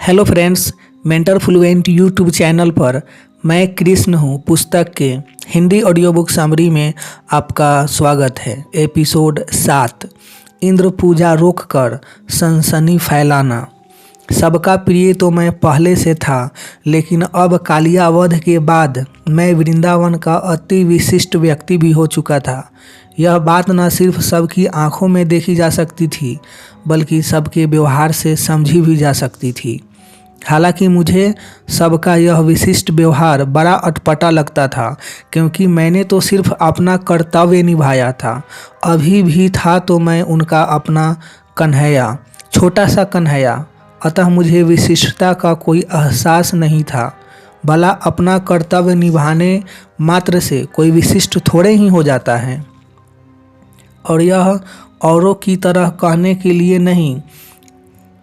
Hello friends, mentor fluent YouTube channel पर मैं कृष्ण हूँ। पुस्तक के हिंदी ऑडियो बुक समरी में आपका स्वागत है। एपिसोड 7 इंद्र पूजा रोककर सनसनी फैलाना। सबका प्रिय तो मैं पहले से था, लेकिन अब कालिया वध के बाद मैं वृंदावन का अति विशिष्ट व्यक्ति भी हो चुका था। यह बात न सिर्फ सबकी आंखों में देखी जा सकती थी, बल्कि सबके व्यवहार से समझी भी जा सकती थी। हालांकि मुझे सबका यह विशिष्ट व्यवहार बड़ा अटपटा लगता था, क्योंकि मैंने तो सिर्फ अपना कर्तव्य निभाया था। अभी भी था तो मैं उनका अपना कन्हैया, छोटा सा कन्हैया। अतः मुझे विशिष्टता का कोई एहसास नहीं था। भला अपना कर्तव्य निभाने मात्र से कोई विशिष्ट थोड़े ही हो जाता है। और यह औरों की तरह कहने के लिए नहीं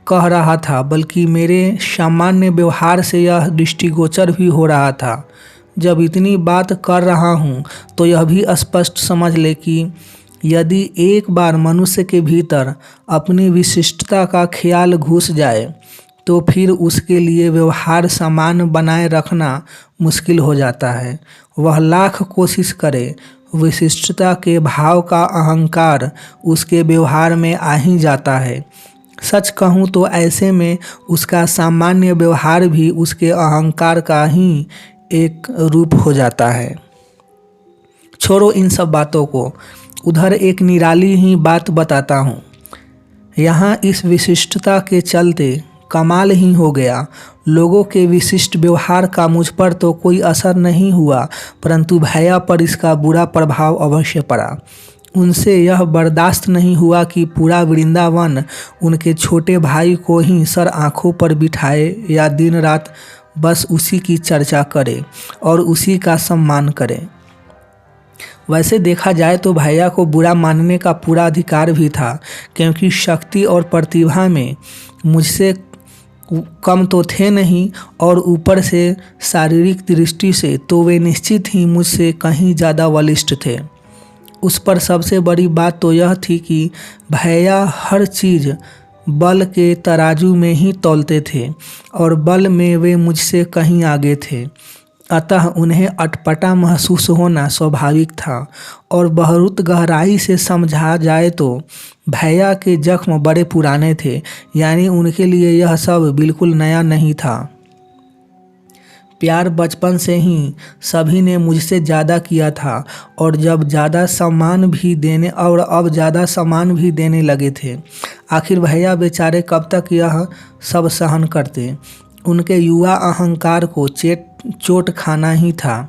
कह रहा था, बल्कि मेरे सामान्य व्यवहार से यह दृष्टिगोचर भी हो रहा था। जब इतनी बात कर रहा हूँ तो यह भी स्पष्ट समझ ले कि यदि एक बार मनुष्य के भीतर अपनी विशिष्टता का ख्याल घुस जाए तो फिर उसके लिए व्यवहार समान बनाए रखना मुश्किल हो जाता है। वह लाख कोशिश करे, विशिष्टता के भाव का अहंकार उसके व्यवहार में आ ही जाता है। सच कहूँ तो ऐसे में उसका सामान्य व्यवहार भी उसके अहंकार का ही एक रूप हो जाता है। छोड़ो इन सब बातों को, उधर एक निराली ही बात बताता हूँ। यहाँ इस विशिष्टता के चलते कमाल ही हो गया। लोगों के विशिष्ट व्यवहार का मुझ पर तो कोई असर नहीं हुआ, परंतु भैया पर इसका बुरा प्रभाव अवश्य पड़ा। उनसे यह बर्दाश्त नहीं हुआ कि पूरा वृंदावन उनके छोटे भाई को ही सर आँखों पर बिठाए या दिन रात बस उसी की चर्चा करे और उसी का सम्मान करे। वैसे देखा जाए तो भैया को बुरा मानने का पूरा अधिकार भी था, क्योंकि शक्ति और प्रतिभा में मुझसे कम तो थे नहीं, और ऊपर से शारीरिक दृष्टि से तो वे निश्चित ही मुझसे कहीं ज़्यादा बलिष्ठ थे। उस पर सबसे बड़ी बात तो यह थी कि भैया हर चीज़ बल के तराजू में ही तौलते थे, और बल में वे मुझसे कहीं आगे थे। अतः उन्हें अटपटा महसूस होना स्वाभाविक था, और बहुत गहराई से समझा जाए तो भैया के जख्म बड़े पुराने थे, यानी उनके लिए यह सब बिल्कुल नया नहीं था। प्यार बचपन से ही सभी ने मुझसे ज़्यादा किया था, और अब ज़्यादा सम्मान भी देने लगे थे। आखिर भैया बेचारे कब तक यह सब सहन करते। उनके युवा अहंकार को चोट खाना ही था।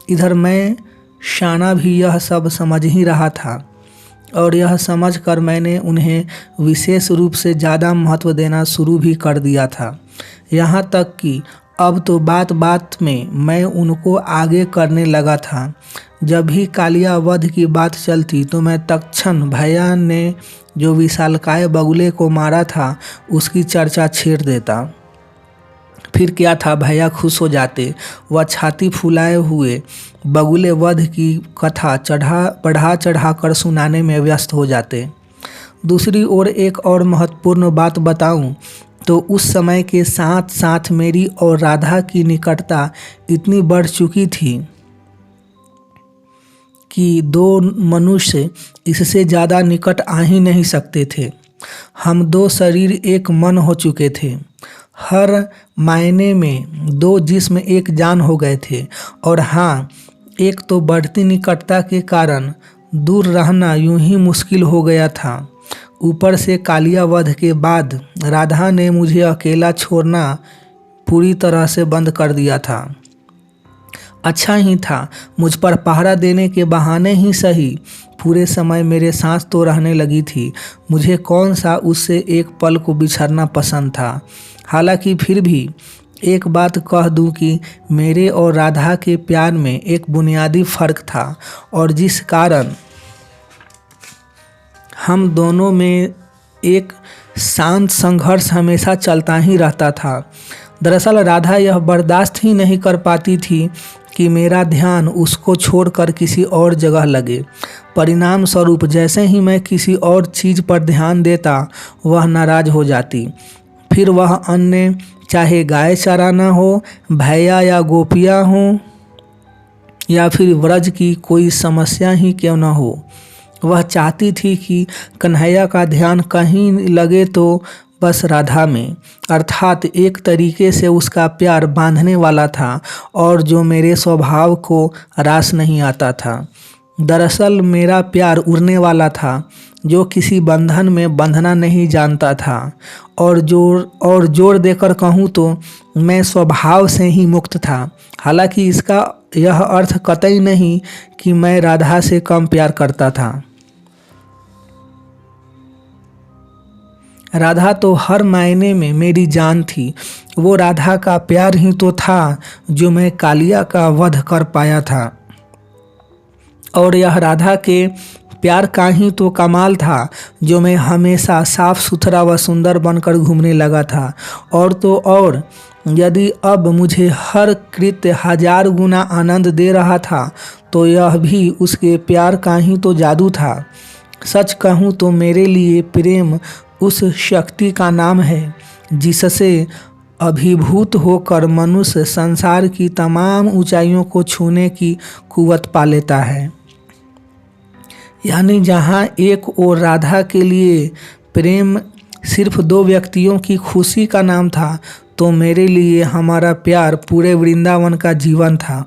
इधर मैं शाना भी यह सब समझ ही रहा था, और यह समझकर मैंने उन्हें विशेष रूप से ज़्यादा महत्व देना शुरू भी कर दिया था। यहाँ तक कि अब तो बात बात में मैं उनको आगे करने लगा था। जब भी कालिया वध की बात चलती तो मैं तत्क्षण भैया ने जो विशालकाय बगुले को मारा था उसकी चर्चा छेड़ देता। फिर क्या था, भैया खुश हो जाते। वह छाती फुलाए हुए बगुले वध की कथा बढ़ा चढ़ा कर सुनाने में व्यस्त हो जाते। दूसरी ओर एक और महत्वपूर्ण बात बताऊं तो उस समय के साथ साथ मेरी और राधा की निकटता इतनी बढ़ चुकी थी कि दो मनुष्य इससे ज़्यादा निकट आ ही नहीं सकते थे। हम दो शरीर एक मन हो चुके थे। हर मायने में दो जिस्म एक जान हो गए थे। और हाँ, एक तो बढ़ती निकटता के कारण दूर रहना यूं ही मुश्किल हो गया था। ऊपर से कालिया वध के बाद राधा ने मुझे अकेला छोड़ना पूरी तरह से बंद कर दिया था। अच्छा ही था, मुझ पर पहरा देने के बहाने ही सही पूरे समय मेरे साथ तो रहने लगी थी। मुझे कौन सा उससे एक पल को बिछड़ना पसंद था। हालांकि फिर भी एक बात कह दूं कि मेरे और राधा के प्यार में एक बुनियादी फ़र्क था, और जिस कारण हम दोनों में एक शांत संघर्ष हमेशा चलता ही रहता था। दरअसल राधा यह बर्दाश्त ही नहीं कर पाती थी कि मेरा ध्यान उसको छोड़कर किसी और जगह लगे। परिणाम स्वरूप जैसे ही मैं किसी और चीज़ पर ध्यान देता, वह नाराज़ हो जाती। फिर वह अन्य चाहे गाय चराना हो, भैया या गोपियाँ हों, या फिर व्रज की कोई समस्या ही क्यों न हो। वह चाहती थी कि कन्हैया का ध्यान कहीं लगे तो बस राधा में, अर्थात एक तरीके से उसका प्यार बांधने वाला था और जो मेरे स्वभाव को रास नहीं आता था। दरअसल मेरा प्यार उड़ने वाला था, जो किसी बंधन में बंधना नहीं जानता था, और जोर देकर कहूँ तो मैं स्वभाव से ही मुक्त था। हालांकि इसका यह अर्थ कतई नहीं कि मैं राधा से कम प्यार करता था। राधा तो हर मायने में मेरी जान थी। वो राधा का प्यार ही तो था जो मैं कालिया का वध कर पाया था, और यह राधा के प्यार का ही तो कमाल था जो मैं हमेशा साफ सुथरा व सुंदर बनकर घूमने लगा था। और तो और यदि अब मुझे हर कृत्य 1000 गुना आनंद दे रहा था तो यह भी उसके प्यार का ही तो जादू था। सच कहूँ तो मेरे लिए प्रेम उस शक्ति का नाम है जिससे अभिभूत होकर मनुष्य संसार की तमाम ऊंचाइयों को छूने की कुव्वत पा लेता है। यानी जहाँ एक ओर राधा के लिए प्रेम सिर्फ 2 व्यक्तियों की खुशी का नाम था, तो मेरे लिए हमारा प्यार पूरे वृंदावन का जीवन था।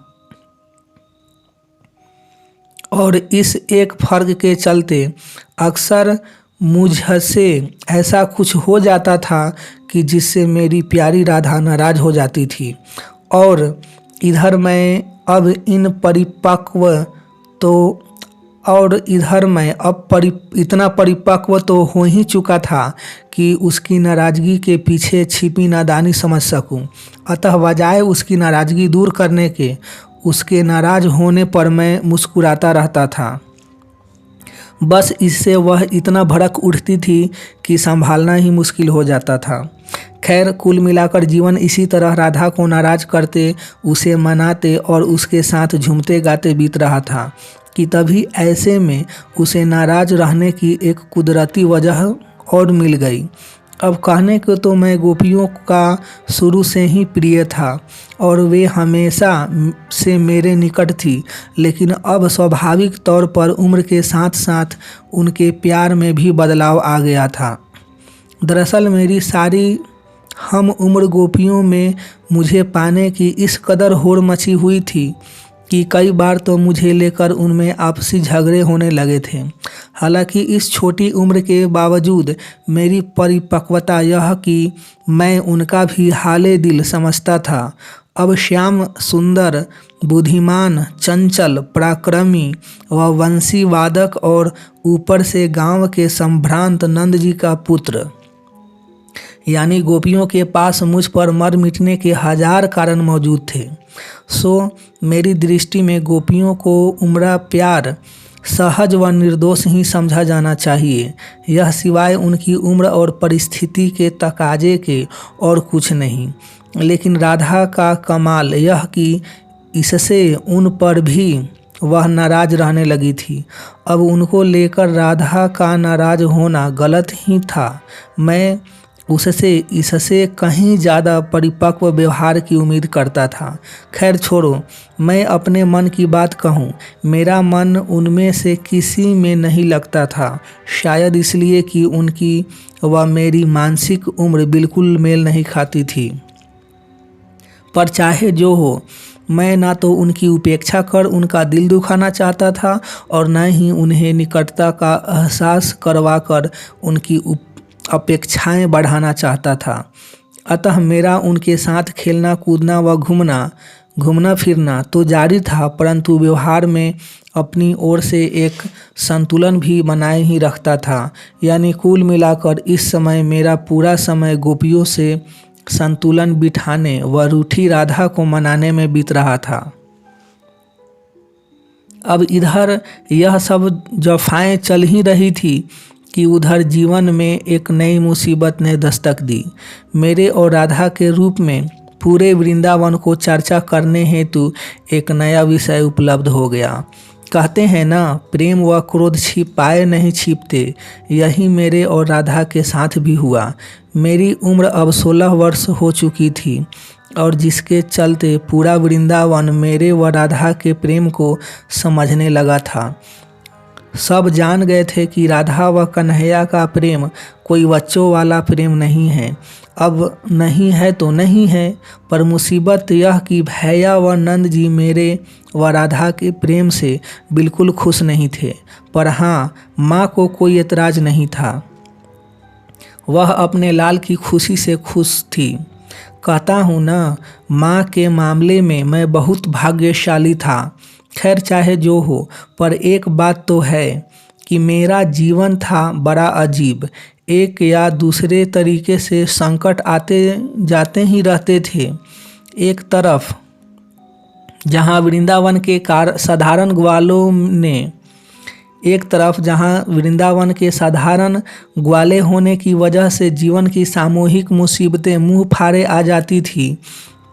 और इस एक फर्क के चलते अक्सर मुझसे ऐसा कुछ हो जाता था कि जिससे मेरी प्यारी राधा नाराज हो जाती थी, और इधर मैं अब इतना परिपक्व तो हो ही चुका था कि उसकी नाराज़गी के पीछे छिपी नादानी समझ सकूं। अतः बजाय उसकी नाराज़गी दूर करने के, उसके नाराज़ होने पर मैं मुस्कुराता रहता था। बस इससे वह इतना भड़क उठती थी कि संभालना ही मुश्किल हो जाता था। खैर, कुल मिलाकर जीवन इसी तरह राधा को नाराज़ करते, उसे मनाते और उसके साथ झूमते गाते बीत रहा था कि तभी ऐसे में उसे नाराज़ रहने की एक कुदरती वजह और मिल गई। अब कहने को तो मैं गोपियों का शुरू से ही प्रिय था और वे हमेशा से मेरे निकट थी, लेकिन अब स्वाभाविक तौर पर उम्र के साथ साथ उनके प्यार में भी बदलाव आ गया था। दरअसल मेरी सारी हम उम्र गोपियों में मुझे पाने की इस कदर होड़ मची हुई थी कि कई बार तो मुझे लेकर उनमें आपसी झगड़े होने लगे थे। हालांकि इस छोटी उम्र के बावजूद मेरी परिपक्वता यह कि मैं उनका भी हाले दिल समझता था। अब श्याम सुंदर, बुद्धिमान, चंचल, पराक्रमी व वंशी वादक और ऊपर से गांव के संभ्रांत नंद जी का पुत्र, यानी गोपियों के पास मुझ पर मर मिटने के 1000 कारण मौजूद थे। सो मेरी दृष्टि में गोपियों को उम्रा प्यार सहज व निर्दोष ही समझा जाना चाहिए, यह सिवाय उनकी उम्र और परिस्थिति के तकाजे के और कुछ नहीं। लेकिन राधा का कमाल यह कि इससे उन पर भी वह नाराज रहने लगी थी। अब उनको लेकर राधा का नाराज होना गलत ही था। मैं उससे इससे कहीं ज़्यादा परिपक्व व्यवहार की उम्मीद करता था। खैर छोड़ो, मैं अपने मन की बात कहूँ, मेरा मन उनमें से किसी में नहीं लगता था। शायद इसलिए कि उनकी व मेरी मानसिक उम्र बिल्कुल मेल नहीं खाती थी। पर चाहे जो हो, मैं ना तो उनकी उपेक्षा कर उनका दिल दुखाना चाहता था और न ही उन्हें निकटता का एहसास करवाकर उनकी अपेक्षाएं बढ़ाना चाहता था। अतः मेरा उनके साथ खेलना कूदना व घूमना फिरना तो जारी था, परंतु व्यवहार में अपनी ओर से एक संतुलन भी बनाए ही रखता था। यानी कुल मिलाकर इस समय मेरा पूरा समय गोपियों से संतुलन बिठाने व रूठी राधा को मनाने में बीत रहा था। अब इधर यह सब जफाएं चल ही रही थी कि उधर जीवन में एक नई मुसीबत ने दस्तक दी। मेरे और राधा के रूप में पूरे वृंदावन को चर्चा करने हेतु एक नया विषय उपलब्ध हो गया। कहते हैं ना, प्रेम व क्रोध छिपाए नहीं छिपते। यही मेरे और राधा के साथ भी हुआ। मेरी उम्र अब 16 वर्ष हो चुकी थी और जिसके चलते पूरा वृंदावन मेरे व राधा के प्रेम को समझने लगा था। सब जान गए थे कि राधा व कन्हैया का प्रेम कोई बच्चों वाला प्रेम नहीं है। अब नहीं है तो नहीं है, पर मुसीबत यह कि भैया व नंद जी मेरे व राधा के प्रेम से बिल्कुल खुश नहीं थे। पर हाँ, माँ को कोई एतराज़ नहीं था। वह अपने लाल की खुशी से खुश थी। कहता हूँ ना, माँ के मामले में मैं बहुत भाग्यशाली था। खैर चाहे जो हो, पर एक बात तो है कि मेरा जीवन था बड़ा अजीब। एक या दूसरे तरीके से संकट आते जाते ही रहते थे। एक तरफ जहाँ वृंदावन के साधारण ग्वालों ने साधारण ग्वाले होने की वजह से जीवन की सामूहिक मुसीबतें मुंह फाड़े आ जाती थी,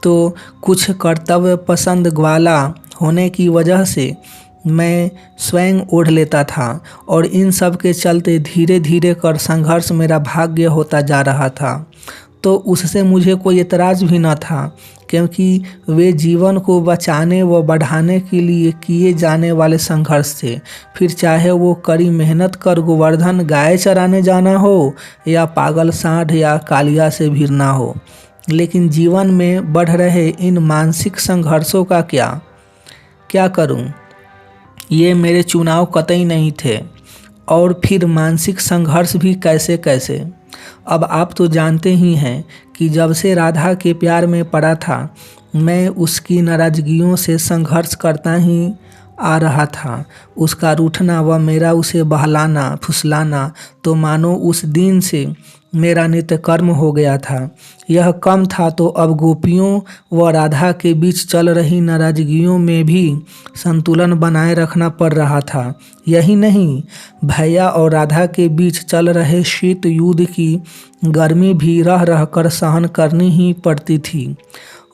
तो कुछ कर्तव्य पसंद ग्वाला होने की वजह से मैं स्वयं ओढ़ लेता था और इन सब के चलते धीरे धीरे कर संघर्ष मेरा भाग्य होता जा रहा था। तो उससे मुझे कोई एतराज़ भी न था, क्योंकि वे जीवन को बचाने व बढ़ाने के लिए किए जाने वाले संघर्ष थे। फिर चाहे वो कड़ी मेहनत कर गोवर्धन गाय चराने जाना हो या पागल सांड या कालिया से भिड़ना हो। लेकिन जीवन में बढ़ रहे इन मानसिक संघर्षों का क्या करूं? ये मेरे चुनाव कतई नहीं थे। और फिर मानसिक संघर्ष भी कैसे कैसे। अब आप तो जानते ही हैं कि जब से राधा के प्यार में पड़ा था, मैं उसकी नाराज़गियों से संघर्ष करता ही आ रहा था। उसका रूठना व मेरा उसे बहलाना फुसलाना तो मानो उस दिन से मेरा नित्य कर्म हो गया था। यह कम था तो अब गोपियों व राधा के बीच चल रही नाराज़गियों में भी संतुलन बनाए रखना पड़ रहा था। यही नहीं, भैया और राधा के बीच चल रहे शीत युद्ध की गर्मी भी रह रहकर सहन करनी ही पड़ती थी।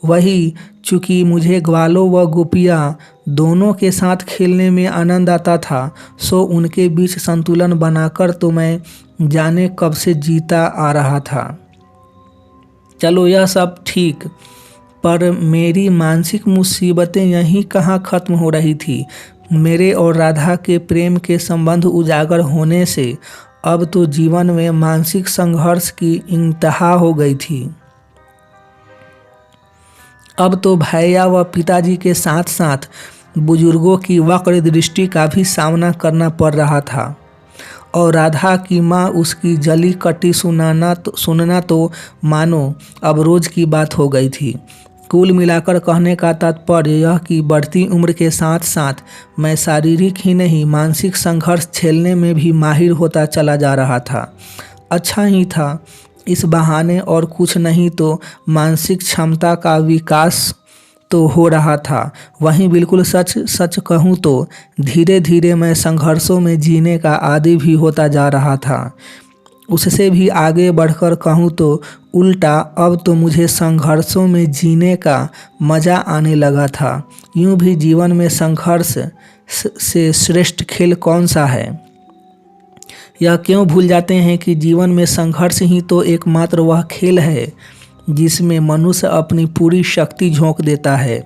वही चूँकि मुझे ग्वालों व गोपियाँ दोनों के साथ खेलने में आनंद आता था, सो उनके बीच संतुलन बनाकर तो मैं जाने कब से जीता आ रहा था। चलो यह सब ठीक, पर मेरी मानसिक मुसीबतें यहीं कहाँ ख़त्म हो रही थी। मेरे और राधा के प्रेम के संबंध उजागर होने से अब तो जीवन में मानसिक संघर्ष की इंतहा हो गई थी। अब तो भैया व पिताजी के साथ साथ बुजुर्गों की वक्र दृष्टि का भी सामना करना पड़ रहा था और राधा की माँ उसकी जली कटी सुनना तो मानो अब रोज़ की बात हो गई थी। कुल मिलाकर कहने का तात्पर्य यह कि बढ़ती उम्र के साथ साथ मैं शारीरिक ही नहीं मानसिक संघर्ष झेलने में भी माहिर होता चला जा रहा था। अच्छा ही था, इस बहाने और कुछ नहीं तो मानसिक क्षमता का विकास तो हो रहा था। वहीं बिल्कुल सच कहूँ तो धीरे धीरे मैं संघर्षों में जीने का आदी भी होता जा रहा था। उससे भी आगे बढ़कर कहूँ तो उल्टा अब तो मुझे संघर्षों में जीने का मज़ा आने लगा था। यूँ भी जीवन में संघर्ष से श्रेष्ठ खेल कौन सा है? यह क्यों भूल जाते हैं कि जीवन में संघर्ष ही तो एकमात्र वह खेल है जिसमें मनुष्य अपनी पूरी शक्ति झोंक देता है।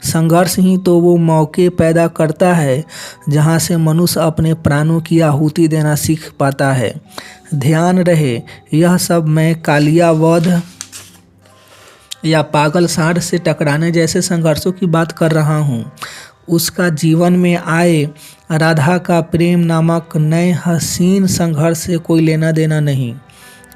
संघर्ष ही तो वो मौके पैदा करता है जहाँ से मनुष्य अपने प्राणों की आहुति देना सीख पाता है। ध्यान रहे, यह सब मैं कालिया वध या पागल सांड से टकराने जैसे संघर्षों की बात कर रहा हूँ। उसका जीवन में आए राधा का प्रेम नामक नए हसीन संघर्ष से कोई लेना देना नहीं।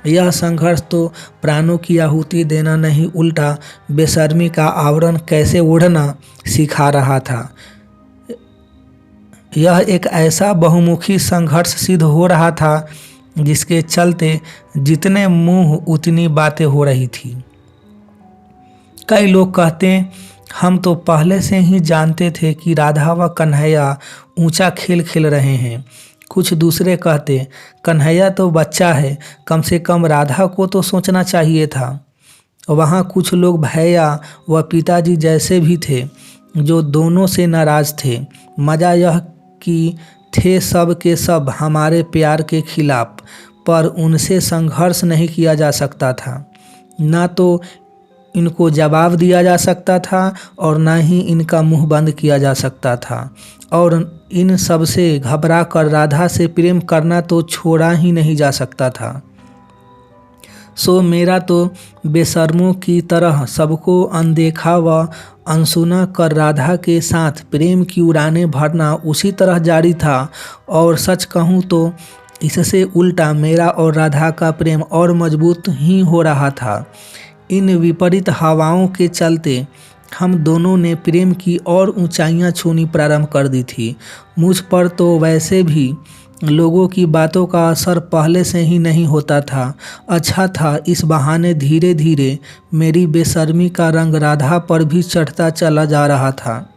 यह संघर्ष तो प्राणों की आहुति देना नहीं, उल्टा बेशर्मी का आवरण कैसे ओढ़ना सिखा रहा था। यह एक ऐसा बहुमुखी संघर्ष सिद्ध हो रहा था जिसके चलते जितने मुंह उतनी बातें हो रही थी। कई लोग कहते हम तो पहले से ही जानते थे कि राधा व कन्हैया ऊंचा खेल खेल रहे हैं। कुछ दूसरे कहते कन्हैया तो बच्चा है, कम से कम राधा को तो सोचना चाहिए था। वहाँ कुछ लोग भैया व पिताजी जैसे भी थे जो दोनों से नाराज़ थे। मज़ा यह कि थे सब के सब हमारे प्यार के खिलाफ, पर उनसे संघर्ष नहीं किया जा सकता था। ना तो इनको जवाब दिया जा सकता था और ना ही इनका मुंह बंद किया जा सकता था। और इन सब से घबरा कर राधा से प्रेम करना तो छोड़ा ही नहीं जा सकता था। सो मेरा तो बेशर्मों की तरह सबको अनदेखा व अनसुना कर राधा के साथ प्रेम की उड़ानें भरना उसी तरह जारी था। और सच कहूँ तो इससे उल्टा मेरा और राधा का प्रेम और मजबूत ही हो रहा था। इन विपरीत हवाओं के चलते हम दोनों ने प्रेम की और ऊंचाइयां छूनी प्रारंभ कर दी थी। मुझ पर तो वैसे भी लोगों की बातों का असर पहले से ही नहीं होता था। अच्छा था, इस बहाने धीरे धीरे मेरी बेशर्मी का रंग राधा पर भी चढ़ता चला जा रहा था।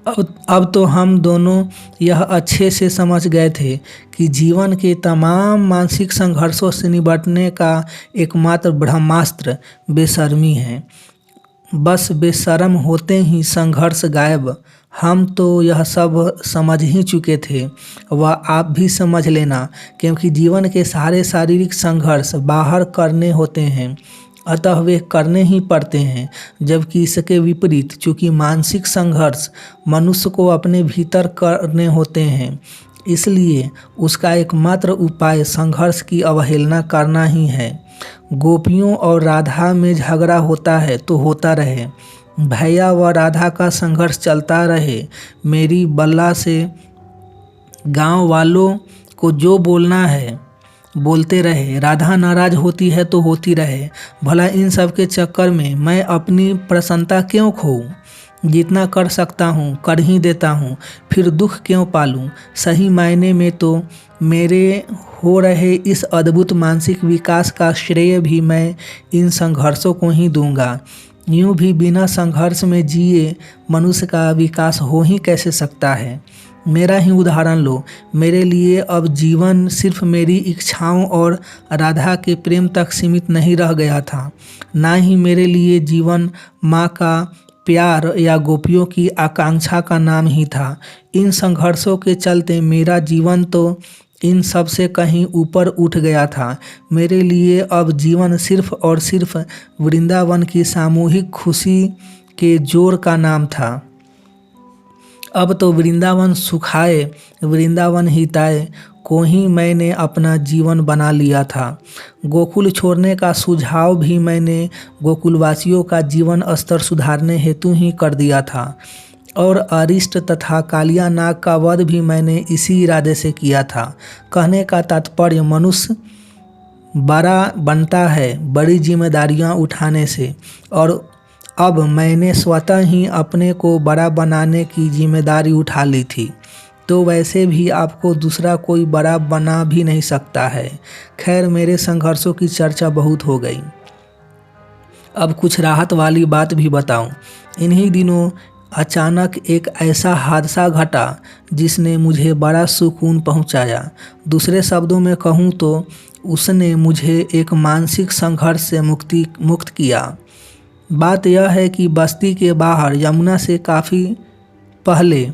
अब तो हम दोनों यह अच्छे से समझ गए थे कि जीवन के तमाम मानसिक संघर्षों से निपटने का एकमात्र ब्रह्मास्त्र बेशर्मी है। बस बेशर्म होते ही संघर्ष गायब। हम तो यह सब समझ ही चुके थे, वह आप भी समझ लेना, क्योंकि जीवन के सारे शारीरिक संघर्ष बाहर करने होते हैं, अतः वे करने ही पड़ते हैं। जबकि इसके विपरीत चूँकि मानसिक संघर्ष मनुष्य को अपने भीतर करने होते हैं, इसलिए उसका एकमात्र उपाय संघर्ष की अवहेलना करना ही है। गोपियों और राधा में झगड़ा होता है तो होता रहे, भैया व राधा का संघर्ष चलता रहे। मेरी बल्ला से गांव वालों को जो बोलना है बोलते रहे, राधा नाराज होती है तो होती रहे। भला इन सब के चक्कर में मैं अपनी प्रसन्नता क्यों खोऊं? जितना कर सकता हूँ कर ही देता हूँ, फिर दुख क्यों पालूँ? सही मायने में तो मेरे हो रहे इस अद्भुत मानसिक विकास का श्रेय भी मैं इन संघर्षों को ही दूंगा। यूँ भी बिना संघर्ष में जिए मनुष्य का विकास हो ही कैसे सकता है? मेरा ही उदाहरण लो। मेरे लिए अब जीवन सिर्फ मेरी इच्छाओं और राधा के प्रेम तक सीमित नहीं रह गया था। ना ही मेरे लिए जीवन माँ का प्यार या गोपियों की आकांक्षा का नाम ही था। इन संघर्षों के चलते मेरा जीवन तो इन सब से कहीं ऊपर उठ गया था। मेरे लिए अब जीवन सिर्फ और सिर्फ वृंदावन की सामूहिक खुशी के जोर का नाम था। अब तो वृंदावन सुखाए वृंदावन हिताए को ही मैंने अपना जीवन बना लिया था। गोकुल छोड़ने का सुझाव भी मैंने गोकुलवासियों का जीवन स्तर सुधारने हेतु ही कर दिया था। और अरिष्ट तथा कालिया नाग का वध भी मैंने इसी इरादे से किया था। कहने का तात्पर्य मनुष्य बड़ा बनता है बड़ी जिम्मेदारियां उठाने से, और अब मैंने स्वतः ही अपने को बड़ा बनाने की जिम्मेदारी उठा ली थी। तो वैसे भी आपको दूसरा कोई बड़ा बना भी नहीं सकता है। खैर, मेरे संघर्षों की चर्चा बहुत हो गई। अब कुछ राहत वाली बात भी बताऊं। इन्हीं दिनों अचानक एक ऐसा हादसा घटा जिसने मुझे बड़ा सुकून पहुंचाया। दूसरे शब्दों में कहूं तो उसने मुझे एक मानसिक संघर्ष से मुक्त किया। बात यह है कि बस्ती के बाहर यमुना से काफ़ी पहले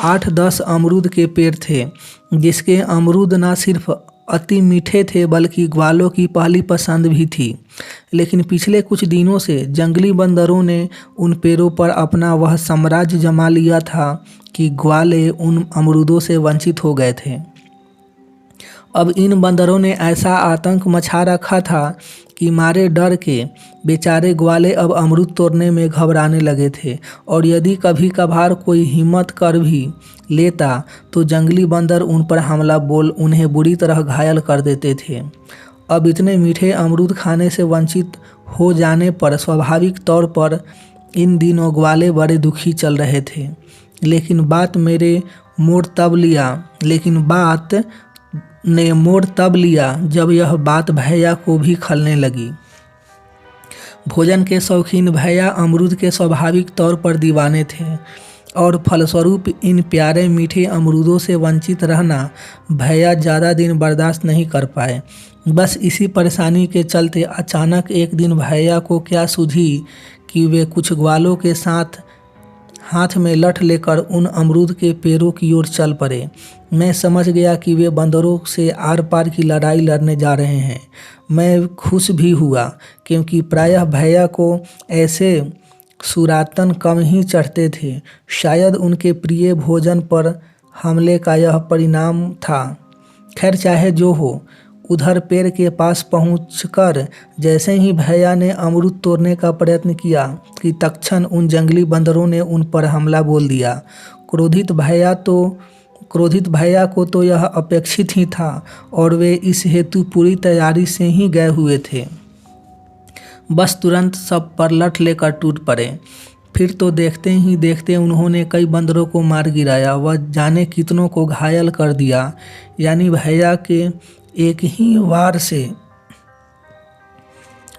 8-10 अमरूद के पेड़ थे, जिसके अमरूद न सिर्फ अति मीठे थे बल्कि ग्वालों की पहली पसंद भी थी। लेकिन पिछले कुछ दिनों से जंगली बंदरों ने उन पेड़ों पर अपना वह साम्राज्य जमा लिया था कि ग्वाले उन अमरूदों से वंचित हो गए थे। अब इन बंदरों ने ऐसा आतंक मचा रखा था कि मारे डर के बेचारे ग्वाले अब अमरूद तोड़ने में घबराने लगे थे, और यदि कभी कभार कोई हिम्मत कर भी लेता तो जंगली बंदर उन पर हमला बोल उन्हें बुरी तरह घायल कर देते थे। अब इतने मीठे अमरूद खाने से वंचित हो जाने पर स्वाभाविक तौर पर इन दिनों ग्वाले बड़े दुखी चल रहे थे। लेकिन बात ने मोड़ तब लिया जब यह बात भैया को भी खलने लगी। भोजन के शौकीन भैया अमरूद के स्वाभाविक तौर पर दीवाने थे, और फलस्वरूप इन प्यारे मीठे अमरूदों से वंचित रहना भैया ज़्यादा दिन बर्दाश्त नहीं कर पाए। बस इसी परेशानी के चलते अचानक एक दिन भैया को क्या सूझी कि वे कुछ ग्वालों के साथ हाथ में लठ लेकर उन अमरूद के पेड़ों की ओर चल पड़े। मैं समझ गया कि वे बंदरों से आर पार की लड़ाई लड़ने जा रहे हैं। मैं खुश भी हुआ क्योंकि प्रायः भैया को ऐसे सुरातन कम ही चढ़ते थे। शायद उनके प्रिय भोजन पर हमले का यह परिणाम था। खैर चाहे जो हो, उधर पेड़ के पास पहुंचकर जैसे ही भैया ने अमरूद तोड़ने का प्रयत्न किया कि तत्क्षण उन जंगली बंदरों ने उन पर हमला बोल दिया। क्रोधित भैया को तो यह अपेक्षित ही था और वे इस हेतु पूरी तैयारी से ही गए हुए थे। बस तुरंत सब पर लठ लेकर टूट पड़े। फिर तो देखते ही देखते उन्होंने कई बंदरों को मार गिराया व जाने कितनों को घायल कर दिया। यानी भैया के एक ही वार से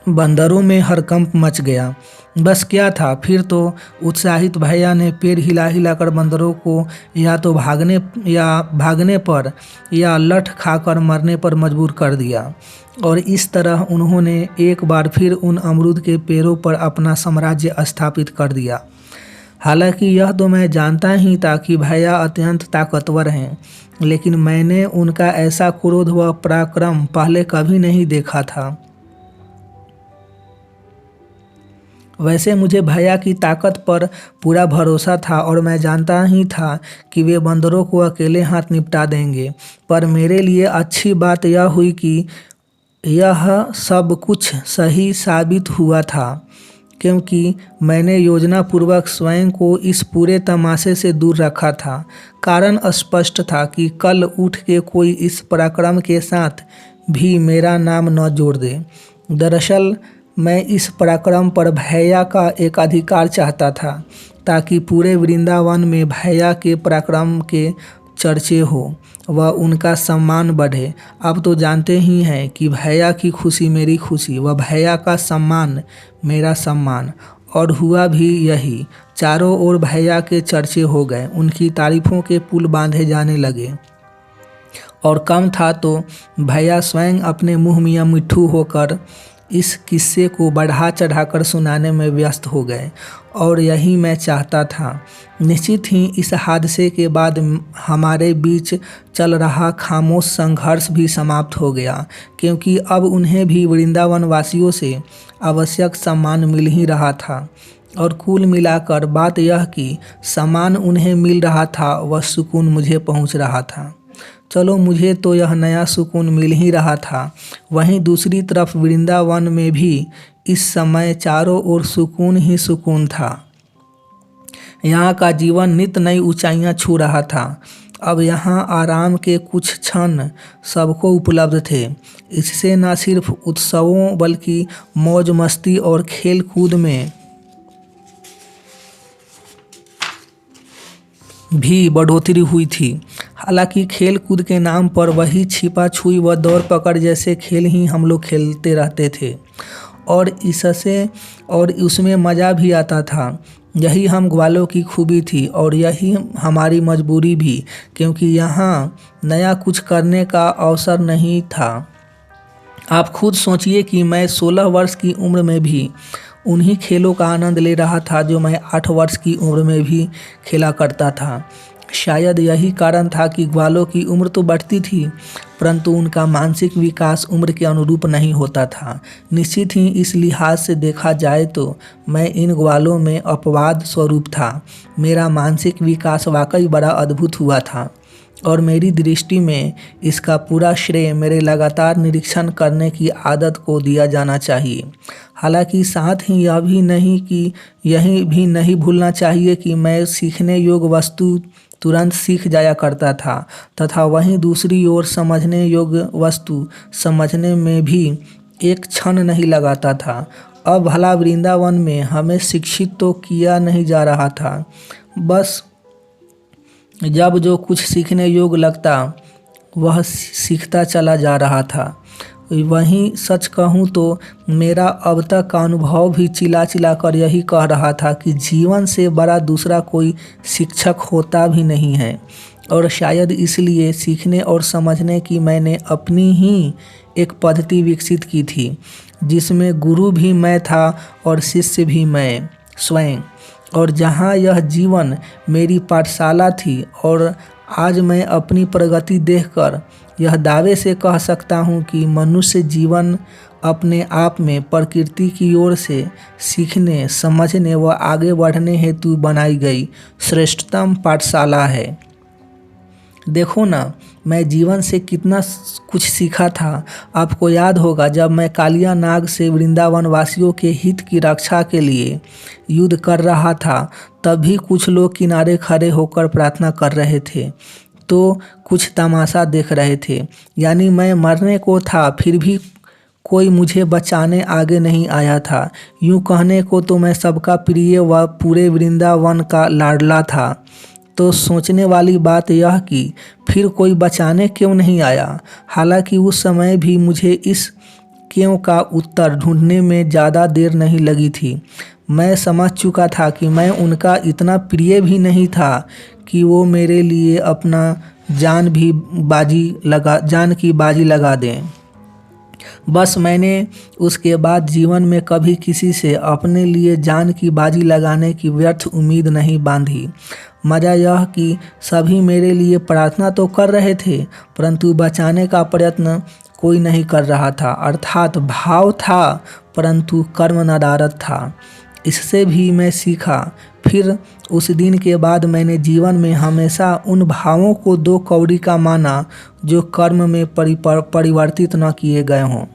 बंदरों में हड़कंप मच गया। बस क्या था, फिर तो उत्साहित भैया ने पेड़ हिला हिलाकर बंदरों को या तो भागने पर या लठ खाकर मरने पर मजबूर कर दिया। और इस तरह उन्होंने एक बार फिर उन अमरूद के पेड़ों पर अपना साम्राज्य स्थापित कर दिया। हालांकि यह तो मैं जानता ही था कि भैया अत्यंत ताकतवर हैं, लेकिन मैंने उनका ऐसा क्रोध व पराक्रम पहले कभी नहीं देखा था। वैसे मुझे भैया की ताकत पर पूरा भरोसा था और मैं जानता ही था कि वे बंदरों को अकेले हाथ निपटा देंगे। पर मेरे लिए अच्छी बात यह हुई कि यह सब कुछ सही साबित हुआ था, क्योंकि मैंने योजनापूर्वक स्वयं को इस पूरे तमाशे से दूर रखा था। कारण स्पष्ट था कि कल उठ के कोई इस पराक्रम के साथ भी मेरा नाम न जोड़ दे। दरअसल मैं इस पराक्रम पर भैया का एक अधिकार चाहता था, ताकि पूरे वृंदावन में भैया के पराक्रम के चर्चे हो व उनका सम्मान बढ़े। अब तो जानते ही हैं कि भैया की खुशी मेरी खुशी व भैया का सम्मान मेरा सम्मान, और हुआ भी यही। चारों ओर भैया के चर्चे हो गए, उनकी तारीफों के पुल बांधे जाने लगे। और कम था तो भैया स्वयं अपने मुँह मियाँ मिट्ठू होकर इस किस्से को बढ़ा चढ़ाकर सुनाने में व्यस्त हो गए, और यही मैं चाहता था। निश्चित ही इस हादसे के बाद हमारे बीच चल रहा खामोश संघर्ष भी समाप्त हो गया, क्योंकि अब उन्हें भी वृंदावन वासियों से आवश्यक सम्मान मिल ही रहा था। और कुल मिलाकर बात यह कि सम्मान उन्हें मिल रहा था व सुकून मुझे पहुंच रहा था। चलो, मुझे तो यह नया सुकून मिल ही रहा था। वहीं दूसरी तरफ वृंदावन में भी इस समय चारों ओर सुकून ही सुकून था। यहाँ का जीवन नित नई ऊंचाइयाँ छू रहा था। अब यहाँ आराम के कुछ क्षण सबको उपलब्ध थे। इससे न सिर्फ उत्सवों बल्कि मौज मस्ती और खेल कूद में भी बढ़ोतरी हुई थी। हालांकि खेल कूद के नाम पर वही छिपा छुई व दौड़ पकड़ जैसे खेल ही हम लोग खेलते रहते थे, और उसमें मज़ा भी आता था। यही हम ग्वालों की खूबी थी और यही हमारी मजबूरी भी, क्योंकि यहाँ नया कुछ करने का अवसर नहीं था। आप खुद सोचिए कि मैं 16 वर्ष की उम्र में भी उन्हीं खेलों का आनंद ले रहा था जो मैं 8 वर्ष की उम्र में भी खेला करता था। शायद यही कारण था कि ग्वालों की उम्र तो बढ़ती थी, परंतु उनका मानसिक विकास उम्र के अनुरूप नहीं होता था। निश्चित ही इस लिहाज से देखा जाए तो मैं इन ग्वालों में अपवाद स्वरूप था। मेरा मानसिक विकास वाकई बड़ा अद्भुत हुआ था, और मेरी दृष्टि में इसका पूरा श्रेय मेरे लगातार निरीक्षण करने की आदत को दिया जाना चाहिए। हालांकि साथ ही यही भी नहीं भूलना चाहिए कि मैं सीखने योग्य वस्तु तुरंत सीख जाया करता था, तथा वहीं दूसरी ओर समझने योग्य वस्तु समझने में भी एक क्षण नहीं लगाता था। अब भला वृंदावन में हमें शिक्षित तो किया नहीं जा रहा था, बस जब जो कुछ सीखने योग्य लगता वह सीखता चला जा रहा था। वहीं सच कहूँ तो मेरा अब तक का अनुभव भी चिल्ला चिल्ला कर यही कह रहा था कि जीवन से बड़ा दूसरा कोई शिक्षक होता भी नहीं है। और शायद इसलिए सीखने और समझने की मैंने अपनी ही एक पद्धति विकसित की थी, जिसमें गुरु भी मैं था और शिष्य भी मैं स्वयं। और जहाँ यह जीवन मेरी पाठशाला थी, और आज मैं अपनी प्रगति देखकर यह दावे से कह सकता हूँ कि मनुष्य जीवन अपने आप में प्रकृति की ओर से सीखने, समझने व आगे बढ़ने हेतु बनाई गई श्रेष्ठतम पाठशाला है। देखो ना, मैं जीवन से कितना कुछ सीखा था। आपको याद होगा जब मैं कालिया नाग से वृंदावन वासियों के हित की रक्षा के लिए युद्ध कर रहा था, तभी कुछ लोग किनारे खड़े होकर प्रार्थना कर रहे थे तो कुछ तमाशा देख रहे थे। यानी मैं मरने को था, फिर भी कोई मुझे बचाने आगे नहीं आया था। यूँ कहने को तो मैं सबका प्रिय व पूरे वृंदावन का लाडला था। तो सोचने वाली बात यह कि फिर कोई बचाने क्यों नहीं आया। हालांकि उस समय भी मुझे इस क्यों का उत्तर ढूंढने में ज़्यादा देर नहीं लगी थी। मैं समझ चुका था कि मैं उनका इतना प्रिय भी नहीं था कि वो मेरे लिए अपना जान की बाजी लगा दें। बस मैंने उसके बाद जीवन में कभी किसी से अपने लिए जान की बाजी लगाने की व्यर्थ उम्मीद नहीं बांधी। मज़ा यह कि सभी मेरे लिए प्रार्थना तो कर रहे थे, परंतु बचाने का प्रयत्न कोई नहीं कर रहा था। अर्थात भाव था, परंतु कर्म नदारद था। इससे भी मैं सीखा। फिर उस दिन के बाद मैंने जीवन में हमेशा उन भावों को दो कौड़ी का माना जो कर्म में परिवर्तित न किए गए हों।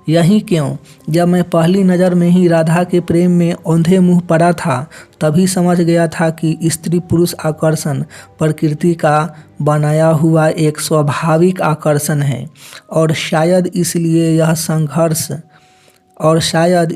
यही क्यों, जब मैं पहली नज़र में ही राधा के प्रेम में औंधे मुँह पड़ा था, तभी समझ गया था कि स्त्री पुरुष आकर्षण प्रकृति का बनाया हुआ एक स्वाभाविक आकर्षण है, और शायद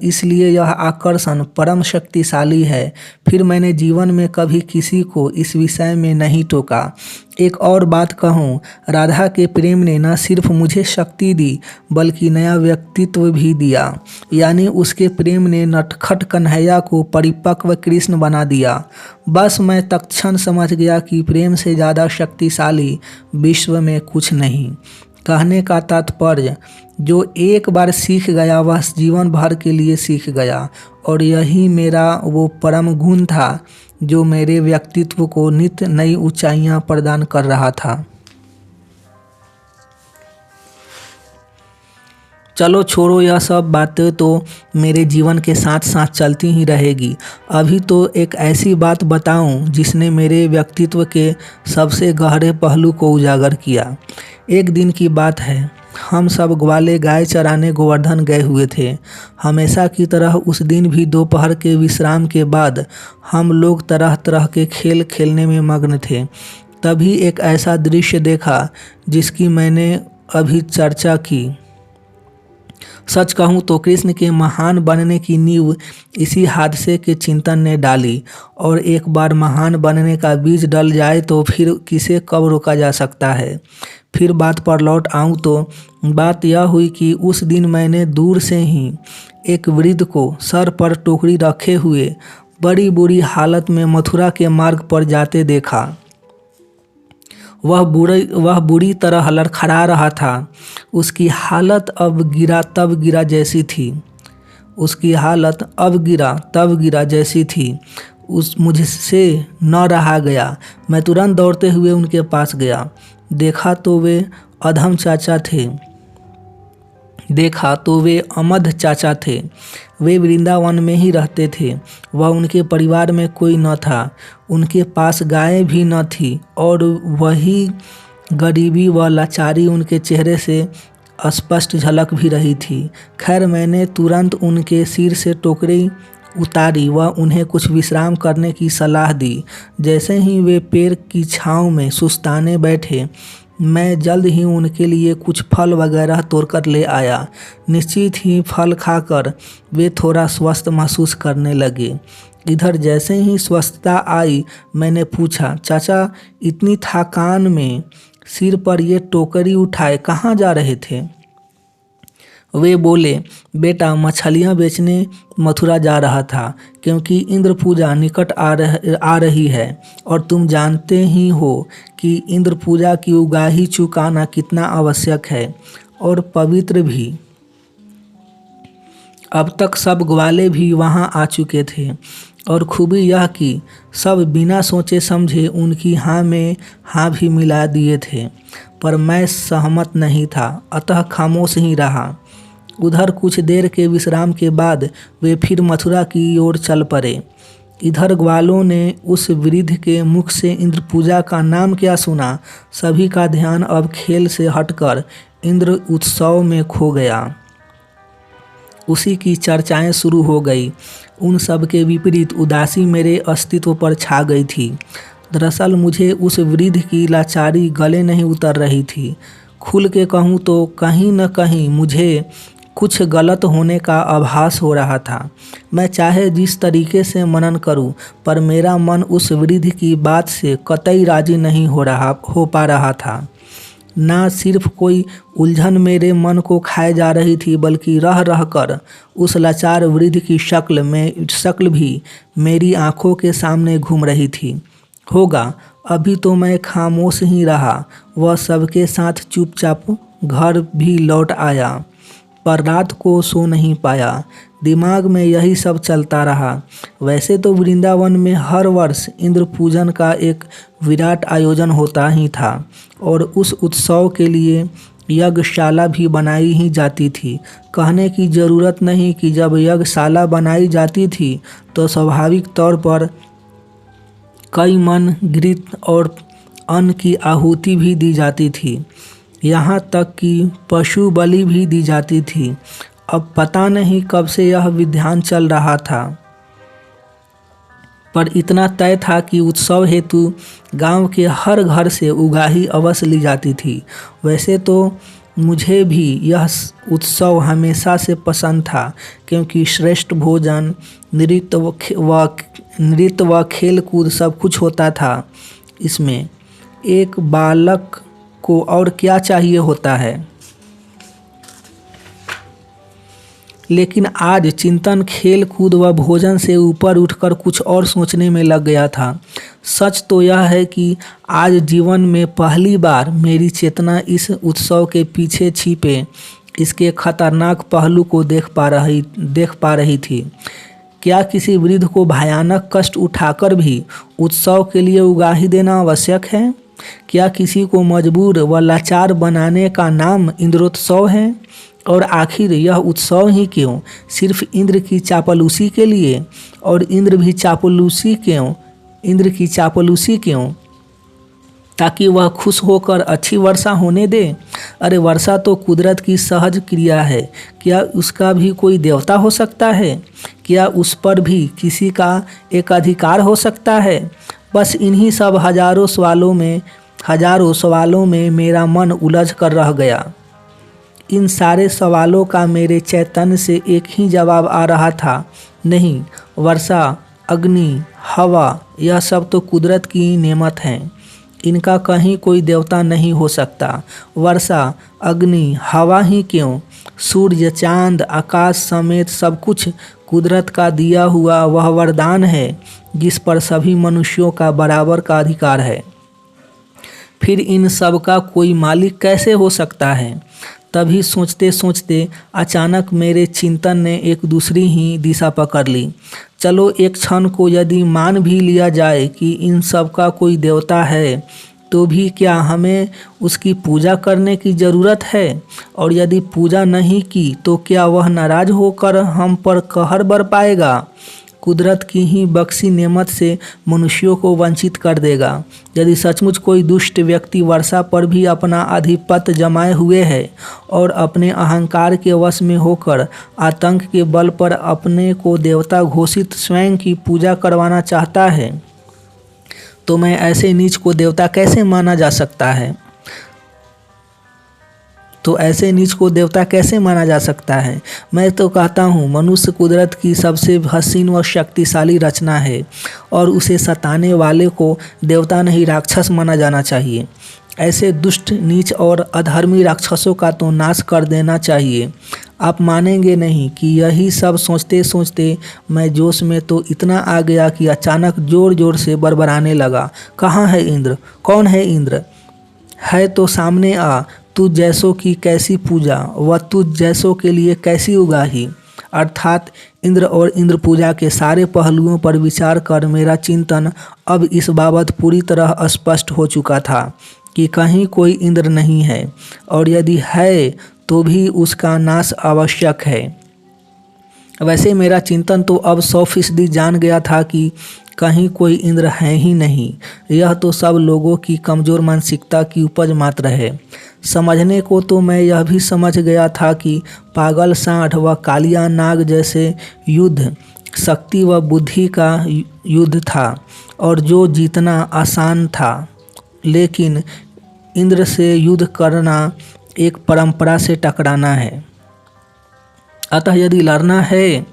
इसलिए यह आकर्षण परम शक्तिशाली है। फिर मैंने जीवन में कभी किसी को इस विषय में नहीं टोका। एक और बात कहूँ, राधा के प्रेम ने न सिर्फ मुझे शक्ति दी, बल्कि नया व्यक्तित्व भी दिया। यानी उसके प्रेम ने नटखट कन्हैया को परिपक्व कृष्ण बना दिया। बस मैं तत्क्षण समझ गया कि प्रेम से ज़्यादा शक्तिशाली विश्व में कुछ नहीं। कहने का तात्पर्य, जो एक बार सीख गया वह जीवन भर के लिए सीख गया, और यही मेरा वो परम गुण था जो मेरे व्यक्तित्व को नित्य नई ऊंचाइयां प्रदान कर रहा था। चलो छोड़ो, यह सब बातें तो मेरे जीवन के साथ साथ चलती ही रहेगी। अभी तो एक ऐसी बात बताऊं जिसने मेरे व्यक्तित्व के सबसे गहरे पहलू को उजागर किया। एक दिन की बात है, हम सब ग्वाले गाय चराने गोवर्धन गए हुए थे। हमेशा की तरह उस दिन भी दोपहर के विश्राम के बाद हम लोग तरह तरह के खेल खेलने में मग्न थे। तभी एक ऐसा दृश्य देखा जिसकी मैंने अभी चर्चा की। सच कहूँ तो कृष्ण के महान बनने की नींव इसी हादसे के चिंतन ने डाली, और एक बार महान बनने का बीज डल जाए तो फिर किसे कब रोका जा सकता है। फिर बात पर लौट आऊँ तो बात यह हुई कि उस दिन मैंने दूर से ही एक वृद्ध को सर पर टोकरी रखे हुए बड़ी बुरी हालत में मथुरा के मार्ग पर जाते देखा। वह बुरी तरह लड़खड़ा रहा था। उसकी हालत अब गिरा तब गिरा जैसी थी। मुझसे न रहा गया। मैं तुरंत दौड़ते हुए उनके पास गया। देखा तो वे अमध चाचा थे। वे वृंदावन में ही रहते थे। वह उनके परिवार में कोई न था। उनके पास गाय भी न थी, और वही गरीबी व लाचारी उनके चेहरे से स्पष्ट झलक भी रही थी। खैर, मैंने तुरंत उनके सिर से टोकरी उतारी व उन्हें कुछ विश्राम करने की सलाह दी। जैसे ही वे पेड़ की छांव में सुस्ताने बैठे, मैं जल्द ही उनके लिए कुछ फल वगैरह तोड़कर ले आया। निश्चित ही फल खाकर वे थोड़ा स्वस्थ महसूस करने लगे। इधर जैसे ही स्वस्थता आई, मैंने पूछा, चाचा, इतनी थकान में सिर पर ये टोकरी उठाए कहाँ जा रहे थे? वे बोले, बेटा, मछलियाँ बेचने मथुरा जा रहा था, क्योंकि इंद्र पूजा निकट आ रही है, और तुम जानते ही हो कि इंद्र पूजा की उगाही चुकाना कितना आवश्यक है और पवित्र भी। अब तक सब ग्वाले भी वहाँ आ चुके थे। और खूबी यह कि सब बिना सोचे समझे उनकी हाँ में हाँ भी मिला दिए थे, पर मैं सहमत नहीं था, अतः खामोश ही रहा। उधर कुछ देर के विश्राम के बाद वे फिर मथुरा की ओर चल पड़े। इधर ग्वालों ने उस वृद्ध के मुख से इंद्र पूजा का नाम क्या सुना। सभी का ध्यान अब खेल से हटकर इंद्र उत्सव में खो गया। उसी की चर्चाएं शुरू हो गई। उन सब के विपरीत उदासी मेरे अस्तित्व पर छा गई थी। दरअसल मुझे उस वृद्ध की लाचारी गले नहीं उतर रही थी। खुल के कहूँ तो कहीं न कहीं मुझे कुछ गलत होने का आभास हो रहा था। मैं चाहे जिस तरीके से मनन करूं, पर मेरा मन उस वृद्ध की बात से कतई राजी नहीं हो पा रहा था। ना सिर्फ कोई उलझन मेरे मन को खाए जा रही थी, बल्कि रह रह कर उस लाचार वृद्ध की शक्ल भी मेरी आंखों के सामने घूम रही थी। होगा, अभी तो मैं खामोश ही रहा। वह सबके साथ चुपचाप घर भी लौट आया, पर रात को सो नहीं पाया। दिमाग में यही सब चलता रहा। वैसे तो वृंदावन में हर वर्ष इंद्र पूजन का एक विराट आयोजन होता ही था और उस उत्सव के लिए यज्ञशाला भी बनाई ही जाती थी। कहने की ज़रूरत नहीं कि जब यज्ञशाला बनाई जाती थी तो स्वाभाविक तौर पर कई मन घृत और अन्न की आहुति भी दी जाती थी। यहाँ तक कि पशु बलि भी दी जाती थी। अब पता नहीं कब से यह विधान चल रहा था, पर इतना तय था कि उत्सव हेतु गांव के हर घर से उगाही अवश्य ली जाती थी। वैसे तो मुझे भी यह उत्सव हमेशा से पसंद था, क्योंकि श्रेष्ठ भोजन, नृत्य व खेल कूद सब कुछ होता था। इसमें एक बालक को और क्या चाहिए होता है। लेकिन आज चिंतन खेल कूद व भोजन से ऊपर उठकर कुछ और सोचने में लग गया था। सच तो यह है कि आज जीवन में पहली बार मेरी चेतना इस उत्सव के पीछे छिपे इसके खतरनाक पहलू को देख पा रही थी। क्या किसी वृद्ध को भयानक कष्ट उठाकर भी उत्सव के लिए उगाही देना आवश्यक है? क्या किसी को मजबूर व लाचार बनाने का नाम इंद्रोत्सव है? और आखिर यह उत्सव ही क्यों? सिर्फ इंद्र की चापलूसी के लिए? और इंद्र की चापलूसी क्यों? ताकि वह खुश होकर अच्छी वर्षा होने दे। अरे वर्षा तो कुदरत की सहज क्रिया है। क्या उसका भी कोई देवता हो सकता है? क्या उस पर भी किसी का एक अधिकार हो सकता है? बस इन्हीं सब हजारों सवालों में मेरा मन उलझ कर रह गया। इन सारे सवालों का मेरे चैतन्य से एक ही जवाब आ रहा था, नहीं, वर्षा, अग्नि, हवा, यह सब तो कुदरत की नेमत हैं। इनका कहीं कोई देवता नहीं हो सकता। वर्षा, अग्नि, हवा ही क्यों, सूर्य, चांद, आकाश समेत सब कुछ कुदरत का दिया हुआ वह वरदान है जिस पर सभी मनुष्यों का बराबर का अधिकार है। फिर इन सब का कोई मालिक कैसे हो सकता है? तभी सोचते सोचते अचानक मेरे चिंतन ने एक दूसरी ही दिशा पकड़ ली। चलो एक क्षण को यदि मान भी लिया जाए कि इन सब का कोई देवता है, तो भी क्या हमें उसकी पूजा करने की ज़रूरत है? और यदि पूजा नहीं की तो क्या वह नाराज होकर हम पर कहर बरपाएगा, कुदरत की ही बख्शी नेमत से मनुष्यों को वंचित कर देगा? यदि सचमुच कोई दुष्ट व्यक्ति वर्षा पर भी अपना आधिपत्य जमाए हुए है और अपने अहंकार के वश में होकर आतंक के बल पर अपने को देवता घोषित स्वयं की पूजा करवाना चाहता है, तो मैं ऐसे नीच को देवता कैसे माना जा सकता है? मैं तो कहता हूँ मनुष्य कुदरत की सबसे हसीन व शक्तिशाली रचना है और उसे सताने वाले को देवता नहीं राक्षस माना जाना चाहिए। ऐसे दुष्ट, नीच और अधर्मी राक्षसों का तो नाश कर देना चाहिए। आप मानेंगे नहीं कि यही सब सोचते सोचते मैं जोश में तो इतना आ गया कि अचानक जोर जोर से बड़बड़ाने लगा, कहाँ है इंद्र? कौन है इंद्र? है तो सामने आ। तुझ जैसों की कैसी पूजा व तुझ जैसों के लिए कैसी उगाही। अर्थात इंद्र और इंद्र पूजा के सारे पहलुओं पर विचार कर मेरा चिंतन अब इस बाबत पूरी तरह स्पष्ट हो चुका था कि कहीं कोई इंद्र नहीं है, और यदि है तो भी उसका नाश आवश्यक है। वैसे मेरा चिंतन तो अब 100% जान गया था कि कहीं कोई इंद्र है ही नहीं। यह तो सब लोगों की कमज़ोर मानसिकता की उपज मात्र है। समझने को तो मैं यह भी समझ गया था कि पागल सांड व कालिया नाग जैसे युद्ध शक्ति व बुद्धि का युद्ध था, और जो जीतना आसान था। लेकिन इंद्र से युद्ध करना एक परंपरा से टकराना है। अतः यदि लड़ना है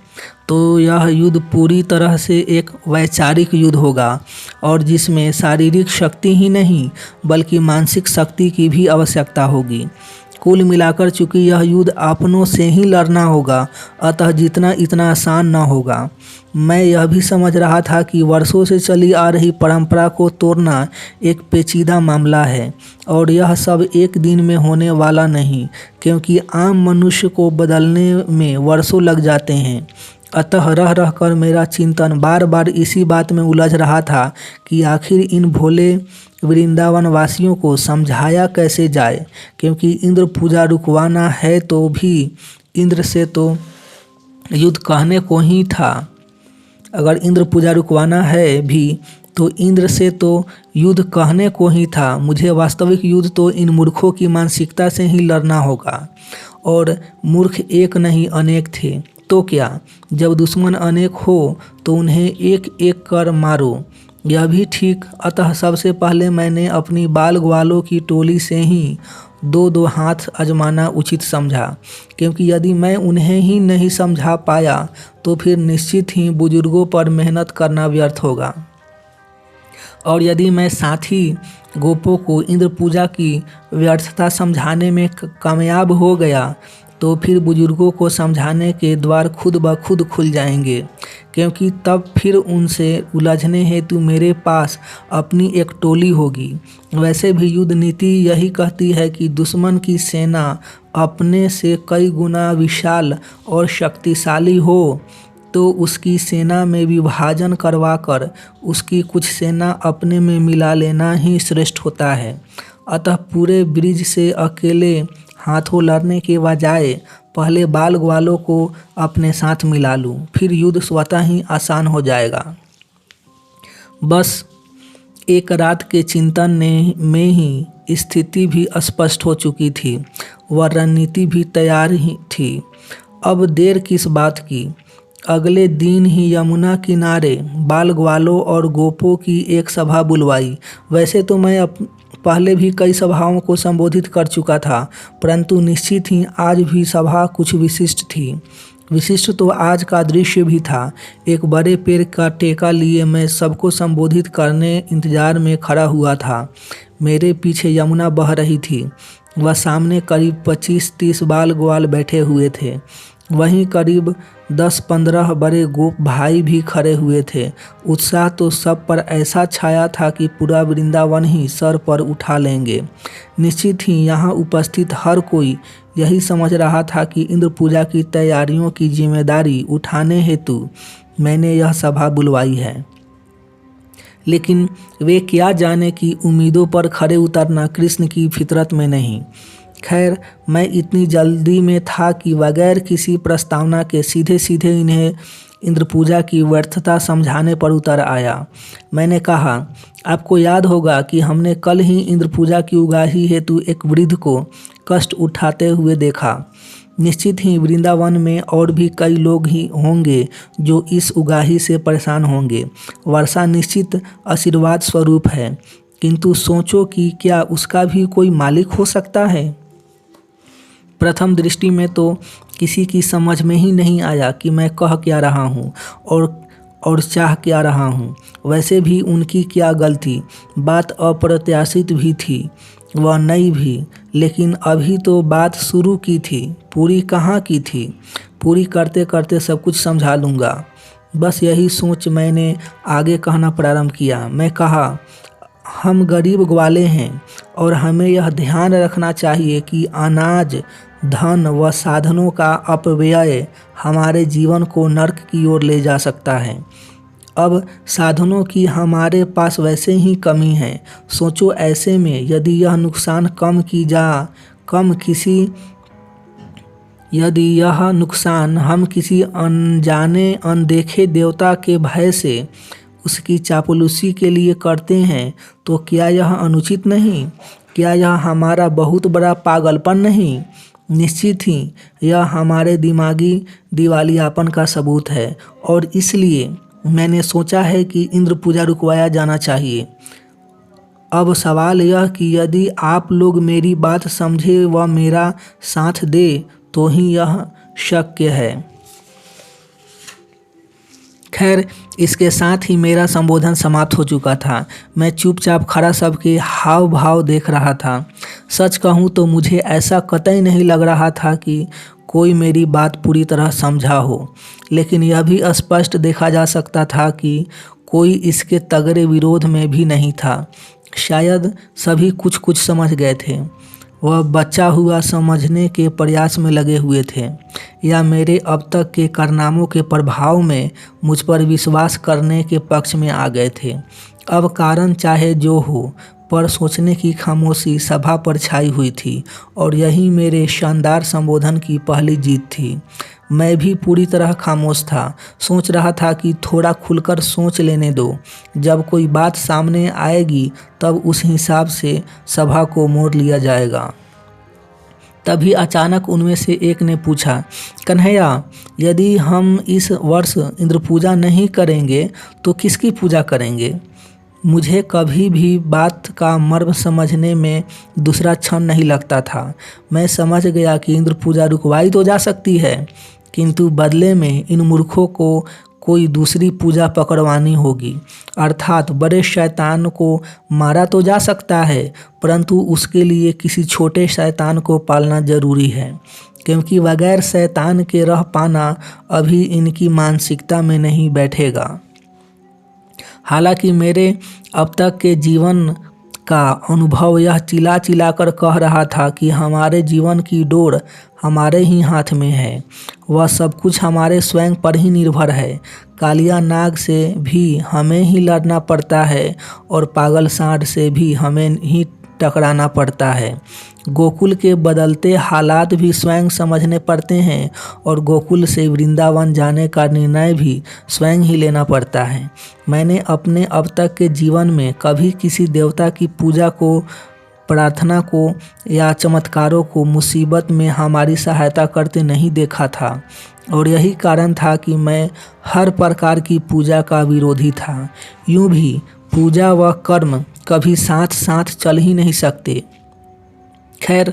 तो यह युद्ध पूरी तरह से एक वैचारिक युद्ध होगा, और जिसमें शारीरिक शक्ति ही नहीं बल्कि मानसिक शक्ति की भी आवश्यकता होगी। कुल मिलाकर चूंकि यह युद्ध अपनों से ही लड़ना होगा, अतः जीतना इतना आसान न होगा। मैं यह भी समझ रहा था कि वर्षों से चली आ रही परंपरा को तोड़ना एक पेचीदा मामला है, और यह सब एक दिन में होने वाला नहीं, क्योंकि आम मनुष्य को बदलने में वर्षों लग जाते हैं। अतः रह रह कर मेरा चिंतन बार बार इसी बात में उलझ रहा था कि आखिर इन भोले वृंदावन वासियों को समझाया कैसे जाए, क्योंकि इंद्र पूजा रुकवाना है तो भी इंद्र से तो युद्ध कहने को ही था। अगर इंद्र पूजा रुकवाना है भी तो इंद्र से तो युद्ध कहने को ही था। मुझे वास्तविक युद्ध तो इन मूर्खों की मानसिकता से ही लड़ना होगा, और मूर्ख एक नहीं अनेक थे। तो क्या, जब दुश्मन अनेक हो तो उन्हें एक एक कर मारो, यह भी ठीक। अतः सबसे पहले मैंने अपनी बाल ग्वालों की टोली से ही दो दो हाथ आजमाना उचित समझा, क्योंकि यदि मैं उन्हें ही नहीं समझा पाया तो फिर निश्चित ही बुजुर्गों पर मेहनत करना व्यर्थ होगा। और यदि मैं साथी गोपों को इंद्र पूजा की व्यर्थता समझाने में कामयाब हो गया तो फिर बुजुर्गों को समझाने के द्वार खुद ब खुद खुल जाएंगे, क्योंकि तब फिर उनसे उलझने हेतु मेरे पास अपनी एक टोली होगी। वैसे भी युद्ध नीति यही कहती है कि दुश्मन की सेना अपने से कई गुना विशाल और शक्तिशाली हो तो उसकी सेना में विभाजन करवाकर उसकी कुछ सेना अपने में मिला लेना ही श्रेष्ठ होता है। अतः पूरे ब्रिज से अकेले हाथों लड़ने के बजाय पहले बाल ग्वालों को अपने साथ मिला लूं, फिर युद्ध स्वतः ही आसान हो जाएगा। बस एक रात के चिंतन में ही स्थिति भी स्पष्ट हो चुकी थी, वह रणनीति भी तैयार ही थी। अब देर किस बात की। अगले दिन ही यमुना किनारे बाल ग्वालों और गोपों की एक सभा बुलवाई। वैसे तो मैं पहले भी कई सभाओं को संबोधित कर चुका था, परंतु निश्चित ही आज भी सभा कुछ विशिष्ट थी। विशिष्ट तो आज का दृश्य भी था। एक बड़े पेड़ का टेका लिए मैं सबको संबोधित करने इंतजार में खड़ा हुआ था। मेरे पीछे यमुना बह रही थी, वह सामने करीब 25-30 बाल ग्वाल बैठे हुए थे। वहीं करीब 10-15 बड़े गोप भाई भी खड़े हुए थे। उत्साह तो सब पर ऐसा छाया था कि पूरा वृंदावन ही सर पर उठा लेंगे। निश्चित ही यहाँ उपस्थित हर कोई यही समझ रहा था कि इंद्र पूजा की तैयारियों की जिम्मेदारी उठाने हेतु मैंने यह सभा बुलवाई है। लेकिन वे क्या जाने कि उम्मीदों पर खड़े उतरना कृष्ण की फितरत में नहीं। खैर, मैं इतनी जल्दी में था कि बगैर किसी प्रस्तावना के सीधे सीधे इन्हें इंद्र पूजा की व्यर्थता समझाने पर उतर आया। मैंने कहा, आपको याद होगा कि हमने कल ही इंद्र पूजा की उगाही हेतु एक वृद्ध को कष्ट उठाते हुए देखा। निश्चित ही वृंदावन में और भी कई लोग ही होंगे जो इस उगाही से परेशान होंगे। वर्षा निश्चित आशीर्वाद स्वरूप है, किंतु सोचो कि क्या उसका भी कोई मालिक हो सकता है। प्रथम दृष्टि में तो किसी की समझ में ही नहीं आया कि मैं कह क्या रहा हूँ और चाह क्या रहा हूँ। वैसे भी उनकी क्या गलती। बात अप्रत्याशित भी थी व नई भी, लेकिन अभी तो बात शुरू की थी, पूरी कहाँ की थी। पूरी करते करते सब कुछ समझा लूँगा। बस यही सोच मैंने आगे कहना प्रारंभ किया। मैं कहा, हम गरीब ग्वाले हैं और हमें यह ध्यान रखना चाहिए कि अनाज धन व साधनों का अपव्यय हमारे जीवन को नर्क की ओर ले जा सकता है। अब साधनों की हमारे पास वैसे ही कमी है। सोचो, ऐसे में यदि यह नुकसान हम किसी अनजाने अनदेखे देवता के भय से उसकी चापलूसी के लिए करते हैं तो क्या यह अनुचित नहीं? क्या यह हमारा बहुत बड़ा पागलपन नहीं? निश्चित ही यह हमारे दिमागी दिवालियापन का सबूत है और इसलिए मैंने सोचा है कि इंद्र पूजा रुकवाया जाना चाहिए। अब सवाल यह कि यदि आप लोग मेरी बात समझे व मेरा साथ दे तो ही यह शक्य है। खैर, इसके साथ ही मेरा संबोधन समाप्त हो चुका था। मैं चुपचाप खड़ा सबके हाव भाव देख रहा था। सच कहूँ तो मुझे ऐसा कतई नहीं लग रहा था कि कोई मेरी बात पूरी तरह समझा हो, लेकिन यह भी स्पष्ट देखा जा सकता था कि कोई इसके तगड़े विरोध में भी नहीं था। शायद सभी कुछ कुछ समझ गए थे। वह बचा हुआ समझने के प्रयास में लगे हुए थे या मेरे अब तक के कारनामों के प्रभाव में मुझ पर विश्वास करने के पक्ष में आ गए थे। अब कारण चाहे जो हो, पर सोचने की खामोशी सभा पर छाई हुई थी और यही मेरे शानदार संबोधन की पहली जीत थी। मैं भी पूरी तरह खामोश था। सोच रहा था कि थोड़ा खुलकर सोच लेने दो, जब कोई बात सामने आएगी तब उस हिसाब से सभा को मोड़ लिया जाएगा। तभी अचानक उनमें से एक ने पूछा, कन्हैया, यदि हम इस वर्ष इंद्र पूजा नहीं करेंगे तो किसकी पूजा करेंगे? मुझे कभी भी बात का मर्म समझने में दूसरा क्षण नहीं लगता था। मैं समझ गया कि इंद्र पूजा रुकवाई तो जा सकती है, किंतु बदले में इन मूर्खों को कोई दूसरी पूजा पकड़वानी होगी। अर्थात बड़े शैतान को मारा तो जा सकता है, परंतु उसके लिए किसी छोटे शैतान को पालना जरूरी है, क्योंकि बगैर शैतान के रह पाना अभी इनकी मानसिकता में नहीं बैठेगा। हालांकि मेरे अब तक के जीवन का अनुभव यह चिल्ला चिल्ला कर कह रहा था कि हमारे जीवन की डोर हमारे ही हाथ में है। वह सब कुछ हमारे स्वयं पर ही निर्भर है। कालिया नाग से भी हमें ही लड़ना पड़ता है और पागल सांड से भी हमें ही टकराना पड़ता है। गोकुल के बदलते हालात भी स्वयं समझने पड़ते हैं और गोकुल से वृंदावन जाने का निर्णय भी स्वयं ही लेना पड़ता है। मैंने अपने अब तक के जीवन में कभी किसी देवता की पूजा को, प्रार्थना को या चमत्कारों को मुसीबत में हमारी सहायता करते नहीं देखा था और यही कारण था कि मैं हर प्रकार की पूजा का विरोधी था। यूँ भी पूजा व कर्म कभी साथ साथ चल ही नहीं सकते। खैर,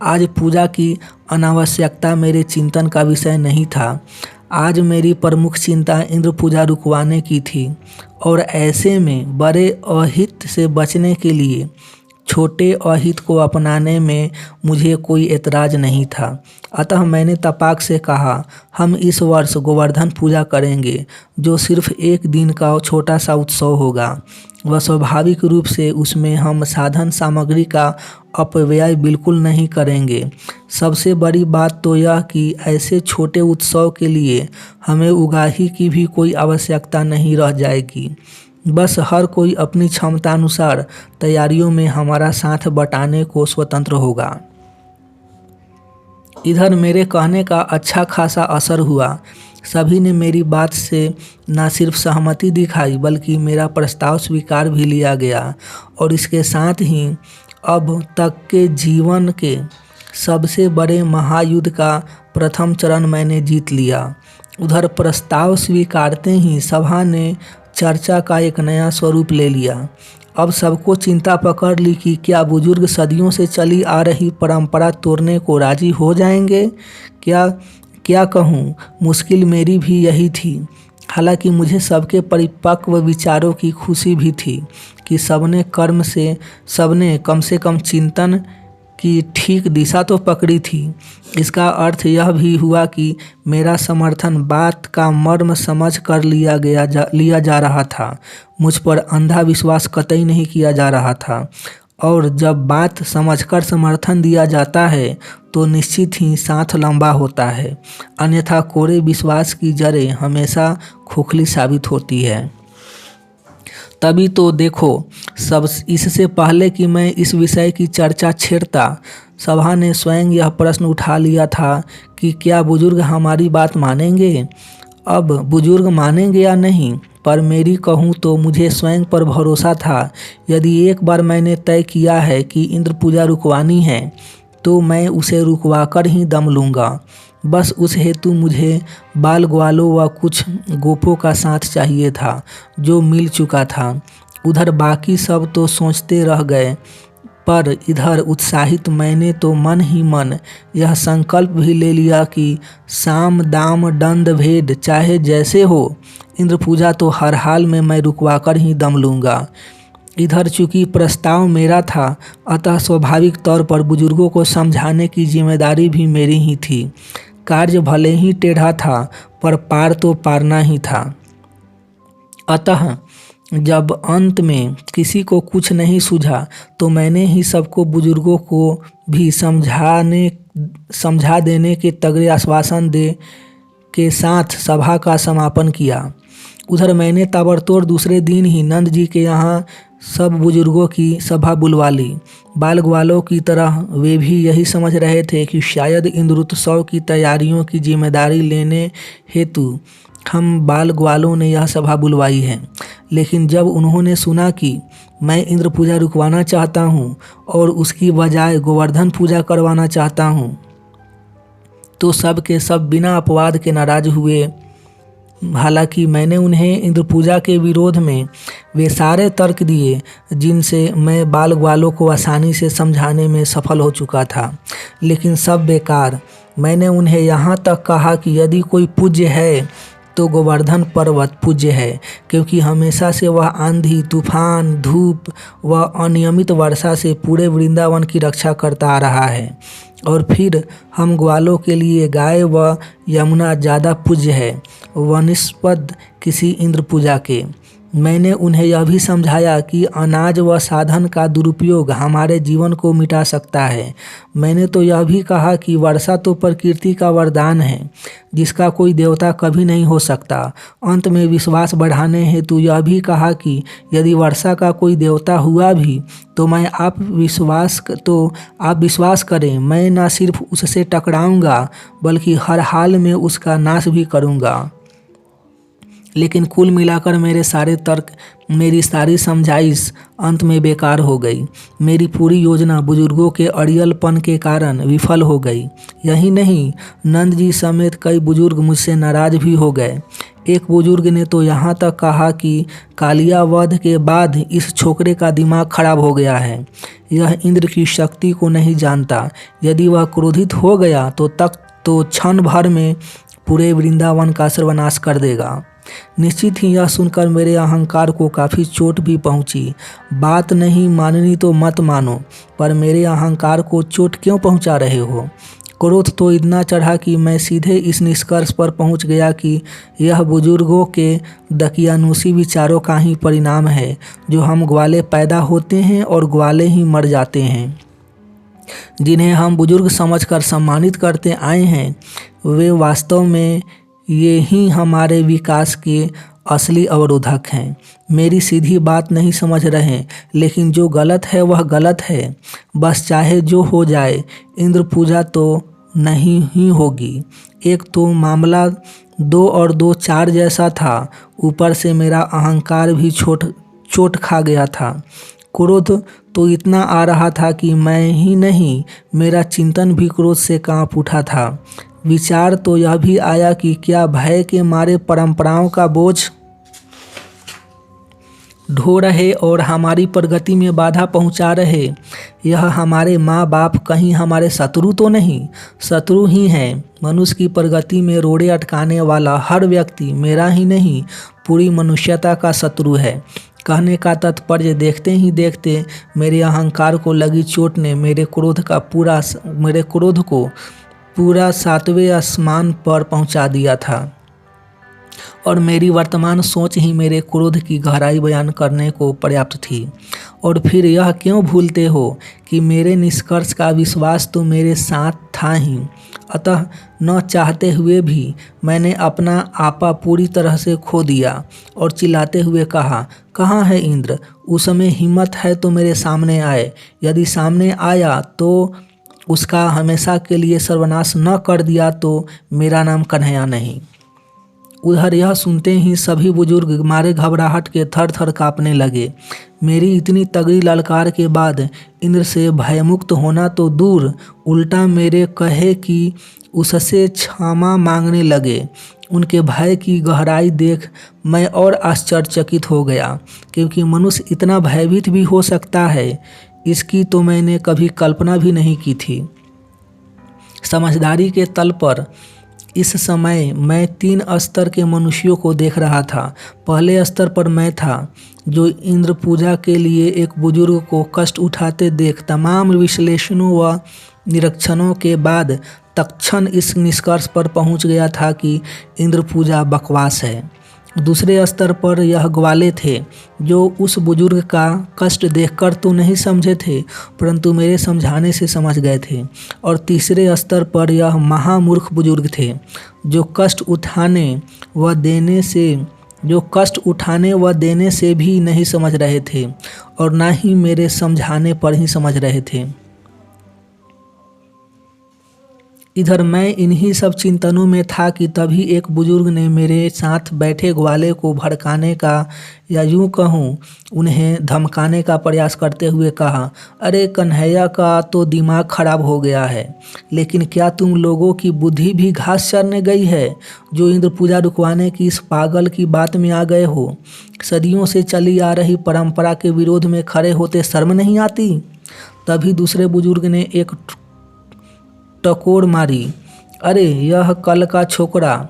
आज पूजा की अनावश्यकता मेरे चिंतन का विषय नहीं था। आज मेरी प्रमुख चिंता इंद्र पूजा रुकवाने की थी और ऐसे में बड़े अहित से बचने के लिए छोटे अहित को अपनाने में मुझे कोई एतराज़ नहीं था। अतः मैंने तपाक से कहा, हम इस वर्ष गोवर्धन पूजा करेंगे, जो सिर्फ एक दिन का छोटा सा उत्सव होगा। वह स्वाभाविक रूप से उसमें हम साधन सामग्री का अपव्यय बिल्कुल नहीं करेंगे। सबसे बड़ी बात तो यह कि ऐसे छोटे उत्सव के लिए हमें उगाही की भी कोई आवश्यकता नहीं रह जाएगी। बस हर कोई अपनी क्षमतानुसार तैयारियों में हमारा साथ बटाने को स्वतंत्र होगा। इधर मेरे कहने का अच्छा खासा असर हुआ। सभी ने मेरी बात से न सिर्फ सहमति दिखाई बल्कि मेरा प्रस्ताव स्वीकार भी लिया गया और इसके साथ ही अब तक के जीवन के सबसे बड़े महायुद्ध का प्रथम चरण मैंने जीत लिया। उधर प्रस्ताव स्वीकारते ही सभा ने चर्चा का एक नया स्वरूप ले लिया। अब सबको चिंता पकड़ ली कि क्या बुजुर्ग सदियों से चली आ रही परंपरा तोड़ने को राजी हो जाएंगे। क्या कहूँ, मुश्किल मेरी भी यही थी। हालांकि मुझे सबके परिपक्व विचारों की खुशी भी थी कि सबने कम से कम चिंतन की ठीक दिशा तो पकड़ी थी। इसका अर्थ यह भी हुआ कि मेरा समर्थन बात का मर्म समझ कर लिया जा रहा था। मुझ पर अंधा विश्वास कतई नहीं किया जा रहा था और जब बात समझकर समर्थन दिया जाता है तो निश्चित ही साथ लंबा होता है, अन्यथा कोरे विश्वास की जड़ें हमेशा खोखली साबित होती है। तभी तो देखो, सब इससे पहले कि मैं इस विषय की चर्चा छेड़ता, सभा ने स्वयं यह प्रश्न उठा लिया था कि क्या बुजुर्ग हमारी बात मानेंगे। अब बुजुर्ग मानेंगे या नहीं, पर मेरी कहूँ तो मुझे स्वयं पर भरोसा था। यदि एक बार मैंने तय किया है कि इंद्र पूजा रुकवानी है तो मैं उसे रुकवा कर ही दम लूँगा। बस उस हेतु मुझे बाल ग्वालों व कुछ गोपों का साथ चाहिए था, जो मिल चुका था। उधर बाकी सब तो सोचते रह गए, पर इधर उत्साहित मैंने तो मन ही मन यह संकल्प भी ले लिया कि साम दाम दंड भेद चाहे जैसे हो, इंद्र पूजा तो हर हाल में मैं रुकवा कर ही दम लूँगा। इधर चूंकि प्रस्ताव मेरा था, अतः स्वाभाविक तौर पर बुजुर्गों को समझाने की जिम्मेदारी भी मेरी ही थी। कार्य भले ही टेढ़ा था, पर पार तो पारना ही था। अतः जब अंत में किसी को कुछ नहीं सूझा तो मैंने ही सबको बुजुर्गों को भी समझा देने के तगड़े आश्वासन दे के साथ सभा का समापन किया। उधर मैंने ताबड़तोड़ दूसरे दिन ही नंद जी के यहाँ सब बुजुर्गों की सभा बुलवा ली। बाल ग्वालों की तरह वे भी यही समझ रहे थे कि शायद इंद्रोत्सव की तैयारियों की जिम्मेदारी लेने हेतु हम बाल ग्वालों ने यह सभा बुलवाई है। लेकिन जब उन्होंने सुना कि मैं इंद्र पूजा रुकवाना चाहता हूँ और उसकी बजाय गोवर्धन पूजा करवाना चाहता हूँ, तो सब के सब बिना अपवाद के नाराज हुए। हालांकि मैंने उन्हें इंद्र पूजा के विरोध में वे सारे तर्क दिए जिनसे मैं बाल ग्वालों को आसानी से समझाने में सफल हो चुका था, लेकिन सब बेकार। मैंने उन्हें यहाँ तक कहा कि यदि कोई पूज्य है तो गोवर्धन पर्वत पूज्य है, क्योंकि हमेशा से वह आंधी, तूफान, धूप व अनियमित वर्षा से पूरे वृंदावन की रक्षा करता आ रहा है। और फिर हम ग्वालों के लिए गाय व यमुना ज़्यादा पूज्य है वनिस्पद किसी इंद्र पूजा के। मैंने उन्हें यह भी समझाया कि अनाज व साधन का दुरुपयोग हमारे जीवन को मिटा सकता है। मैंने तो यह भी कहा कि वर्षा तो प्रकृति का वरदान है, जिसका कोई देवता कभी नहीं हो सकता। अंत में विश्वास बढ़ाने हेतु यह भी कहा कि यदि वर्षा का कोई देवता हुआ भी तो आप विश्वास करें, मैं न सिर्फ उससे टकराऊंगा बल्कि हर हाल में उसका नाश भी करूंगा। लेकिन कुल मिलाकर मेरे सारे तर्क, मेरी सारी समझाइश अंत में बेकार हो गई। मेरी पूरी योजना बुजुर्गों के अड़ियलपन के कारण विफल हो गई। यही नहीं, नंद जी समेत कई बुजुर्ग मुझसे नाराज भी हो गए। एक बुजुर्ग ने तो यहाँ तक कहा कि कालिया वध के बाद इस छोकरे का दिमाग खराब हो गया है, यह इंद्र की शक्ति को नहीं जानता। यदि वह क्रोधित हो गया तो क्षण भर में पूरे वृंदावन का सर्वनाश कर देगा। निश्चित ही यह सुनकर मेरे अहंकार को काफ़ी चोट भी पहुंची। बात नहीं माननी तो मत मानो, पर मेरे अहंकार को चोट क्यों पहुंचा रहे हो? क्रोध तो इतना चढ़ा कि मैं सीधे इस निष्कर्ष पर पहुंच गया कि यह बुजुर्गों के दकियानूसी विचारों का ही परिणाम है, जो हम ग्वाले पैदा होते हैं और ग्वाले ही मर जाते हैं। जिन्हें हम बुजुर्ग समझकर सम्मानित करते आए हैं, वे वास्तव में ये ही हमारे विकास के असली अवरोधक हैं। मेरी सीधी बात नहीं समझ रहे, लेकिन जो गलत है वह गलत है। बस चाहे जो हो जाए, इंद्र पूजा तो नहीं ही होगी। एक तो मामला 2 और 2 4 जैसा था, ऊपर से मेरा अहंकार भी चोट खा गया था। क्रोध तो इतना आ रहा था कि मैं ही नहीं, मेरा चिंतन भी क्रोध से कांप उठा था। विचार तो यह भी आया कि क्या भय के मारे परंपराओं का बोझ ढो रहे और हमारी प्रगति में बाधा पहुंचा रहे। यह हमारे माँ बाप कहीं हमारे शत्रु तो नहीं? शत्रु ही हैं। मनुष्य की प्रगति में रोड़े अटकाने वाला हर व्यक्ति मेरा ही नहीं, पूरी मनुष्यता का शत्रु है। कहने का तात्पर्य, देखते ही देखते मेरे अहंकार को लगी चोट ने मेरे क्रोध को पूरा 7वें आसमान पर पहुंचा दिया था, और मेरी वर्तमान सोच ही मेरे क्रोध की गहराई बयान करने को पर्याप्त थी। और फिर यह क्यों भूलते हो कि मेरे निष्कर्ष का विश्वास तो मेरे साथ था ही। अतः न चाहते हुए भी मैंने अपना आपा पूरी तरह से खो दिया और चिल्लाते हुए कहा, कहाँ है इंद्र? उस समय हिम्मत है तो मेरे सामने आए। यदि सामने आया तो उसका हमेशा के लिए सर्वनाश न कर दिया तो मेरा नाम कन्हैया नहीं। उधर यह सुनते ही सभी बुजुर्ग मारे घबराहट के थर थर काँपने लगे। मेरी इतनी तगड़ी ललकार के बाद इंद्र से भयमुक्त होना तो दूर, उल्टा मेरे कहे कि उससे क्षमा मांगने लगे। उनके भय की गहराई देख मैं और आश्चर्यचकित हो गया, क्योंकि मनुष्य इतना भयभीत भी हो सकता है, इसकी तो मैंने कभी कल्पना भी नहीं की थी। समझदारी के तल पर इस समय मैं 3 स्तर के मनुष्यों को देख रहा था। पहले स्तर पर मैं था जो इंद्र पूजा के लिए एक बुजुर्ग को कष्ट उठाते देख तमाम विश्लेषणों व निरीक्षणों के बाद तत्क्षण इस निष्कर्ष पर पहुंच गया था कि इंद्र पूजा बकवास है। दूसरे स्तर पर यह ग्वाले थे जो उस बुजुर्ग का कष्ट देखकर तो नहीं समझे थे, परंतु मेरे समझाने से समझ गए थे। और तीसरे स्तर पर यह महामूर्ख बुजुर्ग थे जो कष्ट उठाने व देने से भी नहीं समझ रहे थे और ना ही मेरे समझाने पर ही समझ रहे थे। इधर मैं इन्हीं सब चिंतनों में था कि तभी एक बुजुर्ग ने मेरे साथ बैठे ग्वाले को भड़काने का या यूं कहूँ उन्हें धमकाने का प्रयास करते हुए कहा, अरे कन्हैया का तो दिमाग खराब हो गया है, लेकिन क्या तुम लोगों की बुद्धि भी घास चरने गई है जो इंद्र पूजा रुकवाने की इस पागल की बात में आ गए हो? सदियों से चली आ रही परंपरा के विरोध में खड़े होते शर्म नहीं आती? तभी दूसरे बुजुर्ग ने एक टकोर मारी, अरे यह कल का छोकरा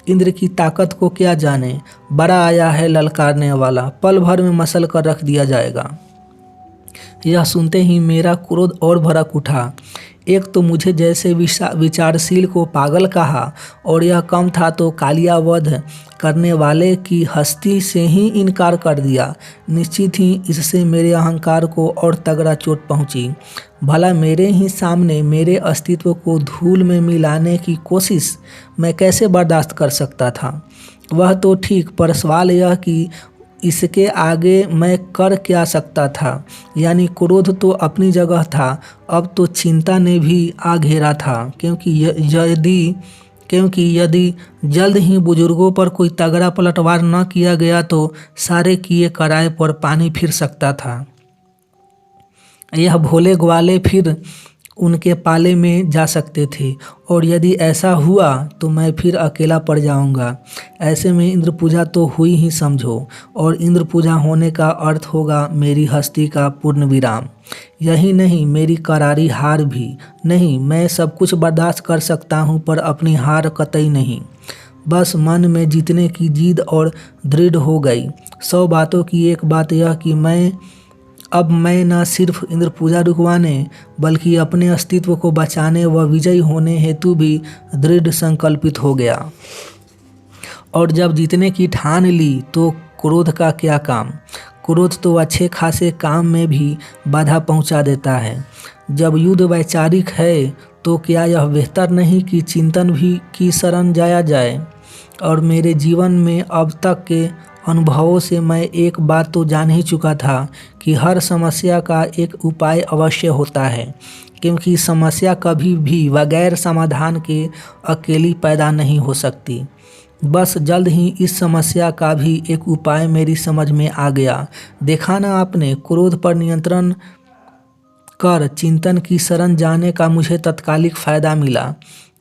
इंद्र की ताकत को क्या जाने, बड़ा आया है ललकारने वाला, पल भर में मसल कर रख दिया जाएगा। यह सुनते ही मेरा क्रोध और भड़क उठा। एक तो मुझे जैसे विचारशील को पागल कहा और यह कम था तो कालिया वध करने वाले की हस्ती से ही इनकार कर दिया। निश्चित ही इससे मेरे अहंकार को और तगड़ा चोट पहुंची। भला मेरे ही सामने मेरे अस्तित्व को धूल में मिलाने की कोशिश मैं कैसे बर्दाश्त कर सकता था? वह तो ठीक, पर सवाल यह कि इसके आगे मैं कर क्या सकता था? यानी क्रोध तो अपनी जगह था, अब तो चिंता ने भी आ घेरा था, क्योंकि यदि जल्द ही बुजुर्गों पर कोई तगड़ा पलटवार न किया गया तो सारे किए कराए पर पानी फिर सकता था। यह भोले ग्वाले फिर उनके पाले में जा सकते थे और यदि ऐसा हुआ तो मैं फिर अकेला पड़ जाऊंगा। ऐसे में इंद्र पूजा तो हुई ही समझो, और इंद्र पूजा होने का अर्थ होगा मेरी हस्ती का पूर्ण विराम। यही नहीं, मेरी करारी हार भी। नहीं, मैं सब कुछ बर्दाश्त कर सकता हूँ पर अपनी हार कतई नहीं। बस मन में जीतने की जिद और दृढ़ हो गई। 100 बातों की एक बात यह कि अब मैं न सिर्फ इंद्र पूजा रुकवाने बल्कि अपने अस्तित्व को बचाने व विजयी होने हेतु भी दृढ़ संकल्पित हो गया। और जब जीतने की ठान ली तो क्रोध का क्या काम? क्रोध तो अच्छे खासे काम में भी बाधा पहुंचा देता है। जब युद्ध वैचारिक है तो क्या यह बेहतर नहीं कि चिंतन भी की शरण जाया जाए? और मेरे जीवन में अब तक के अनुभवों से मैं एक बात तो जान ही चुका था कि हर समस्या का एक उपाय अवश्य होता है, क्योंकि समस्या कभी भी बगैर समाधान के अकेली पैदा नहीं हो सकती। बस जल्द ही इस समस्या का भी एक उपाय मेरी समझ में आ गया। देखा ना आपने, क्रोध पर नियंत्रण कर चिंतन की शरण जाने का मुझे तत्कालिक फ़ायदा मिला।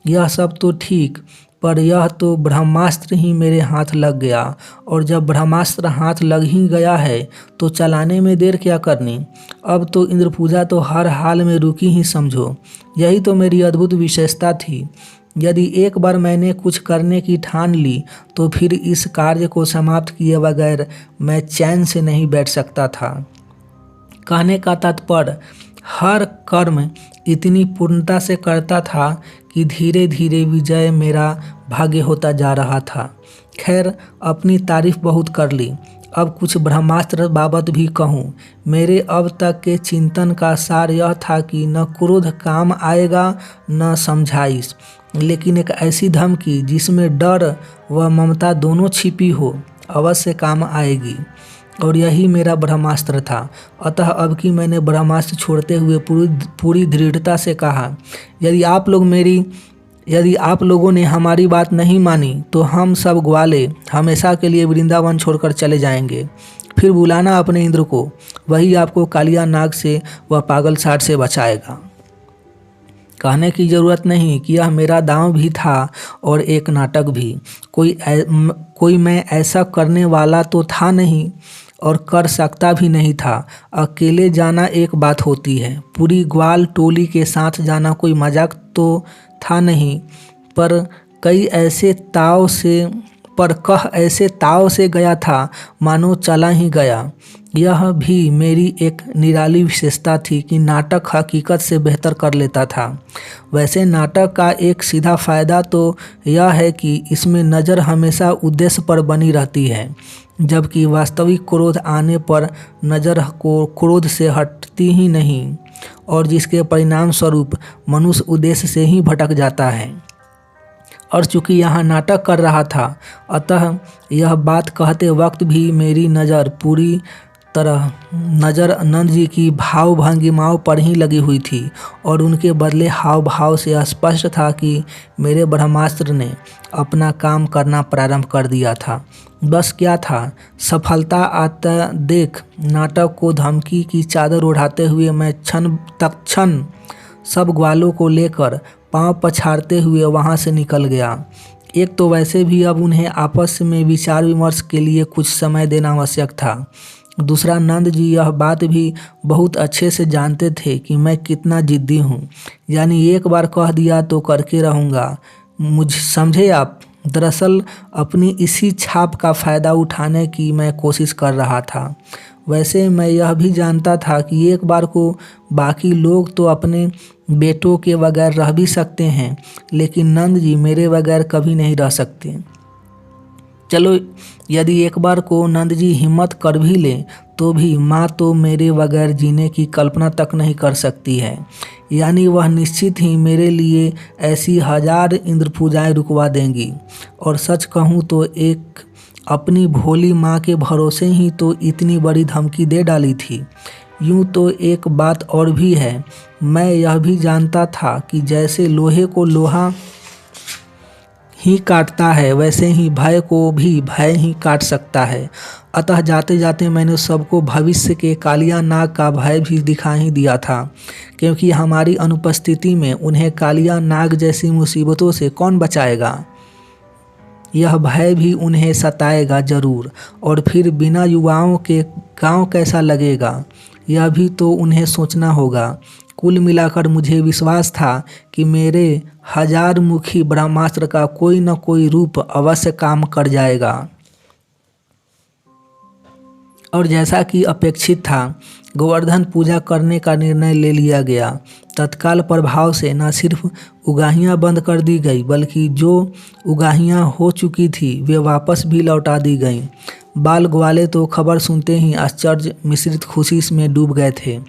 यह सब तो ठीक, पर यह तो ब्रह्मास्त्र ही मेरे हाथ लग गया, और जब ब्रह्मास्त्र हाथ लग ही गया है तो चलाने में देर क्या करनी। अब तो इंद्र पूजा तो हर हाल में रुकी ही समझो। यही तो मेरी अद्भुत विशेषता थी। यदि एक बार मैंने कुछ करने की ठान ली तो फिर इस कार्य को समाप्त किए बगैर मैं चैन से नहीं बैठ सकता था। कहने का तात्पर्य, हर कर्म इतनी पूर्णता से करता था कि धीरे धीरे विजय मेरा भाग्य होता जा रहा था। खैर, अपनी तारीफ बहुत कर ली, अब कुछ ब्रह्मास्त्र बाबत भी कहूँ। मेरे अब तक के चिंतन का सार यह था कि न क्रोध काम आएगा न समझाइश, लेकिन एक ऐसी धमकी जिसमें डर व ममता दोनों छिपी हो अवश्य काम आएगी, और यही मेरा ब्रह्मास्त्र था। अतः अब कि मैंने ब्रह्मास्त्र छोड़ते हुए पूरी दृढ़ता से कहा, यदि आप लोगों ने हमारी बात नहीं मानी तो हम सब ग्वाले हमेशा के लिए वृंदावन छोड़कर चले जाएंगे। फिर बुलाना अपने इंद्र को, वही आपको कालिया नाग से व पागल साठ से बचाएगा। कहने की ज़रूरत नहीं कि यह मेरा दांव भी था और एक नाटक भी। कोई मैं ऐसा करने वाला तो था नहीं और कर सकता भी नहीं था। अकेले जाना एक बात होती है, पूरी ग्वाल टोली के साथ जाना कोई मजाक तो था नहीं, पर कह ऐसे ताव से गया था मानो चला ही गया। यह भी मेरी एक निराली विशेषता थी कि नाटक हकीकत से बेहतर कर लेता था। वैसे नाटक का एक सीधा फायदा तो यह है कि इसमें नज़र हमेशा उद्देश्य पर बनी रहती है, जबकि वास्तविक क्रोध आने पर नज़र को क्रोध से हटती ही नहीं, और जिसके परिणाम स्वरूप मनुष्य उद्देश्य से ही भटक जाता है। और चूँकि यहाँ नाटक कर रहा था, अतः यह बात कहते वक्त भी मेरी नज़र पूरी तरह नंद जी की भाव भंगिमाओं पर ही लगी हुई थी, और उनके बदले हाव भाव से स्पष्ट था कि मेरे ब्रह्मास्त्र ने अपना काम करना प्रारंभ कर दिया था। बस क्या था, सफलता आता देख नाटक को धमकी की चादर ओढ़ाते हुए मैं क्षण सब ग्वालों को लेकर पांव पछाड़ते हुए वहां से निकल गया। एक तो वैसे भी अब उन्हें आपस में विचार विमर्श के लिए कुछ समय देना आवश्यक था। दूसरा, नंद जी यह बात भी बहुत अच्छे से जानते थे कि मैं कितना जिद्दी हूँ, यानी एक बार कह दिया तो करके रहूँगा। मुझे समझे आप? दरअसल अपनी इसी छाप का फ़ायदा उठाने की मैं कोशिश कर रहा था। वैसे मैं यह भी जानता था कि एक बार को बाकी लोग तो अपने बेटों के बगैर रह भी सकते हैं, लेकिन नंद जी मेरे बगैर कभी नहीं रह सकते। चलो, यदि एक बार को नंद जी हिम्मत कर भी ले तो भी माँ तो मेरे बगैर जीने की कल्पना तक नहीं कर सकती है, यानी वह निश्चित ही मेरे लिए ऐसी 1000 इंद्र पूजाएं रुकवा देंगी। और सच कहूँ तो एक अपनी भोली माँ के भरोसे ही तो इतनी बड़ी धमकी दे डाली थी। यूँ तो एक बात और भी है, मैं यह भी जानता था कि जैसे लोहे को लोहा ही काटता है, वैसे ही भय को भी भय ही काट सकता है। अतः जाते जाते मैंने सबको भविष्य के कालिया नाग का भय भी दिखा ही दिया था, क्योंकि हमारी अनुपस्थिति में उन्हें कालिया नाग जैसी मुसीबतों से कौन बचाएगा। यह भय भी उन्हें सताएगा जरूर, और फिर बिना युवाओं के गांव कैसा लगेगा, यह भी तो उन्हें सोचना होगा। कुल मिलाकर मुझे विश्वास था कि मेरे 1000 मुखी ब्रह्मास्त्र का कोई न कोई रूप अवश्य काम कर जाएगा। और जैसा कि अपेक्षित था, गोवर्धन पूजा करने का निर्णय ले लिया गया। तत्काल प्रभाव से न सिर्फ उगाहियाँ बंद कर दी गई, बल्कि जो उगाहियाँ हो चुकी थी वे वापस भी लौटा दी गईं। बाल ग्वाले तो खबर सुनते ही आश्चर्य मिश्रित खुशी में डूब गए थे।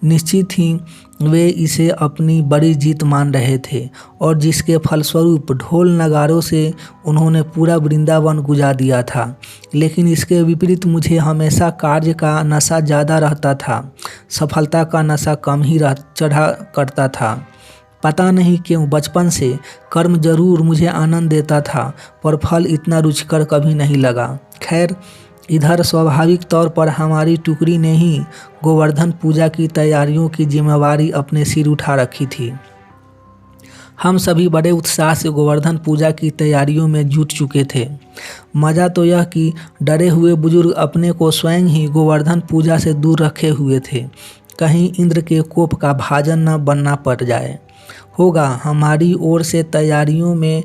निश्चित ही वे इसे अपनी बड़ी जीत मान रहे थे, और जिसके फलस्वरूप ढोल नगारों से उन्होंने पूरा वृंदावन गुजा दिया था। लेकिन इसके विपरीत मुझे हमेशा कार्य का नशा ज़्यादा रहता था, सफलता का नशा कम ही चढ़ा करता था। पता नहीं क्यों बचपन से कर्म जरूर मुझे आनंद देता था, पर फल इतना रुचिकर कभी नहीं लगा। खैर, इधर स्वाभाविक तौर पर हमारी टुकड़ी ने ही गोवर्धन पूजा की तैयारियों की जिम्मेवारी अपने सिर उठा रखी थी। हम सभी बड़े उत्साह से गोवर्धन पूजा की तैयारियों में जुट चुके थे। मज़ा तो यह कि डरे हुए बुजुर्ग अपने को स्वयं ही गोवर्धन पूजा से दूर रखे हुए थे, कहीं इंद्र के कोप का भाजन न बनना पड़ जाए। होगा हमारी ओर से तैयारियों में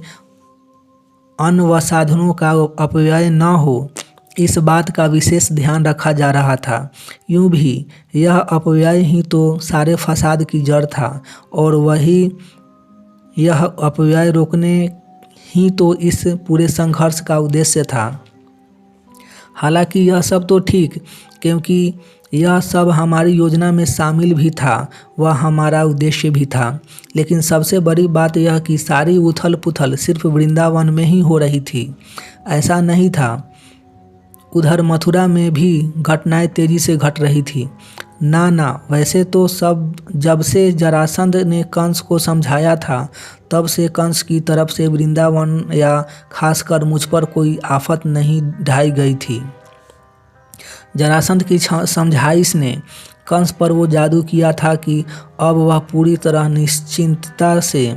अन्न व साधनों का अपव्यय न हो, इस बात का विशेष ध्यान रखा जा रहा था। यूँ भी यह अपव्यय ही तो सारे फसाद की जड़ था, और वही यह अपव्यय रोकने ही तो इस पूरे संघर्ष का उद्देश्य था। हालांकि यह सब तो ठीक, क्योंकि यह सब हमारी योजना में शामिल भी था, वह हमारा उद्देश्य भी था। लेकिन सबसे बड़ी बात यह कि सारी उथल पुथल सिर्फ वृंदावन में ही हो रही थी। ऐसा नहीं था, उधर मथुरा में भी घटनाएं तेजी से घट रही थी। ना, वैसे तो सब जब से जरासंध ने कंस को समझाया था, तब से कंस की तरफ से वृंदावन या खासकर मुझ पर कोई आफत नहीं ढाई गई थी। जरासंध की समझाइश ने कंस पर वो जादू किया था कि अब वह पूरी तरह निश्चिंतता से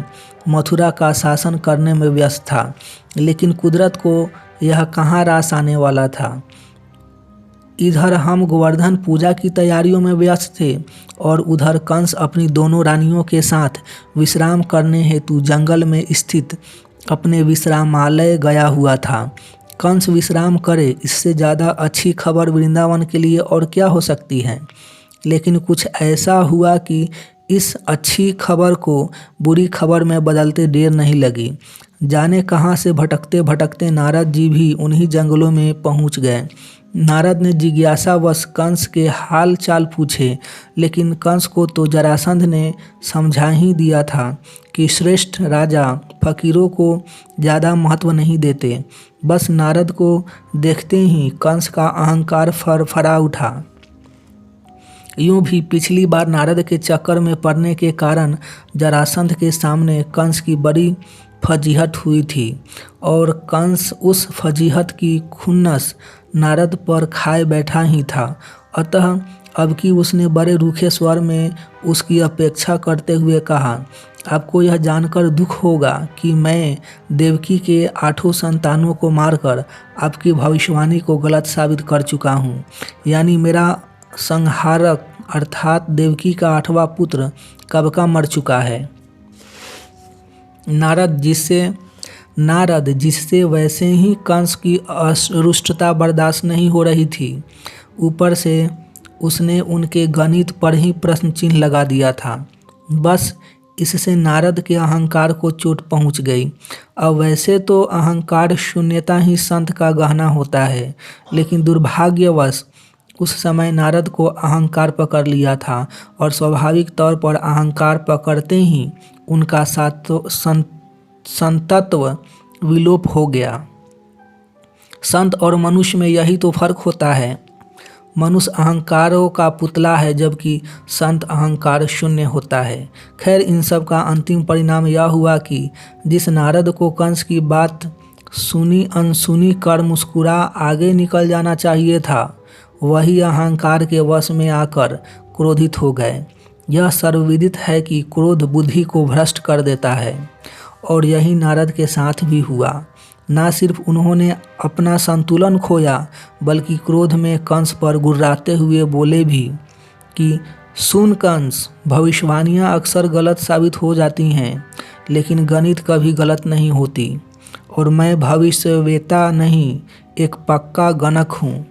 मथुरा का शासन करने में व्यस्त था। लेकिन कुदरत को यह कहाँ रास आने वाला था। इधर हम गोवर्धन पूजा की तैयारियों में व्यस्त थे और उधर कंस अपनी दोनों रानियों के साथ विश्राम करने हेतु जंगल में स्थित अपने विश्रामालय गया हुआ था। कंस विश्राम करे, इससे ज़्यादा अच्छी खबर वृंदावन के लिए और क्या हो सकती है। लेकिन कुछ ऐसा हुआ कि इस अच्छी खबर को बुरी खबर में बदलते देर नहीं लगी। जाने कहाँ से भटकते भटकते नारद जी भी उन्हीं जंगलों में पहुँच गए। नारद ने जिज्ञासावश कंस के हाल चाल पूछे, लेकिन कंस को तो जरासंध ने समझा ही दिया था कि श्रेष्ठ राजा फकीरों को ज़्यादा महत्व नहीं देते। बस नारद को देखते ही कंस का अहंकार फरफरा उठा। यूं भी पिछली बार नारद के चक्कर में पड़ने के कारण जरासंध के सामने कंस की बड़ी फजीहत हुई थी और कंस उस फजीहत की खुन्नस नारद पर खाए बैठा ही था। अतः अब की उसने बड़े रूखे स्वर में उसकी अपेक्षा करते हुए कहा, आपको यह जानकर दुख होगा कि मैं देवकी के 8 संतानों को मारकर आपकी भविष्यवाणी को गलत साबित कर चुका हूँ। यानी मेरा संहारक अर्थात देवकी का 8वां पुत्र कब का मर चुका है। नारद जिससे वैसे ही कंस की रुष्टता बर्दाश्त नहीं हो रही थी, ऊपर से उसने उनके गणित पर ही प्रश्न चिन्ह लगा दिया था। बस इससे नारद के अहंकार को चोट पहुंच गई। अब वैसे तो अहंकार शून्यता ही संत का गहना होता है, लेकिन दुर्भाग्यवश उस समय नारद को अहंकार पकड़ लिया था और स्वाभाविक तौर पर अहंकार पकड़ते ही उनका संतत्व विलोप हो गया। संत और मनुष्य में यही तो फर्क होता है। मनुष्य अहंकारों का पुतला है, जबकि संत अहंकार शून्य होता है। खैर, इन सब का अंतिम परिणाम यह हुआ कि जिस नारद को कंस की बात सुनी अनसुनी कर मुस्कुरा आगे निकल जाना चाहिए था, वही अहंकार के वश में आकर क्रोधित हो गए। यह सर्वविदित है कि क्रोध बुद्धि को भ्रष्ट कर देता है, और यही नारद के साथ भी हुआ। ना सिर्फ उन्होंने अपना संतुलन खोया, बल्कि क्रोध में कंस पर गुर्राते हुए बोले भी कि सुन कंस, भविष्यवाणियाँ अक्सर गलत साबित हो जाती हैं, लेकिन गणित कभी गलत नहीं होती, और मैं भविष्यवेता नहीं, एक पक्का गणक हूँ।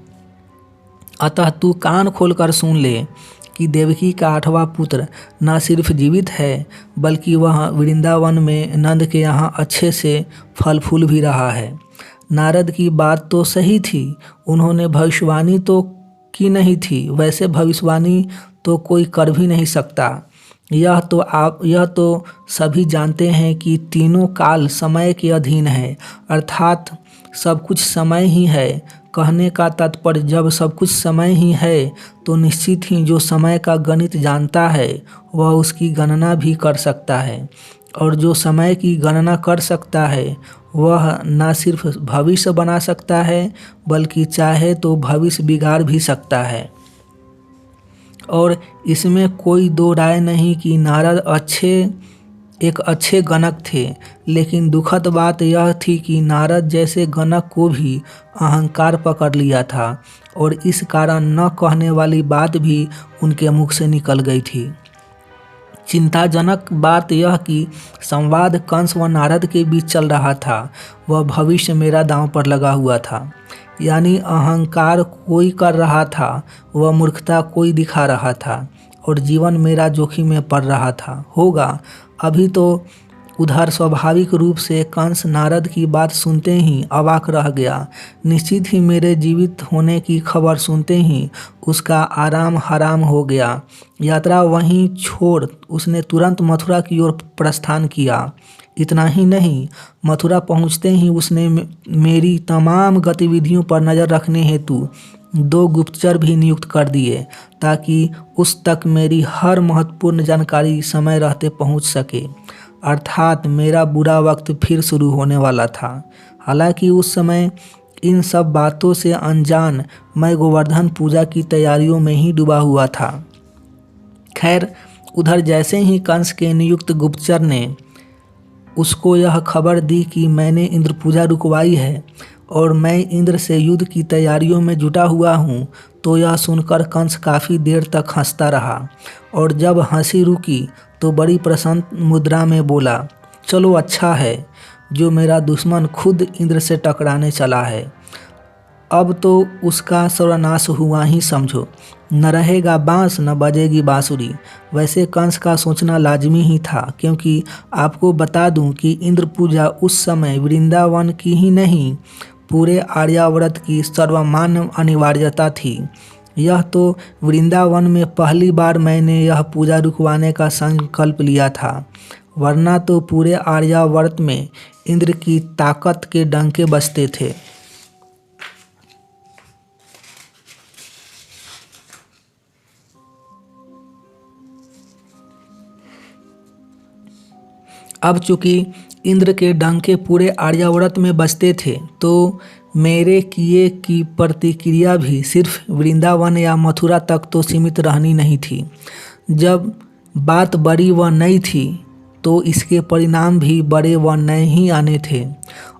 अतः तू कान खोलकर सुन ले कि देवकी का 8वां पुत्र न सिर्फ जीवित है, बल्कि वह वृंदावन में नंद के यहाँ अच्छे से फल फूल भी रहा है। नारद की बात तो सही थी, उन्होंने भविष्यवाणी तो की नहीं थी, वैसे भविष्यवाणी तो कोई कर भी नहीं सकता। यह तो सभी जानते हैं कि तीनों काल समय के अधीन है, अर्थात सब कुछ समय ही है। कहने का तात्पर्य, जब सब कुछ समय ही है तो निश्चित ही जो समय का गणित जानता है वह उसकी गणना भी कर सकता है, और जो समय की गणना कर सकता है वह न सिर्फ भविष्य बना सकता है, बल्कि चाहे तो भविष्य बिगाड़ भी सकता है। और इसमें कोई दो राय नहीं कि नारद एक अच्छे गणक थे, लेकिन दुखद बात यह थी कि नारद जैसे गणक को भी अहंकार पकड़ लिया था, और इस कारण न कहने वाली बात भी उनके मुख से निकल गई थी। चिंताजनक बात यह कि संवाद कंस व नारद के बीच चल रहा था, वह भविष्य मेरा दांव पर लगा हुआ था। यानी अहंकार कोई कर रहा था, वह मूर्खता कोई दिखा रहा था, और जीवन मेरा जोखिम में पड़ रहा था। होगा, अभी तो उधर स्वाभाविक रूप से कंस नारद की बात सुनते ही अवाक रह गया। निश्चित ही मेरे जीवित होने की खबर सुनते ही उसका आराम हराम हो गया। यात्रा वहीं छोड़ उसने तुरंत मथुरा की ओर प्रस्थान किया। इतना ही नहीं, मथुरा पहुंचते ही उसने मेरी तमाम गतिविधियों पर नज़र रखने हेतु 2 गुप्तचर भी नियुक्त कर दिए, ताकि उस तक मेरी हर महत्वपूर्ण जानकारी समय रहते पहुंच सके। अर्थात मेरा बुरा वक्त फिर शुरू होने वाला था। हालांकि उस समय इन सब बातों से अनजान मैं गोवर्धन पूजा की तैयारियों में ही डूबा हुआ था। खैर, उधर जैसे ही कंस के नियुक्त गुप्तचर ने उसको यह खबर दी कि मैंने इंद्र पूजा रुकवाई है और मैं इंद्र से युद्ध की तैयारियों में जुटा हुआ हूँ, तो यह सुनकर कंस काफ़ी देर तक हंसता रहा और जब हंसी रुकी तो बड़ी प्रसन्न मुद्रा में बोला, चलो अच्छा है जो मेरा दुश्मन खुद इंद्र से टकराने चला है। अब तो उसका सर्वनाश हुआ ही समझो। न रहेगा बांस न बजेगी बांसुरी। वैसे कंस का सोचना लाजमी ही था, क्योंकि आपको बता दूं कि इंद्र पूजा उस समय वृंदावन की ही नहीं, पूरे आर्यावर्त की सर्वमान्य अनिवार्यता थी। यह तो वृंदावन में पहली बार मैंने यह पूजा रुकवाने का संकल्प लिया था, वरना तो पूरे आर्यावर्त में इंद्र की ताकत के डंके बजते थे। अब चूंकि इंद्र के डंके पूरे आर्यावर्त में बजते थे, तो मेरे किए की प्रतिक्रिया भी सिर्फ वृंदावन या मथुरा तक तो सीमित रहनी नहीं थी। जब बात बड़ी व नई थी तो इसके परिणाम भी बड़े व नए ही आने थे,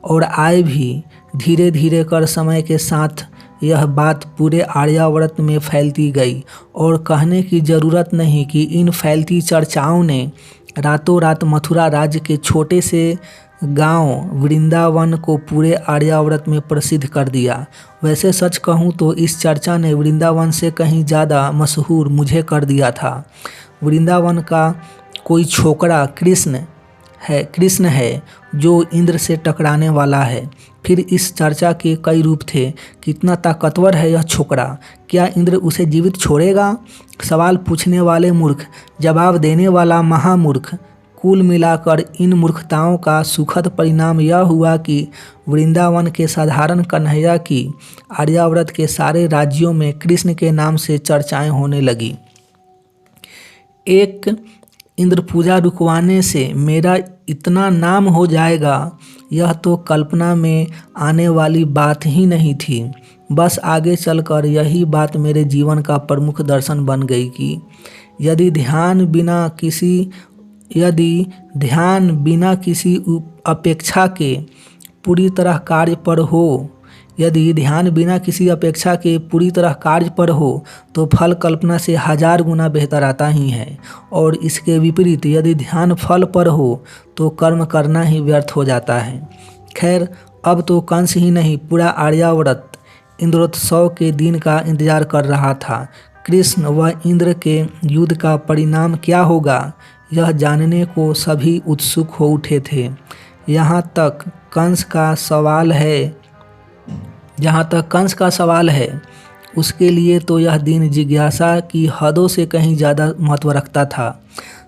और आए भी। धीरे धीरे कर समय के साथ यह बात पूरे आर्यावर्त में फैलती गई, और कहने की ज़रूरत नहीं कि इन फैलती चर्चाओं ने रातों रात मथुरा राज्य के छोटे से गांव वृंदावन को पूरे आर्यावर्त में प्रसिद्ध कर दिया। वैसे सच कहूँ तो इस चर्चा ने वृंदावन से कहीं ज़्यादा मशहूर मुझे कर दिया था। वृंदावन का कोई छोकरा कृष्ण है जो इंद्र से टकराने वाला है। फिर इस चर्चा के कई रूप थे। कितना ताकतवर है यह छोकरा? क्या इंद्र उसे जीवित छोड़ेगा? सवाल पूछने वाले मूर्ख, जवाब देने वाला महामूर्ख। कुल मिलाकर इन मूर्खताओं का सुखद परिणाम यह हुआ कि वृंदावन के साधारण कन्हैया की आर्यावर्त के सारे राज्यों में कृष्ण के नाम से चर्चाएं होने लगी। एक इंद्र पूजा रुकवाने से मेरा इतना नाम हो जाएगा, यह तो कल्पना में आने वाली बात ही नहीं थी। बस आगे चलकर यही बात मेरे जीवन का प्रमुख दर्शन बन गई कि यदि ध्यान बिना किसी अपेक्षा के पूरी तरह कार्य पर हो तो फल कल्पना से 1000 गुना बेहतर आता ही है, और इसके विपरीत यदि ध्यान फल पर हो तो कर्म करना ही व्यर्थ हो जाता है। खैर, अब तो कंस ही नहीं, पूरा आर्यावर्त इंद्रोत्सव के दिन का इंतजार कर रहा था। कृष्ण व इंद्र के युद्ध का परिणाम क्या होगा, यह जानने को सभी उत्सुक हो उठे थे। जहाँ तक कंस का सवाल है, उसके लिए तो यह दिन जिज्ञासा की हदों से कहीं ज़्यादा महत्व रखता था।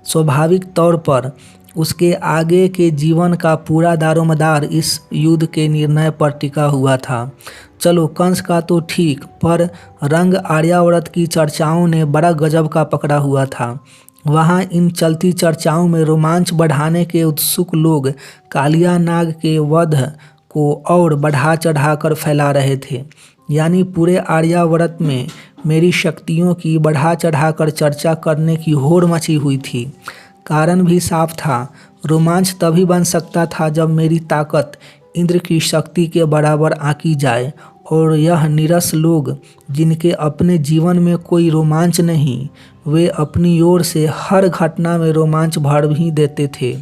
स्वाभाविक तौर पर उसके आगे के जीवन का पूरा दारोमदार इस युद्ध के निर्णय पर टिका हुआ था। चलो, कंस का तो ठीक, पर रंग आर्यावर्त की चर्चाओं ने बड़ा गजब का पकड़ा हुआ था। वहाँ इन चलती चर्चाओं में रोमांच बढ़ाने के उत्सुक लोग कालिया नाग के वध को और बढ़ा चढ़ाकर फैला रहे थे। यानी पूरे आर्यावर्त में मेरी शक्तियों की बढ़ा चढ़ाकर चर्चा करने की होड़ मची हुई थी। कारण भी साफ था, रोमांच तभी बन सकता था जब मेरी ताकत इंद्र की शक्ति के बराबर आंकी जाए, और यह नीरस लोग जिनके अपने जीवन में कोई रोमांच नहीं, वे अपनी ओर से हर घटना में रोमांच भर भी देते थे।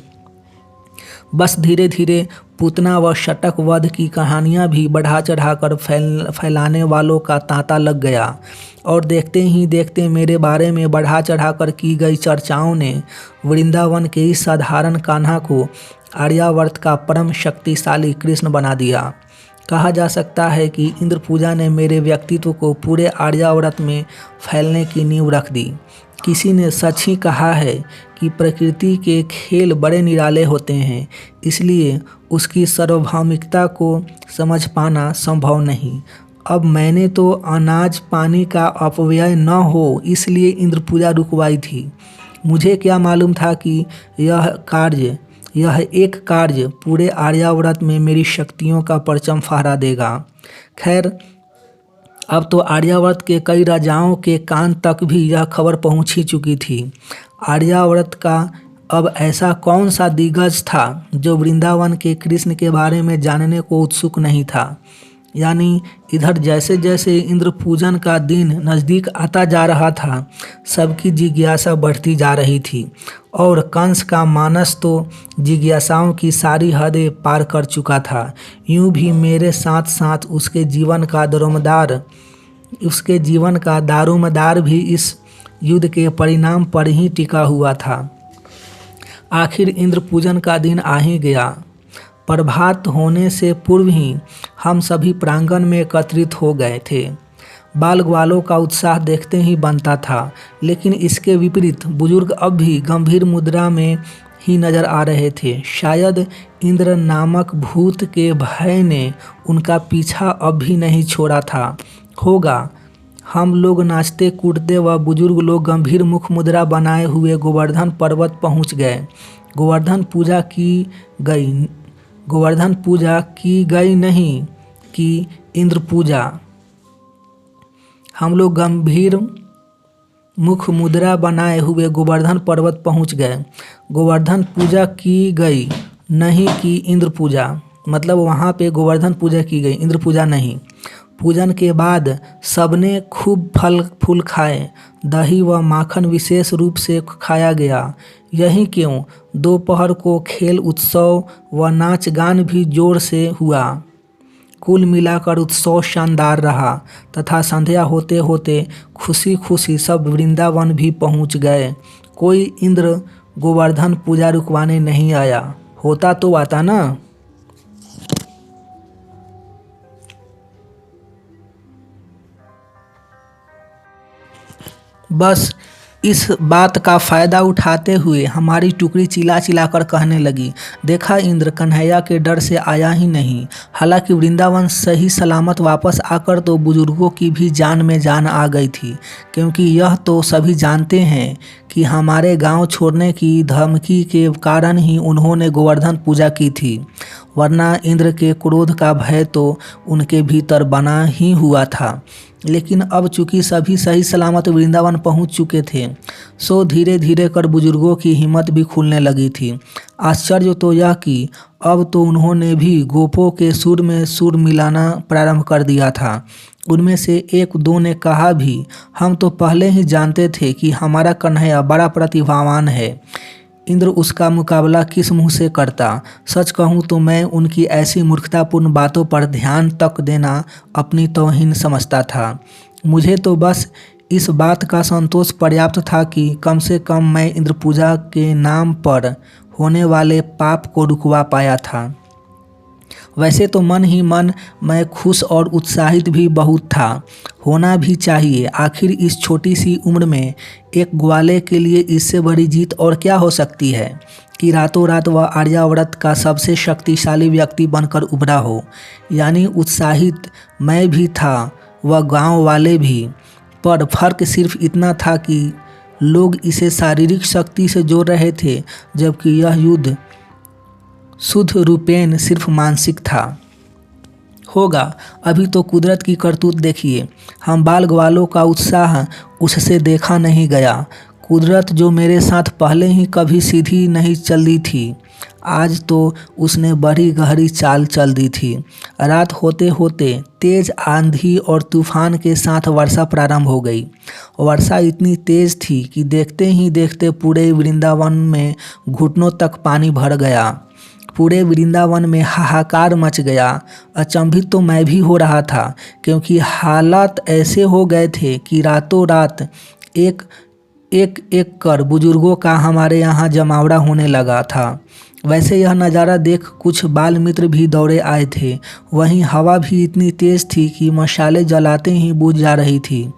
बस धीरे धीरे पूतना व शटक वध की कहानियाँ भी बढ़ा चढ़ाकर फैलाने वालों का तांता लग गया और देखते ही देखते मेरे बारे में बढ़ा चढ़ाकर की गई चर्चाओं ने वृंदावन के इस साधारण कान्हा को आर्यावर्त का परम शक्तिशाली कृष्ण बना दिया। कहा जा सकता है कि इंद्र पूजा ने मेरे व्यक्तित्व को पूरे आर्यावर्त में फैलने की नींव रख दी। किसी ने सच ही कहा है कि प्रकृति के खेल बड़े निराले होते हैं, इसलिए उसकी सार्वभौमिकता को समझ पाना संभव नहीं। अब मैंने तो अनाज पानी का अपव्यय न हो इसलिए इंद्र पूजा रुकवाई थी। मुझे क्या मालूम था कि यह एक कार्य पूरे आर्यावर्त में मेरी शक्तियों का परचम फहरा देगा। खैर, अब तो आर्यावर्त के कई राजाओं के कान तक भी यह खबर पहुंच ही चुकी थी। आर्यावर्त का अब ऐसा कौन सा दिग्गज था जो वृंदावन के कृष्ण के बारे में जानने को उत्सुक नहीं था। यानी इधर जैसे जैसे इंद्र पूजन का दिन नज़दीक आता जा रहा था, सबकी जिज्ञासा बढ़ती जा रही थी और कंस का मानस तो जिज्ञासाओं की सारी हदें पार कर चुका था। यूं भी मेरे साथ साथ उसके जीवन का दारोमदार भी इस युद्ध के परिणाम पर ही टिका हुआ था। आखिर इंद्र पूजन का दिन आ ही गया। प्रभात होने से पूर्व ही हम सभी प्रांगण में एकत्रित हो गए थे। बाल ग्वालों का उत्साह देखते ही बनता था, लेकिन इसके विपरीत बुजुर्ग अब भी गंभीर मुद्रा में ही नजर आ रहे थे। शायद इंद्र नामक भूत के भय ने उनका पीछा अब भी नहीं छोड़ा था होगा। हम लोग नाचते कूदते व बुजुर्ग लोग गंभीर मुख मुद्रा बनाए हुए गोवर्धन पर्वत पहुंच गए। गोवर्धन पूजा की गई नहीं कि इंद्र पूजा। हम लोग गंभीर मुख मुद्रा बनाए हुए गोवर्धन पर्वत पहुंच गए। गोवर्धन पूजा की गई नहीं कि इंद्र पूजा, मतलब वहाँ पे गोवर्धन पूजा की गई, इंद्र पूजा नहीं। पूजन के बाद सबने खूब फल फूल खाए। दही व माखन विशेष रूप से खाया गया। यही क्यों दोपहर को खेल उत्सव व नाच गान भी जोर से हुआ। कुल मिलाकर उत्सव शानदार रहा तथा संध्या होते होते खुशी खुशी सब वृंदावन भी पहुंच गए। कोई इंद्र गोवर्धन पूजा रुकवाने नहीं आया। होता तो आता ना। बस इस बात का फ़ायदा उठाते हुए हमारी टुकड़ी चिल्ला चिल्लाकर कहने लगी, देखा इंद्र कन्हैया के डर से आया ही नहीं। हालांकि वृंदावन सही सलामत वापस आकर तो बुजुर्गों की भी जान में जान आ गई थी, क्योंकि यह तो सभी जानते हैं कि हमारे गांव छोड़ने की धमकी के कारण ही उन्होंने गोवर्धन पूजा की थी, वरना इंद्र के क्रोध का भय तो उनके भीतर बना ही हुआ था। लेकिन अब चूंकि सभी सही सलामत वृंदावन पहुंच चुके थे, सो धीरे धीरे कर बुजुर्गों की हिम्मत भी खुलने लगी थी। आश्चर्य तो यह कि अब तो उन्होंने भी गोपों के सुर में सुर मिलाना प्रारंभ कर दिया था। उनमें से एक दो ने कहा भी, हम तो पहले ही जानते थे कि हमारा कन्हैया बड़ा प्रतिभावान है, इंद्र उसका मुकाबला किस मुंह से करता। सच कहूँ तो मैं उनकी ऐसी मूर्खतापूर्ण बातों पर ध्यान तक देना अपनी तौहीन समझता था। मुझे तो बस इस बात का संतोष पर्याप्त था कि कम से कम मैं इंद्र पूजा के नाम पर होने वाले पाप को रुकवा पाया था। वैसे तो मन ही मन मैं खुश और उत्साहित भी बहुत था। होना भी चाहिए, आखिर इस छोटी सी उम्र में एक ग्वाले के लिए इससे बड़ी जीत और क्या हो सकती है कि रातों रात वह आर्यावर्त का सबसे शक्तिशाली व्यक्ति बनकर उभरा हो। यानी उत्साहित मैं भी था, वह गांव वाले भी, पर फर्क सिर्फ इतना था कि लोग इसे शारीरिक शक्ति से जोड़ रहे थे, जबकि यह युद्ध शुद्ध रूपेण सिर्फ मानसिक था। होगा, अभी तो कुदरत की करतूत देखिए। हम बाल ग्वालों का उत्साह उससे देखा नहीं गया। कुदरत जो मेरे साथ पहले ही कभी सीधी नहीं चल दी थी, आज तो उसने बड़ी गहरी चाल चल दी थी। रात होते होते तेज आंधी और तूफान के साथ वर्षा प्रारंभ हो गई। वर्षा इतनी तेज थी कि देखते ही देखते पूरे वृंदावन में घुटनों तक पानी भर गया। पूरे वृंदावन में हाहाकार मच गया। अचंभित तो मैं भी हो रहा था, क्योंकि हालात ऐसे हो गए थे कि रातों रात एक एक कर बुजुर्गों का हमारे यहाँ जमावड़ा होने लगा था। वैसे यह नज़ारा देख कुछ बाल मित्र भी दौड़े आए थे। वहीं हवा भी इतनी तेज़ थी कि मशालें जलाते ही बुझ जा रही थी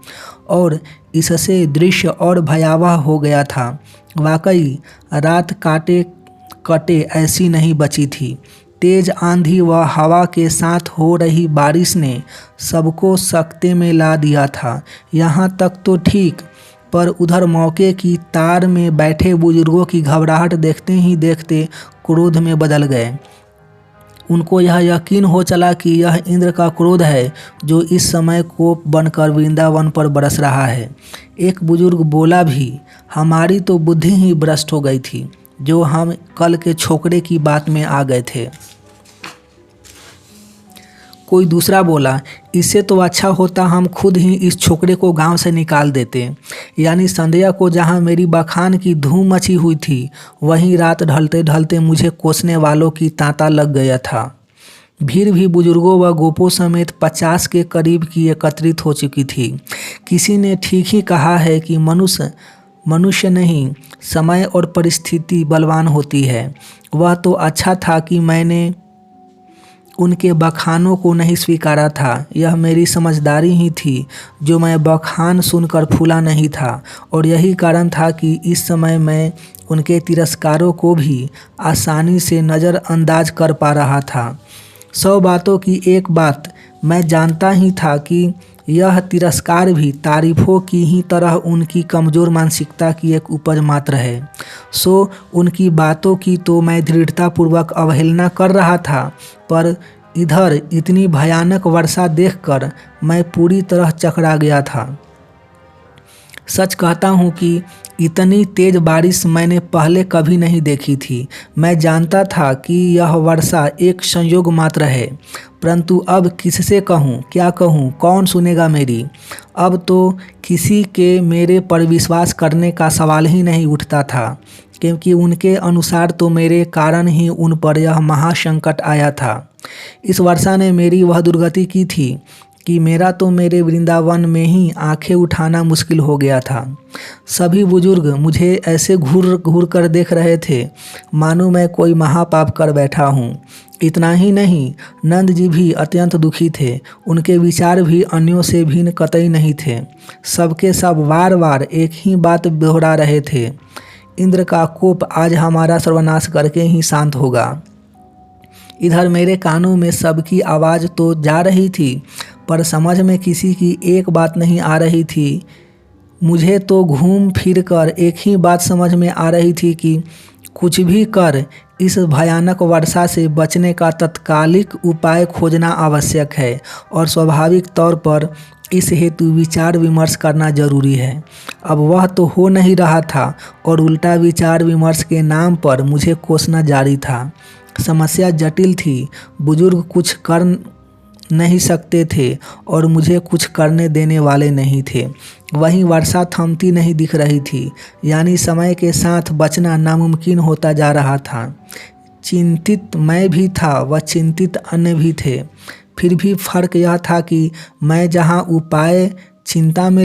और इससे दृश्य और भयावह हो गया था। वाकई रात कटे ऐसी नहीं बची थी। तेज आंधी व हवा के साथ हो रही बारिश ने सबको सकते में ला दिया था। यहाँ तक तो ठीक, पर उधर मौके की तार में बैठे बुजुर्गों की घबराहट देखते ही देखते क्रोध में बदल गए। उनको यह यकीन हो चला कि यह इंद्र का क्रोध है जो इस समय कोप बनकर वृंदावन पर बरस रहा है। एक बुजुर्ग बोला भी, हमारी तो बुद्धि ही भ्रष्ट हो गई थी जो हम कल के छोकरे की बात में आ गए थे। कोई दूसरा बोला, इससे तो अच्छा होता हम खुद ही इस छोकरे को गांव से निकाल देते। यानी संध्या को जहां मेरी बखान की धूम मची हुई थी, वहीं रात ढलते ढलते मुझे कोसने वालों की तांता लग गया था। भीड़ भी बुजुर्गों व गोपों समेत 50 के करीब की एकत्रित हो चुकी थी। किसी ने ठीक ही कहा है कि मनुष्य नहीं, समय और परिस्थिति बलवान होती है। वह तो अच्छा था कि मैंने उनके बखानों को नहीं स्वीकारा था। यह मेरी समझदारी ही थी जो मैं बखान सुनकर फूला नहीं था, और यही कारण था कि इस समय मैं उनके तिरस्कारों को भी आसानी से नज़रअंदाज कर पा रहा था। 100 बातों की एक बात मैं जानता ही था कि यह तिरस्कार भी तारीफों की ही तरह उनकी कमज़ोर मानसिकता की एक उपज मात्र है। सो उनकी बातों की तो मैं दृढ़तापूर्वक अवहेलना कर रहा था, पर इधर इतनी भयानक वर्षा देखकर मैं पूरी तरह चकरा गया था। सच कहता हूँ कि इतनी तेज बारिश मैंने पहले कभी नहीं देखी थी। मैं जानता था कि यह वर्षा एक संयोग मात्र है, परंतु अब किससे कहूँ, क्या कहूँ, कौन सुनेगा मेरी। अब तो किसी के मेरे पर विश्वास करने का सवाल ही नहीं उठता था, क्योंकि उनके अनुसार तो मेरे कारण ही उन पर यह महासंकट आया था। इस वर्षा ने मेरी वह दुर्गति की थी कि मेरे वृंदावन में ही आंखें उठाना मुश्किल हो गया था। सभी बुजुर्ग मुझे ऐसे घूर घूर कर देख रहे थे मानो मैं कोई महापाप कर बैठा हूँ। इतना ही नहीं, नंद जी भी अत्यंत दुखी थे। उनके विचार भी अन्यों से भिन्न कतई नहीं थे। सबके सब बार बार एक ही बात दोहरा रहे थे, इंद्र का कोप आज हमारा सर्वनाश करके ही शांत होगा। इधर मेरे कानों में सबकी आवाज़ तो जा रही थी, पर समझ में किसी की एक बात नहीं आ रही थी। मुझे तो घूम फिर कर एक ही बात समझ में आ रही थी कि कुछ भी कर इस भयानक वर्षा से बचने का तत्कालिक उपाय खोजना आवश्यक है, और स्वाभाविक तौर पर इस हेतु विचार विमर्श करना जरूरी है। अब वह तो हो नहीं रहा था, और उल्टा विचार विमर्श के नाम पर मुझे कोसना जारी था। समस्या जटिल थी। बुजुर्ग कुछ कर नहीं सकते थे और मुझे कुछ करने देने वाले नहीं थे। वहीं वर्षा थमती नहीं दिख रही थी, यानी समय के साथ बचना नामुमकिन होता जा रहा था। चिंतित मैं भी था व चिंतित अन्य भी थे। फिर भी फर्क यह था कि मैं जहां उपाय की चिंता में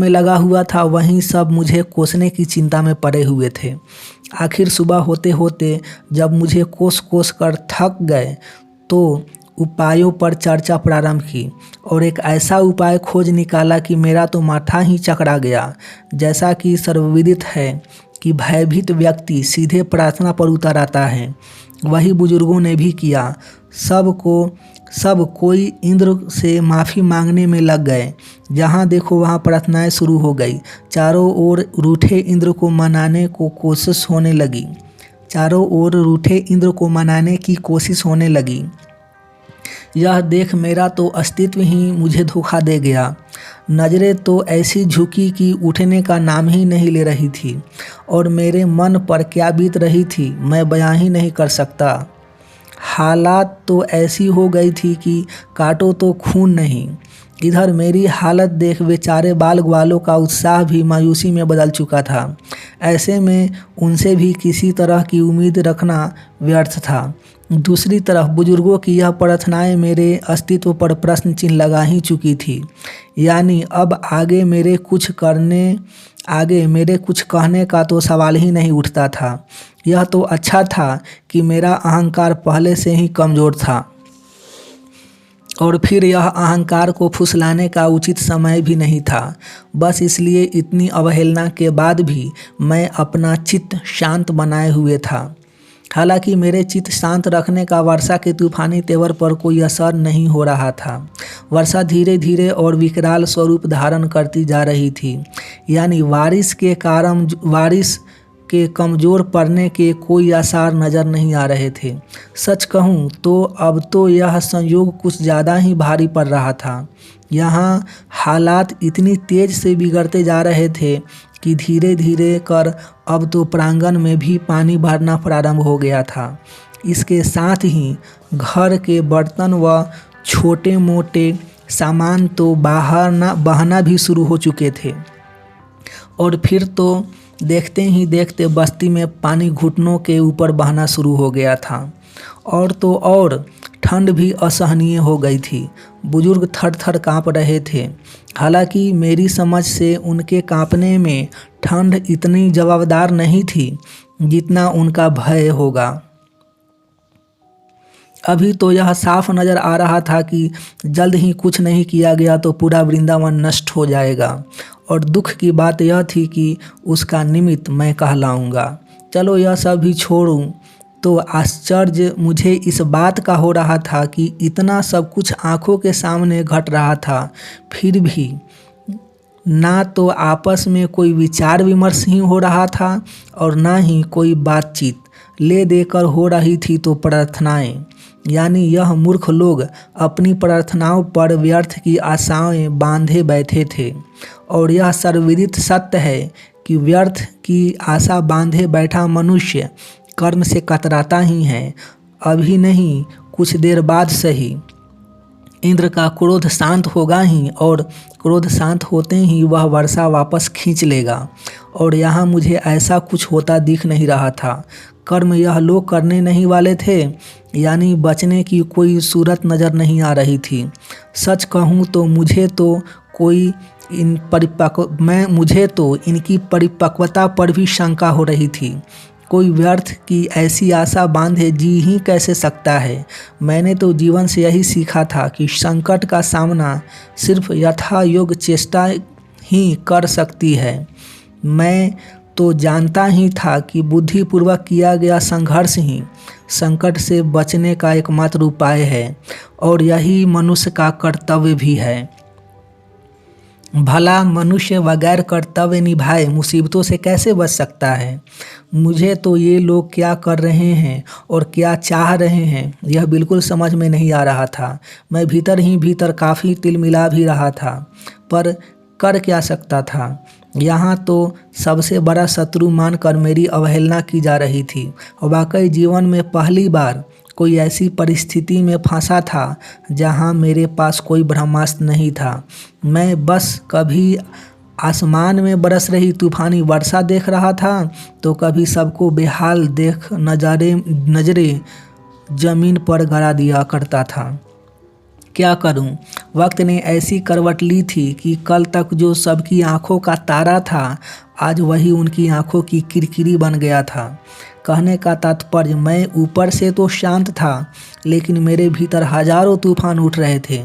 लगा हुआ था, वहीं सब मुझे कोसने की चिंता में पड़े हुए थे। आखिर सुबह होते होते जब मुझे कोस कोस कर थक गए तो उपायों पर चर्चा प्रारंभ की, और एक ऐसा उपाय खोज निकाला कि मेरा तो माथा ही चकरा गया। जैसा कि सर्वविदित है कि भयभीत व्यक्ति सीधे प्रार्थना पर उतर आता है, वही बुजुर्गों ने भी किया। सब कोई इंद्र से माफ़ी मांगने में लग गए। जहाँ देखो वहाँ प्रार्थनाएं शुरू हो गई। चारों ओर रूठे इंद्र को मनाने की कोशिश होने लगी। यह देख मेरा तो अस्तित्व ही मुझे धोखा दे गया। नज़रें तो ऐसी झुकी कि उठने का नाम ही नहीं ले रही थी, और मेरे मन पर क्या बीत रही थी मैं बयां ही नहीं कर सकता। हालात तो ऐसी हो गई थी कि काटो तो खून नहीं। इधर मेरी हालत देख बेचारे बाल ग्वालों का उत्साह भी मायूसी में बदल चुका था। ऐसे में उनसे भी किसी तरह की उम्मीद रखना व्यर्थ था। दूसरी तरफ बुजुर्गों की यह प्रार्थनाएं मेरे अस्तित्व पर प्रश्न चिन्ह लगा ही चुकी थी। यानी अब आगे मेरे कुछ कहने का तो सवाल ही नहीं उठता था। यह तो अच्छा था कि मेरा अहंकार पहले से ही कमज़ोर था, और फिर यह अहंकार को फुसलाने का उचित समय भी नहीं था। बस इसलिए इतनी अवहेलना के बाद भी मैं अपना चित्त शांत बनाए हुए था। हालांकि मेरे चित्त शांत रखने का वर्षा के तूफानी तेवर पर कोई असर नहीं हो रहा था। वर्षा धीरे धीरे और विकराल स्वरूप धारण करती जा रही थी। यानी बारिश के कमज़ोर पड़ने के कोई आसार नज़र नहीं आ रहे थे। सच कहूँ तो अब तो यह संयोग कुछ ज़्यादा ही भारी पड़ रहा था। यहाँ हालात इतनी तेज़ से बिगड़ते जा रहे थे कि धीरे धीरे कर अब तो प्रांगण में भी पानी भरना प्रारंभ हो गया था। इसके साथ ही घर के बर्तन व छोटे मोटे सामान तो बहना भी शुरू हो चुके थे, और फिर तो देखते ही देखते बस्ती में पानी घुटनों के ऊपर बहना शुरू हो गया था। और तो और ठंड भी असहनीय हो गई थी। बुजुर्ग थर थर काँप रहे थे। हालांकि मेरी समझ से उनके काँपने में ठंड इतनी जवाबदार नहीं थी जितना उनका भय होगा। अभी तो यह साफ नज़र आ रहा था कि जल्द ही कुछ नहीं किया गया तो पूरा वृंदावन नष्ट हो जाएगा, और दुख की बात यह थी कि उसका निमित्त मैं कहलाऊंगा। चलो यह सब भी छोड़ूं, तो आश्चर्य मुझे इस बात का हो रहा था कि इतना सब कुछ आंखों के सामने घट रहा था, फिर भी ना तो आपस में कोई विचार विमर्श ही हो रहा था और ना ही कोई बातचीत। ले देकर हो रही थी तो प्रार्थनाएं। यानी यह मूर्ख लोग अपनी प्रार्थनाओं पर व्यर्थ की आशाएं बांधे बैठे थे, और यह सर्वविदित सत्य है कि व्यर्थ की आशा बांधे बैठा मनुष्य कर्म से कतराता ही है। अभी नहीं, कुछ देर बाद सही इंद्र का क्रोध शांत होगा ही, और क्रोध शांत होते ही वह वर्षा वापस खींच लेगा। और यहाँ मुझे ऐसा कुछ होता दिख नहीं रहा था। कर्म यह लोग करने नहीं वाले थे, यानी बचने की कोई सूरत नज़र नहीं आ रही थी। सच कहूँ तो मुझे तो इनकी परिपक्वता पर भी शंका हो रही थी। कोई व्यर्थ की ऐसी आशा बांधे जी ही कैसे सकता है। मैंने तो जीवन से यही सीखा था कि संकट का सामना सिर्फ यथायोग्य चेष्टा ही कर सकती है। मैं तो जानता ही था कि बुद्धिपूर्वक किया गया संघर्ष ही संकट से बचने का एकमात्र उपाय है, और यही मनुष्य का कर्तव्य भी है। भला मनुष्य बगैर कर्तव्य निभाए मुसीबतों से कैसे बच सकता है। मुझे तो ये लोग क्या कर रहे हैं और क्या चाह रहे हैं यह बिल्कुल समझ में नहीं आ रहा था। मैं भीतर ही भीतर काफ़ी तिलमिला भी रहा था, पर कर क्या सकता था। यहाँ तो सबसे बड़ा शत्रु मानकर मेरी अवहेलना की जा रही थी। वाकई जीवन में पहली बार कोई ऐसी परिस्थिति में फंसा था जहाँ मेरे पास कोई ब्रह्मास्त्र नहीं था। मैं बस कभी आसमान में बरस रही तूफानी वर्षा देख रहा था, तो कभी सबको बेहाल देख नजरें जमीन पर गड़ा दिया करता था। क्या करूं? वक्त ने ऐसी करवट ली थी कि कल तक जो सबकी आंखों का तारा था, आज वही उनकी आंखों की किरकिरी बन गया था। कहने का तात्पर्य, मैं ऊपर से तो शांत था, लेकिन मेरे भीतर हजारों तूफान उठ रहे थे।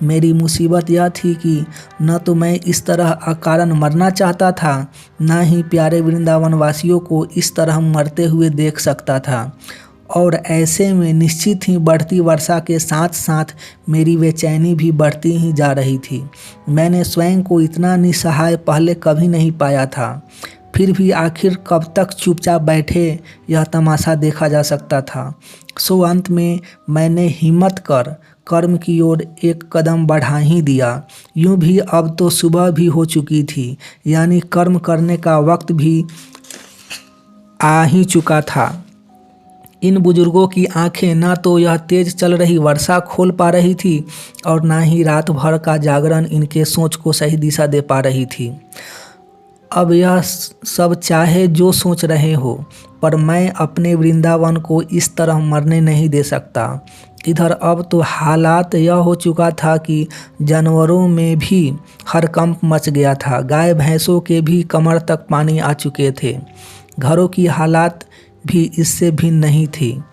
मेरी मुसीबत यह थी कि न तो मैं इस तरह अकारण मरना चाहता था, न ही प्यारे वृंदावन वासियों को इस तरह मरते हुए देख सकता था। और ऐसे में निश्चित ही बढ़ती वर्षा के साथ साथ मेरी बेचैनी भी बढ़ती ही जा रही थी। मैंने स्वयं को इतना निस्सहाय पहले कभी नहीं पाया था। फिर भी आखिर कब तक चुपचाप बैठे यह तमाशा देखा जा सकता था। सो अंत में मैंने हिम्मत कर कर्म की ओर एक कदम बढ़ा ही दिया। यूं भी अब तो सुबह भी हो चुकी थी, यानी कर्म करने का वक्त भी आ ही चुका था। इन बुजुर्गों की आंखें न तो यह तेज चल रही वर्षा खोल पा रही थी और ना ही रात भर का जागरण इनके सोच को सही दिशा दे पा रही थी। अब यह सब चाहे जो सोच रहे हो, पर मैं अपने वृंदावन को इस तरह मरने नहीं दे सकता। इधर अब तो हालात यह हो चुका था कि जानवरों में भी हड़कंप मच गया था। गाय भैंसों के भी कमर तक पानी आ चुके थे। घरों की हालात भी इससे भिन्न नहीं थी।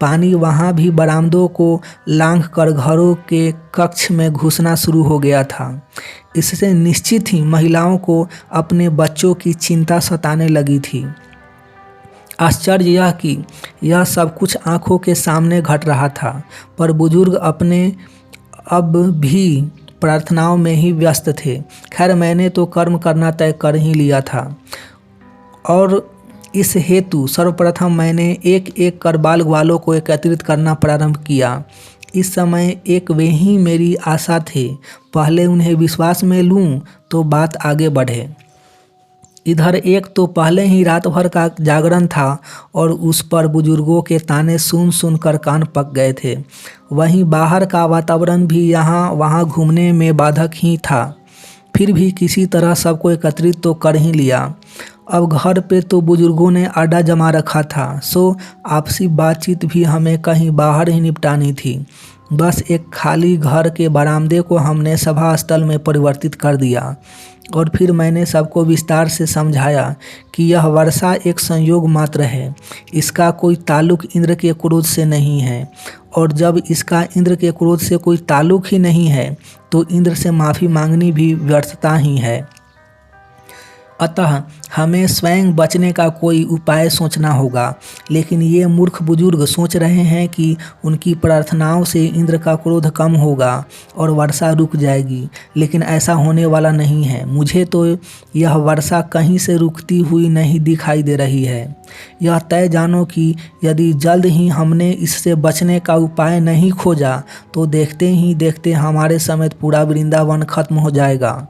पानी वहाँ भी बरामदों को लांघकर घरों के कक्ष में घुसना शुरू हो गया था। इससे निश्चित ही महिलाओं को अपने बच्चों की चिंता सताने लगी थी। आश्चर्य यह कि यह सब कुछ आंखों के सामने घट रहा था, पर बुजुर्ग अपने अब भी प्रार्थनाओं में ही व्यस्त थे। खैर, मैंने तो कर्म करना तय कर ही लिया था और इस हेतु सर्वप्रथम मैंने एक एक कर बाल ग्वालों को एकत्रित करना प्रारंभ किया। इस समय एक वे ही मेरी आशा थे। पहले उन्हें विश्वास में लूं तो बात आगे बढ़े। इधर एक तो पहले ही रात भर का जागरण था और उस पर बुजुर्गों के ताने सुन सुनकर कान पक गए थे। वहीं बाहर का वातावरण भी यहाँ वहाँ घूमने में बाधक ही था। फिर भी किसी तरह सबको एकत्रित तो कर ही लिया। अब घर पे तो बुजुर्गों ने अड्डा जमा रखा था, सो आपसी बातचीत भी हमें कहीं बाहर ही निपटानी थी। बस एक खाली घर के बरामदे को हमने सभा स्थल में परिवर्तित कर दिया और फिर मैंने सबको विस्तार से समझाया कि यह वर्षा एक संयोग मात्र है। इसका कोई ताल्लुक इंद्र के क्रोध से नहीं है, और जब इसका इंद्र के क्रोध से कोई ताल्लुक ही नहीं है तो इंद्र से माफ़ी मांगनी भी व्यर्थता ही है। अतः हमें स्वयं बचने का कोई उपाय सोचना होगा। लेकिन ये मूर्ख बुजुर्ग सोच रहे हैं कि उनकी प्रार्थनाओं से इंद्र का क्रोध कम होगा और वर्षा रुक जाएगी, लेकिन ऐसा होने वाला नहीं है। मुझे तो यह वर्षा कहीं से रुकती हुई नहीं दिखाई दे रही है। यह तय जानो कि यदि जल्द ही हमने इससे बचने का उपाय नहीं खोजा तो देखते ही देखते हमारे समेत पूरा वृंदावन खत्म हो जाएगा,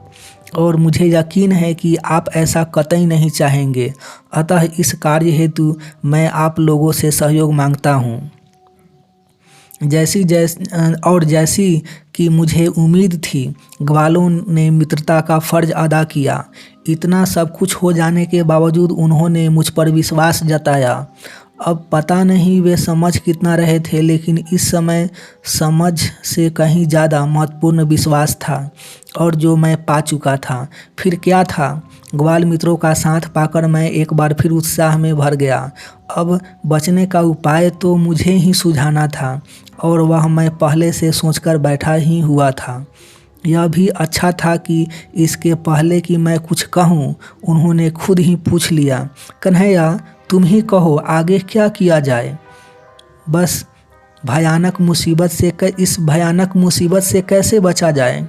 और मुझे यकीन है कि आप ऐसा कतई नहीं चाहेंगे। अतः इस कार्य हेतु मैं आप लोगों से सहयोग मांगता हूँ। जैसी कि मुझे उम्मीद थी, ग्वालों ने मित्रता का फर्ज अदा किया। इतना सब कुछ हो जाने के बावजूद उन्होंने मुझ पर विश्वास जताया। अब पता नहीं वे समझ कितना रहे थे, लेकिन इस समय समझ से कहीं ज़्यादा महत्वपूर्ण विश्वास था, और जो मैं पा चुका था। फिर क्या था, ग्वाल मित्रों का साथ पाकर मैं एक बार फिर उत्साह में भर गया। अब बचने का उपाय तो मुझे ही सुझाना था, और वह मैं पहले से सोचकर बैठा ही हुआ था। यह भी अच्छा था कि इसके पहले कि मैं कुछ कहूँ, उन्होंने खुद ही पूछ लिया, कन्हैया तुम ही कहो आगे क्या किया जाए। बस इस भयानक मुसीबत से कैसे बचा जाए।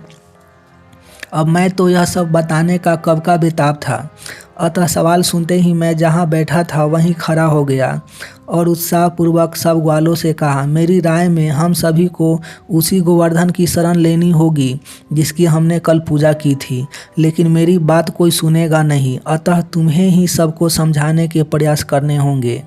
अब मैं तो यह सब बताने का कब का बेताब था। अतः सवाल सुनते ही मैं जहाँ बैठा था वहीं खड़ा हो गया और उत्साहपूर्वक सब ग्वालों से कहा, मेरी राय में हम सभी को उसी गोवर्धन की शरण लेनी होगी जिसकी हमने कल पूजा की थी। लेकिन मेरी बात कोई सुनेगा नहीं, अतः तुम्हें ही सबको समझाने के प्रयास करने होंगे।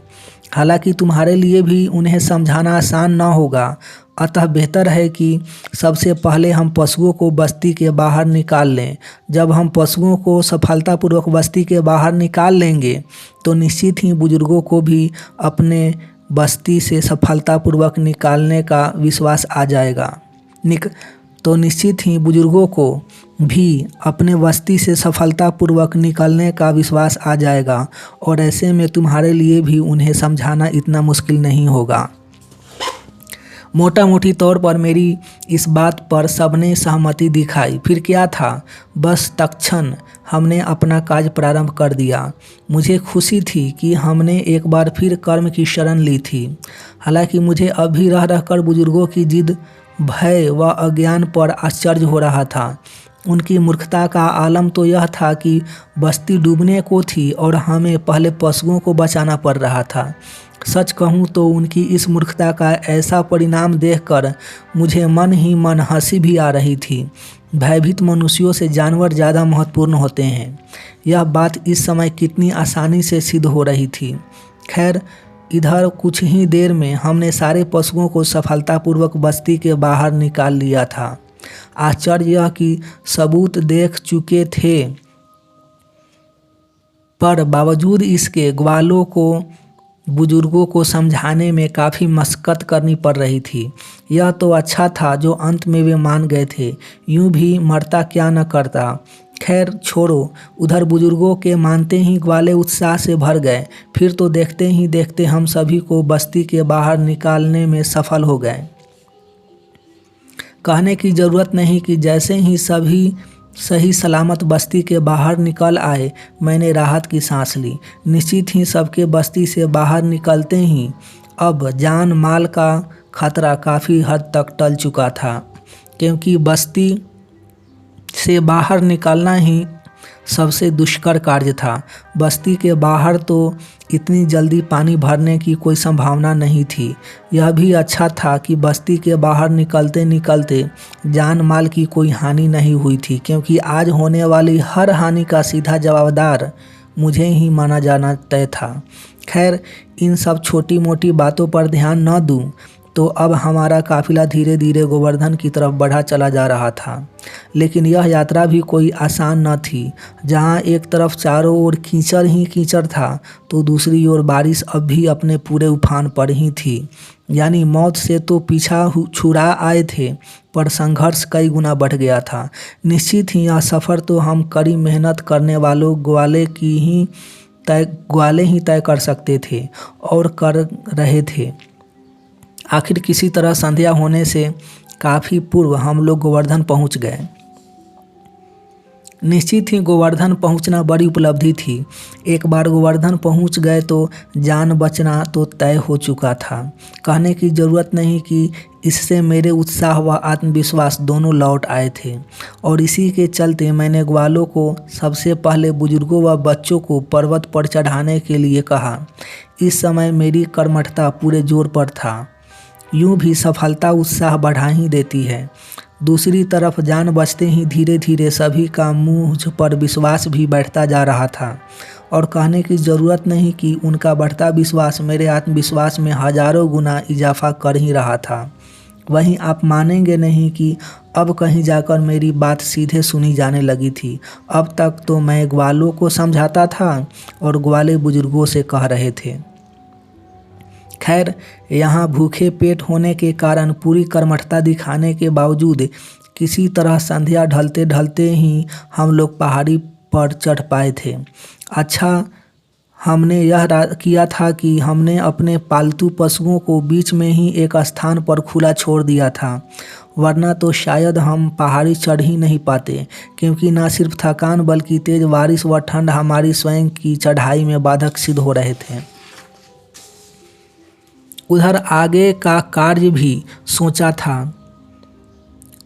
हालांकि तुम्हारे लिए भी उन्हें समझाना आसान न होगा, अतः बेहतर है कि सबसे पहले हम पशुओं को बस्ती के बाहर निकाल लें। जब हम पशुओं को सफलतापूर्वक बस्ती के बाहर निकाल लेंगे तो निश्चित ही बुजुर्गों को भी अपने बस्ती से सफलतापूर्वक निकालने का विश्वास आ जाएगा। निश्चित ही बुजुर्गों को भी अपने बस्ती से सफलतापूर्वक निकलने का विश्वास आ जाएगा, और ऐसे में तुम्हारे लिए भी उन्हें समझाना इतना मुश्किल नहीं होगा। मोटा मोटी तौर पर मेरी इस बात पर सबने सहमति दिखाई। फिर क्या था, बस तत्क्षण हमने अपना कार्य प्रारंभ कर दिया। मुझे खुशी थी कि हमने एक बार फिर कर्म की शरण ली थी। हालांकि मुझे अभी रह रहकर बुजुर्गों की जिद, भय व अज्ञान पर आश्चर्य हो रहा था। उनकी मूर्खता का आलम तो यह था कि बस्ती डूबने को थी और हमें पहले पशुओं को बचाना पड़ रहा था। सच कहूँ तो उनकी इस मूर्खता का ऐसा परिणाम देखकर मुझे मन ही मन हंसी भी आ रही थी। भयभीत मनुष्यों से जानवर ज़्यादा महत्वपूर्ण होते हैं, यह बात इस समय कितनी आसानी से सिद्ध हो रही थी। खैर, इधर कुछ ही देर में हमने सारे पशुओं को सफलतापूर्वक बस्ती के बाहर निकाल लिया था। आश्चर्य यह कि सबूत देख चुके थे, पर बावजूद इसके ग्वालों को बुजुर्गों को समझाने में काफ़ी मशक्क़त करनी पड़ रही थी। यह तो अच्छा था जो अंत में वे मान गए थे, यूं भी मरता क्या न करता। खैर छोड़ो, उधर बुजुर्गों के मानते ही ग्वाले उत्साह से भर गए। फिर तो देखते ही देखते हम सभी को बस्ती के बाहर निकालने में सफल हो गए। कहने की ज़रूरत नहीं कि जैसे ही सभी सही सलामत बस्ती के बाहर निकल आए, मैंने राहत की सांस ली। निश्चित ही सबके बस्ती से बाहर निकलते ही अब जान माल का खतरा काफ़ी हद तक टल चुका था, क्योंकि बस्ती से बाहर निकलना ही सबसे दुष्कर कार्य था। बस्ती के बाहर तो इतनी जल्दी पानी भरने की कोई संभावना नहीं थी। यह भी अच्छा था कि बस्ती के बाहर निकलते निकलते जान माल की कोई हानि नहीं हुई थी, क्योंकि आज होने वाली हर हानि का सीधा जवाबदार मुझे ही माना जाना तय था। खैर, इन सब छोटी मोटी बातों पर ध्यान न दूं तो अब हमारा काफिला धीरे धीरे गोवर्धन की तरफ बढ़ा चला जा रहा था। लेकिन यह यात्रा भी कोई आसान न थी। जहाँ एक तरफ चारों ओर कीचड़ ही कीचड़ था, तो दूसरी ओर बारिश अब भी अपने पूरे उफान पर ही थी। यानी मौत से तो पीछा छुड़ा आए थे, पर संघर्ष कई गुना बढ़ गया था। निश्चित ही यह सफ़र तो हम कड़ी मेहनत करने वालों ग्वाले ही तय कर सकते थे और कर रहे थे। आखिर किसी तरह संध्या होने से काफ़ी पूर्व हम लोग गोवर्धन पहुंच गए। निश्चित ही गोवर्धन पहुंचना बड़ी उपलब्धि थी। एक बार गोवर्धन पहुंच गए तो जान बचना तो तय हो चुका था। कहने की ज़रूरत नहीं कि इससे मेरे उत्साह व आत्मविश्वास दोनों लौट आए थे, और इसी के चलते मैंने ग्वालों को सबसे पहले बुजुर्गों व बच्चों को पर्वत पर चढ़ाने के लिए कहा। इस समय मेरी कर्मठता पूरे जोर पर था। यूं भी सफलता उत्साह बढ़ा ही देती है। दूसरी तरफ जान बचते ही धीरे धीरे सभी का मुझ पर विश्वास भी बढ़ता जा रहा था, और कहने की ज़रूरत नहीं कि उनका बढ़ता विश्वास मेरे आत्मविश्वास में हजारों गुना इजाफा कर ही रहा था। वहीं आप मानेंगे नहीं कि अब कहीं जाकर मेरी बात सीधे सुनी जाने लगी थी। अब तक तो मैं ग्वालों को समझाता था और ग्वाले बुजुर्गों से कह रहे थे। खैर, यहाँ भूखे पेट होने के कारण पूरी कर्मठता दिखाने के बावजूद किसी तरह संध्या ढलते ढलते ही हम लोग पहाड़ी पर चढ़ पाए थे। अच्छा, हमने यह किया था कि हमने अपने पालतू पशुओं को बीच में ही एक स्थान पर खुला छोड़ दिया था, वरना तो शायद हम पहाड़ी चढ़ ही नहीं पाते, क्योंकि न सिर्फ थकान बल्कि तेज बारिश व ठंड हमारी स्वयं की चढ़ाई में बाधक सिद्ध हो रहे थे। उधर आगे का कार्य भी सोचा था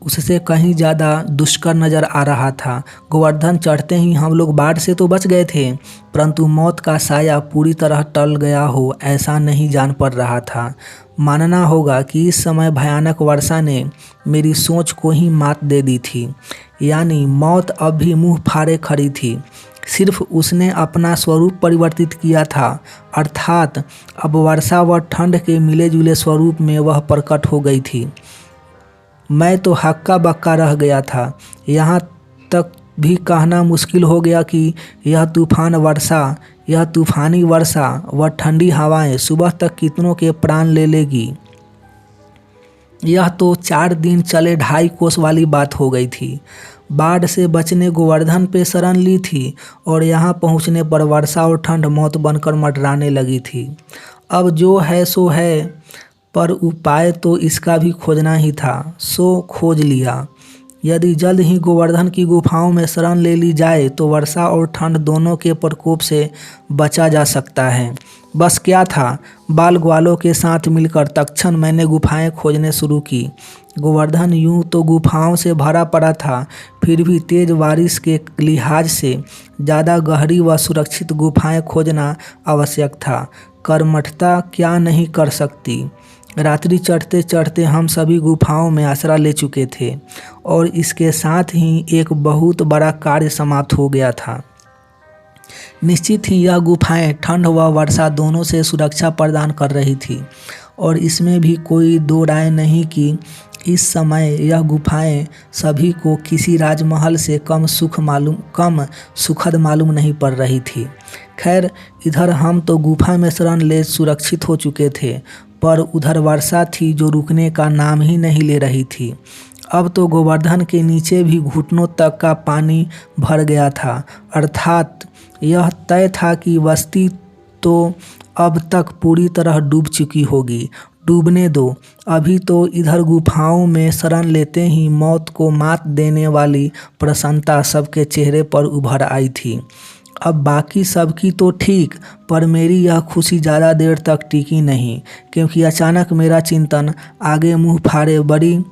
उससे कहीं ज़्यादा दुष्कर नज़र आ रहा था। गोवर्धन चढ़ते ही हम लोग बाढ़ से तो बच गए थे, परंतु मौत का साया पूरी तरह टल गया हो ऐसा नहीं जान पड़ रहा था। मानना होगा कि इस समय भयानक वर्षा ने मेरी सोच को ही मात दे दी थी। यानी मौत अब भी मुंह फाड़े खड़ी थी, सिर्फ उसने अपना स्वरूप परिवर्तित किया था, अर्थात अब वर्षा व ठंड के मिले जुले स्वरूप में वह प्रकट हो गई थी। मैं तो हक्का बक्का रह गया था। यहाँ तक भी कहना मुश्किल हो गया कि यह तूफानी वर्षा व ठंडी हवाएं सुबह तक कितनों के प्राण ले लेगी। यह तो 4 दिन चले 2.5 कोस वाली बात हो गई थी। बाढ़ से बचने गोवर्धन पे शरण ली थी, और यहाँ पहुँचने पर वर्षा और ठंड मौत बनकर मंडराने लगी थी। अब जो है सो है, पर उपाय तो इसका भी खोजना ही था, सो खोज लिया। यदि जल्द ही गोवर्धन की गुफाओं में शरण ले ली जाए तो वर्षा और ठंड दोनों के प्रकोप से बचा जा सकता है। बस क्या था, बाल ग्वालों के साथ मिलकर तत्क्षण मैंने गुफाएं खोजने शुरू की। गोवर्धन यूं तो गुफाओं से भरा पड़ा था, फिर भी तेज बारिश के लिहाज से ज़्यादा गहरी व सुरक्षित गुफाएं खोजना आवश्यक था। कर्मठता क्या नहीं कर सकती। रात्रि चढ़ते चढ़ते हम सभी गुफाओं में आसरा ले चुके थे, और इसके साथ ही एक बहुत बड़ा कार्य समाप्त हो गया था। निश्चित ही यह गुफाएं ठंड व वर्षा दोनों से सुरक्षा प्रदान कर रही थी और इसमें भी कोई दो राय नहीं कि इस समय यह गुफाएं सभी को किसी राजमहल से कम सुखद मालूम नहीं पड़ रही थी। खैर, इधर हम तो गुफा में शरण ले सुरक्षित हो चुके थे, पर उधर वर्षा थी जो रुकने का नाम ही नहीं ले रही थी। अब तो गोवर्धन के नीचे भी घुटनों तक का पानी भर गया था, अर्थात यह तय था कि बस्ती तो अब तक पूरी तरह डूब चुकी होगी। डूबने दो, अभी तो इधर गुफाओं में शरण लेते ही मौत को मात देने वाली प्रसन्नता सबके चेहरे पर उभर आई थी। अब बाकी सबकी तो ठीक, पर मेरी यह खुशी ज़्यादा देर तक टिकी नहीं, क्योंकि अचानक मेरा चिंतन आगे मुँह फाड़े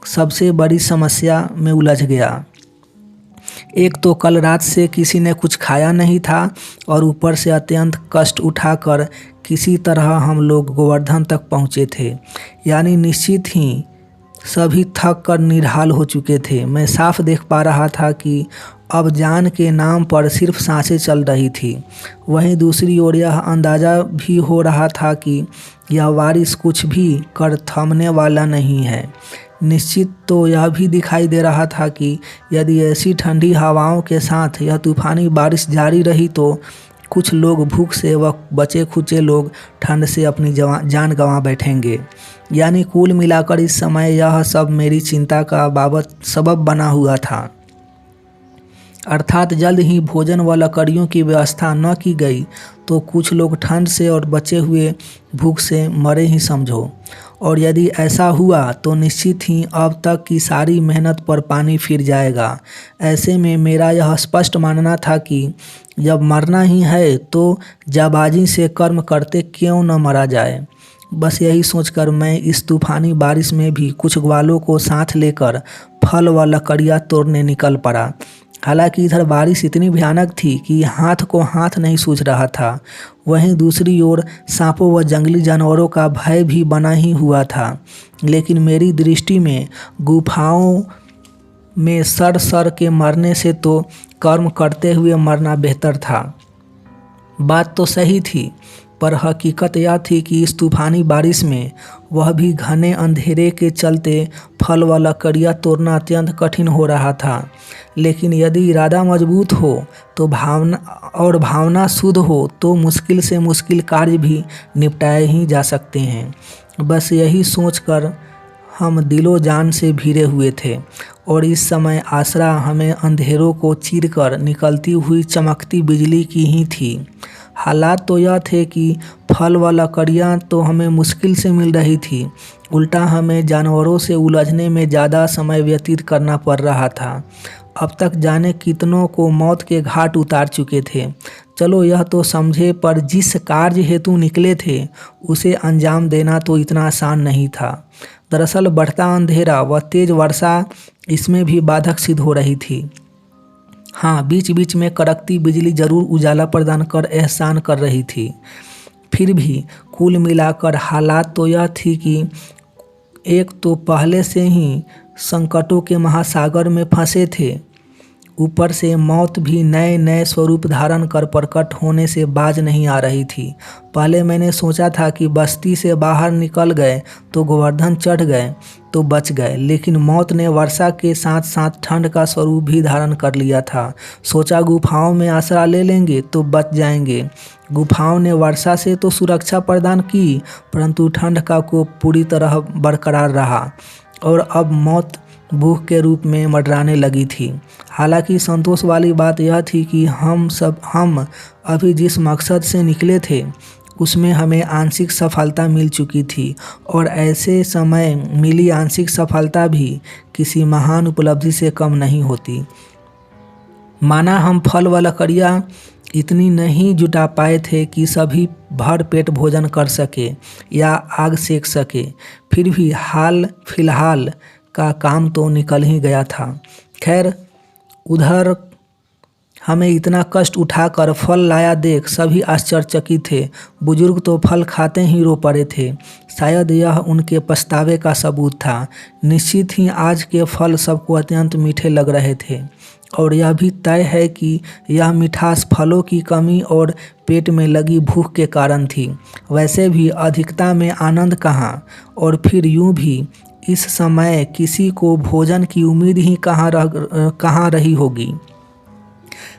सबसे बड़ी समस्या में उलझ गया। एक तो कल रात से किसी ने कुछ खाया नहीं था और ऊपर से अत्यंत कष्ट उठाकर किसी तरह हम लोग गोवर्धन तक पहुँचे थे। यानी निश्चित ही सभी थक कर निढाल हो चुके थे। मैं साफ देख पा रहा था कि अब जान के नाम पर सिर्फ सांसें चल रही थी। वहीं दूसरी ओर यह अंदाज़ा भी हो रहा था कि यह बारिश कुछ भी कर थमने वाला नहीं है। निश्चित तो यह भी दिखाई दे रहा था कि यदि ऐसी ठंडी हवाओं के साथ यह तूफ़ानी बारिश जारी रही तो कुछ लोग भूख से व बचे खुचे लोग ठंड से अपनी जान गंवा बैठेंगे। यानी कुल मिलाकर इस समय यह सब मेरी चिंता का सबब बना हुआ था। अर्थात जल्द ही भोजन व लकड़ियों की व्यवस्था न की गई तो कुछ लोग ठंड से और बचे हुए भूख से मरे ही समझो। और यदि ऐसा हुआ तो निश्चित ही अब तक की सारी मेहनत पर पानी फिर जाएगा। ऐसे में मेरा यह स्पष्ट मानना था कि जब मरना ही है तो जाबाजी से कर्म करते क्यों न मरा जाए। बस यही सोचकर मैं इस तूफ़ानी बारिश में भी कुछ ग्वालों को साथ लेकर फल व लकड़ियाँ तोड़ने निकल पड़ा। हालांकि इधर बारिश इतनी भयानक थी कि हाथ को हाथ नहीं सूझ रहा था। वहीं दूसरी ओर सांपों व जंगली जानवरों का भय भी बना ही हुआ था। लेकिन मेरी दृष्टि में गुफाओं में सड़ के मरने से तो कर्म करते हुए मरना बेहतर था। बात तो सही थी, पर हकीकत यह थी कि इस तूफ़ानी बारिश में वह भी घने अंधेरे के चलते फल व लकड़ियाँ तोड़ना अत्यंत कठिन हो रहा था। लेकिन यदि इरादा मजबूत हो तो भावना शुद्ध हो तो मुश्किल से मुश्किल कार्य भी निपटाए ही जा सकते हैं। बस यही सोचकर हम दिलो जान से भीरे हुए थे और इस समय आसरा हमें अंधेरों को चीरकर निकलती हुई चमकती बिजली की ही थी। हालात तो यह थे कि फल व लकड़ियाँ तो हमें मुश्किल से मिल रही थी, उल्टा हमें जानवरों से उलझने में ज़्यादा समय व्यतीत करना पड़ रहा था। अब तक जाने कितनों को मौत के घाट उतार चुके थे। चलो यह तो समझे, पर जिस कार्य हेतु निकले थे उसे अंजाम देना तो इतना आसान नहीं था। दरअसल बढ़ता अंधेरा व तेज वर्षा इसमें भी बाधक सिद्ध हो रही थी। हाँ, बीच बीच में कड़कती बिजली जरूर उजाला प्रदान कर एहसान कर रही थी। फिर भी कुल मिलाकर हालात तो यह थी कि एक तो पहले से ही संकटों के महासागर में फंसे थे, ऊपर से मौत भी नए नए स्वरूप धारण कर प्रकट होने से बाज नहीं आ रही थी। पहले मैंने सोचा था कि बस्ती से बाहर निकल गए तो गोवर्धन चढ़ गए तो बच गए, लेकिन मौत ने वर्षा के साथ साथ ठंड का स्वरूप भी धारण कर लिया था। सोचा गुफाओं में आसरा ले लेंगे तो बच जाएंगे। गुफाओं ने वर्षा से तो सुरक्षा प्रदान की, परंतु ठंड का कोप पूरी तरह बरकरार रहा और अब मौत भूख के रूप में मंडराने लगी थी। हालांकि संतोष वाली बात यह थी कि हम अभी जिस मकसद से निकले थे उसमें हमें आंशिक सफलता मिल चुकी थी और ऐसे समय मिली आंशिक सफलता भी किसी महान उपलब्धि से कम नहीं होती। माना हम फल व लकड़ियाँ इतनी नहीं जुटा पाए थे कि सभी भर पेट भोजन कर सके या आग सेक सके, फिर भी हाल फिलहाल का काम तो निकल ही गया था। खैर, उधर हमें इतना कष्ट उठाकर फल लाया देख सभी आश्चर्यचकित थे। बुजुर्ग तो फल खाते ही रो पड़े थे। शायद यह उनके पछतावे का सबूत था। निश्चित ही आज के फल सबको अत्यंत मीठे लग रहे थे और यह भी तय है कि यह मिठास फलों की कमी और पेट में लगी भूख के कारण थी। वैसे भी अधिकता में आनंद कहाँ, और फिर यूं भी इस समय किसी को भोजन की उम्मीद ही कहाँ रही होगी।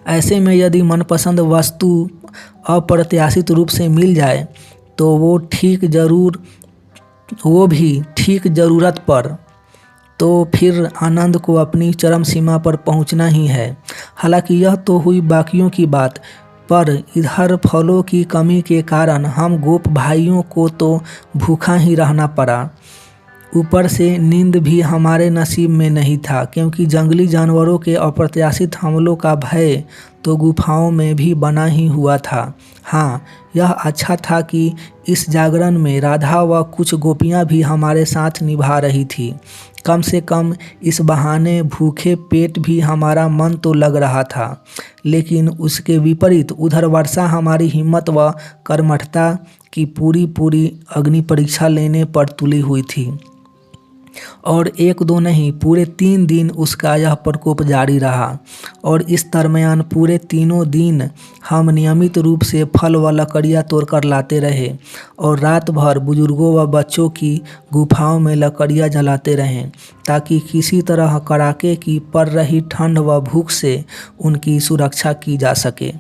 ऐसे में यदि मनपसंद वस्तु अप्रत्याशित रूप से मिल जाए तो वो भी ठीक ज़रूरत पर, तो फिर आनंद को अपनी चरम सीमा पर पहुंचना ही है। हालांकि यह तो हुई बाकियों की बात, पर इधर फलों की कमी के कारण हम गोप भाइयों को तो भूखा ही रहना पड़ा। ऊपर से नींद भी हमारे नसीब में नहीं था, क्योंकि जंगली जानवरों के अप्रत्याशित हमलों का भय तो गुफाओं में भी बना ही हुआ था। हाँ, यह अच्छा था कि इस जागरण में राधा व कुछ गोपियाँ भी हमारे साथ निभा रही थी। कम से कम इस बहाने भूखे पेट भी हमारा मन तो लग रहा था। लेकिन उसके विपरीत उधर वर्षा हमारी हिम्मत व कर्मठता की पूरी अग्नि परीक्षा लेने पर तुली हुई थी। और एक दो नहीं, पूरे 3 दिन उसका यह प्रकोप जारी रहा। और इस दरमियान पूरे 3 दिन हम नियमित रूप से फल व लकड़ियाँ तोड़कर लाते रहे और रात भर बुजुर्गों व बच्चों की गुफाओं में लकड़ियाँ जलाते रहें, ताकि किसी तरह कड़ाके की पड़ रही ठंड व भूख से उनकी सुरक्षा की जा सके।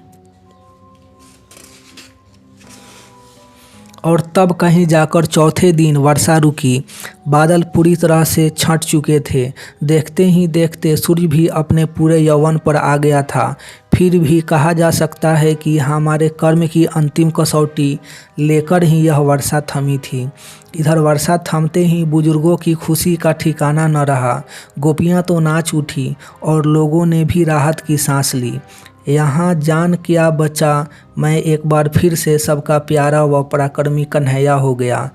और तब कहीं जाकर चौथे दिन वर्षा रुकी। बादल पूरी तरह से छंट चुके थे। देखते ही देखते सूर्य भी अपने पूरे यौवन पर आ गया था। फिर भी कहा जा सकता है कि हमारे कर्म की अंतिम कसौटी लेकर ही यह वर्षा थमी थी। इधर वर्षा थमते ही बुजुर्गों की खुशी का ठिकाना न रहा। गोपियाँ तो नाच उठी और लोगों ने भी राहत की सांस ली। यहाँ जान क्या बचा, मैं एक बार फिर से सबका प्यारा व पराक्रमी कन्हैया हो गया।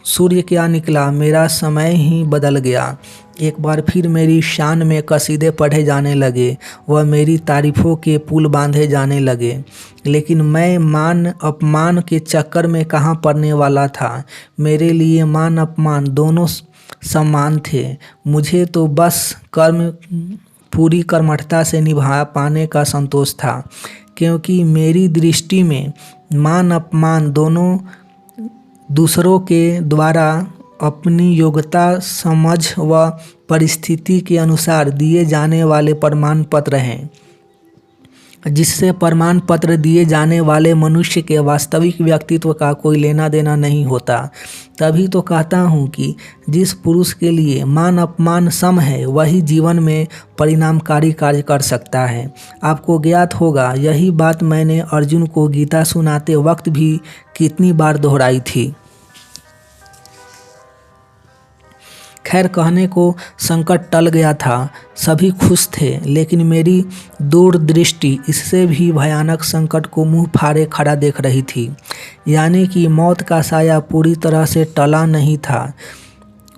सूर्य क्या निकला, मेरा समय ही बदल गया। एक बार फिर मेरी शान में कसीदे पढ़े जाने लगे व मेरी तारीफ़ों के पुल बांधे जाने लगे। लेकिन मैं मान अपमान के चक्कर में कहाँ पड़ने वाला था। मेरे लिए मान अपमान दोनों समान थे। मुझे तो बस पूरी कर्मठता से निभा पाने का संतोष था, क्योंकि मेरी दृष्टि में मान अपमान दोनों दूसरों के द्वारा अपनी योग्यता, समझ व परिस्थिति के अनुसार दिए जाने वाले प्रमाण पत्र हैं, जिससे प्रमाण पत्र दिए जाने वाले मनुष्य के वास्तविक व्यक्तित्व का कोई लेना देना नहीं होता। तभी तो कहता हूँ कि जिस पुरुष के लिए मान अपमान सम है, वही जीवन में परिणामकारी कार्य कर सकता है। आपको ज्ञात होगा, यही बात मैंने अर्जुन को गीता सुनाते वक्त भी कितनी बार दोहराई थी। खैर, कहने को संकट टल गया था, सभी खुश थे, लेकिन मेरी दूरदृष्टि इससे भी भयानक संकट को मुंह फाड़े खड़ा देख रही थी। यानी कि मौत का साया पूरी तरह से टला नहीं था।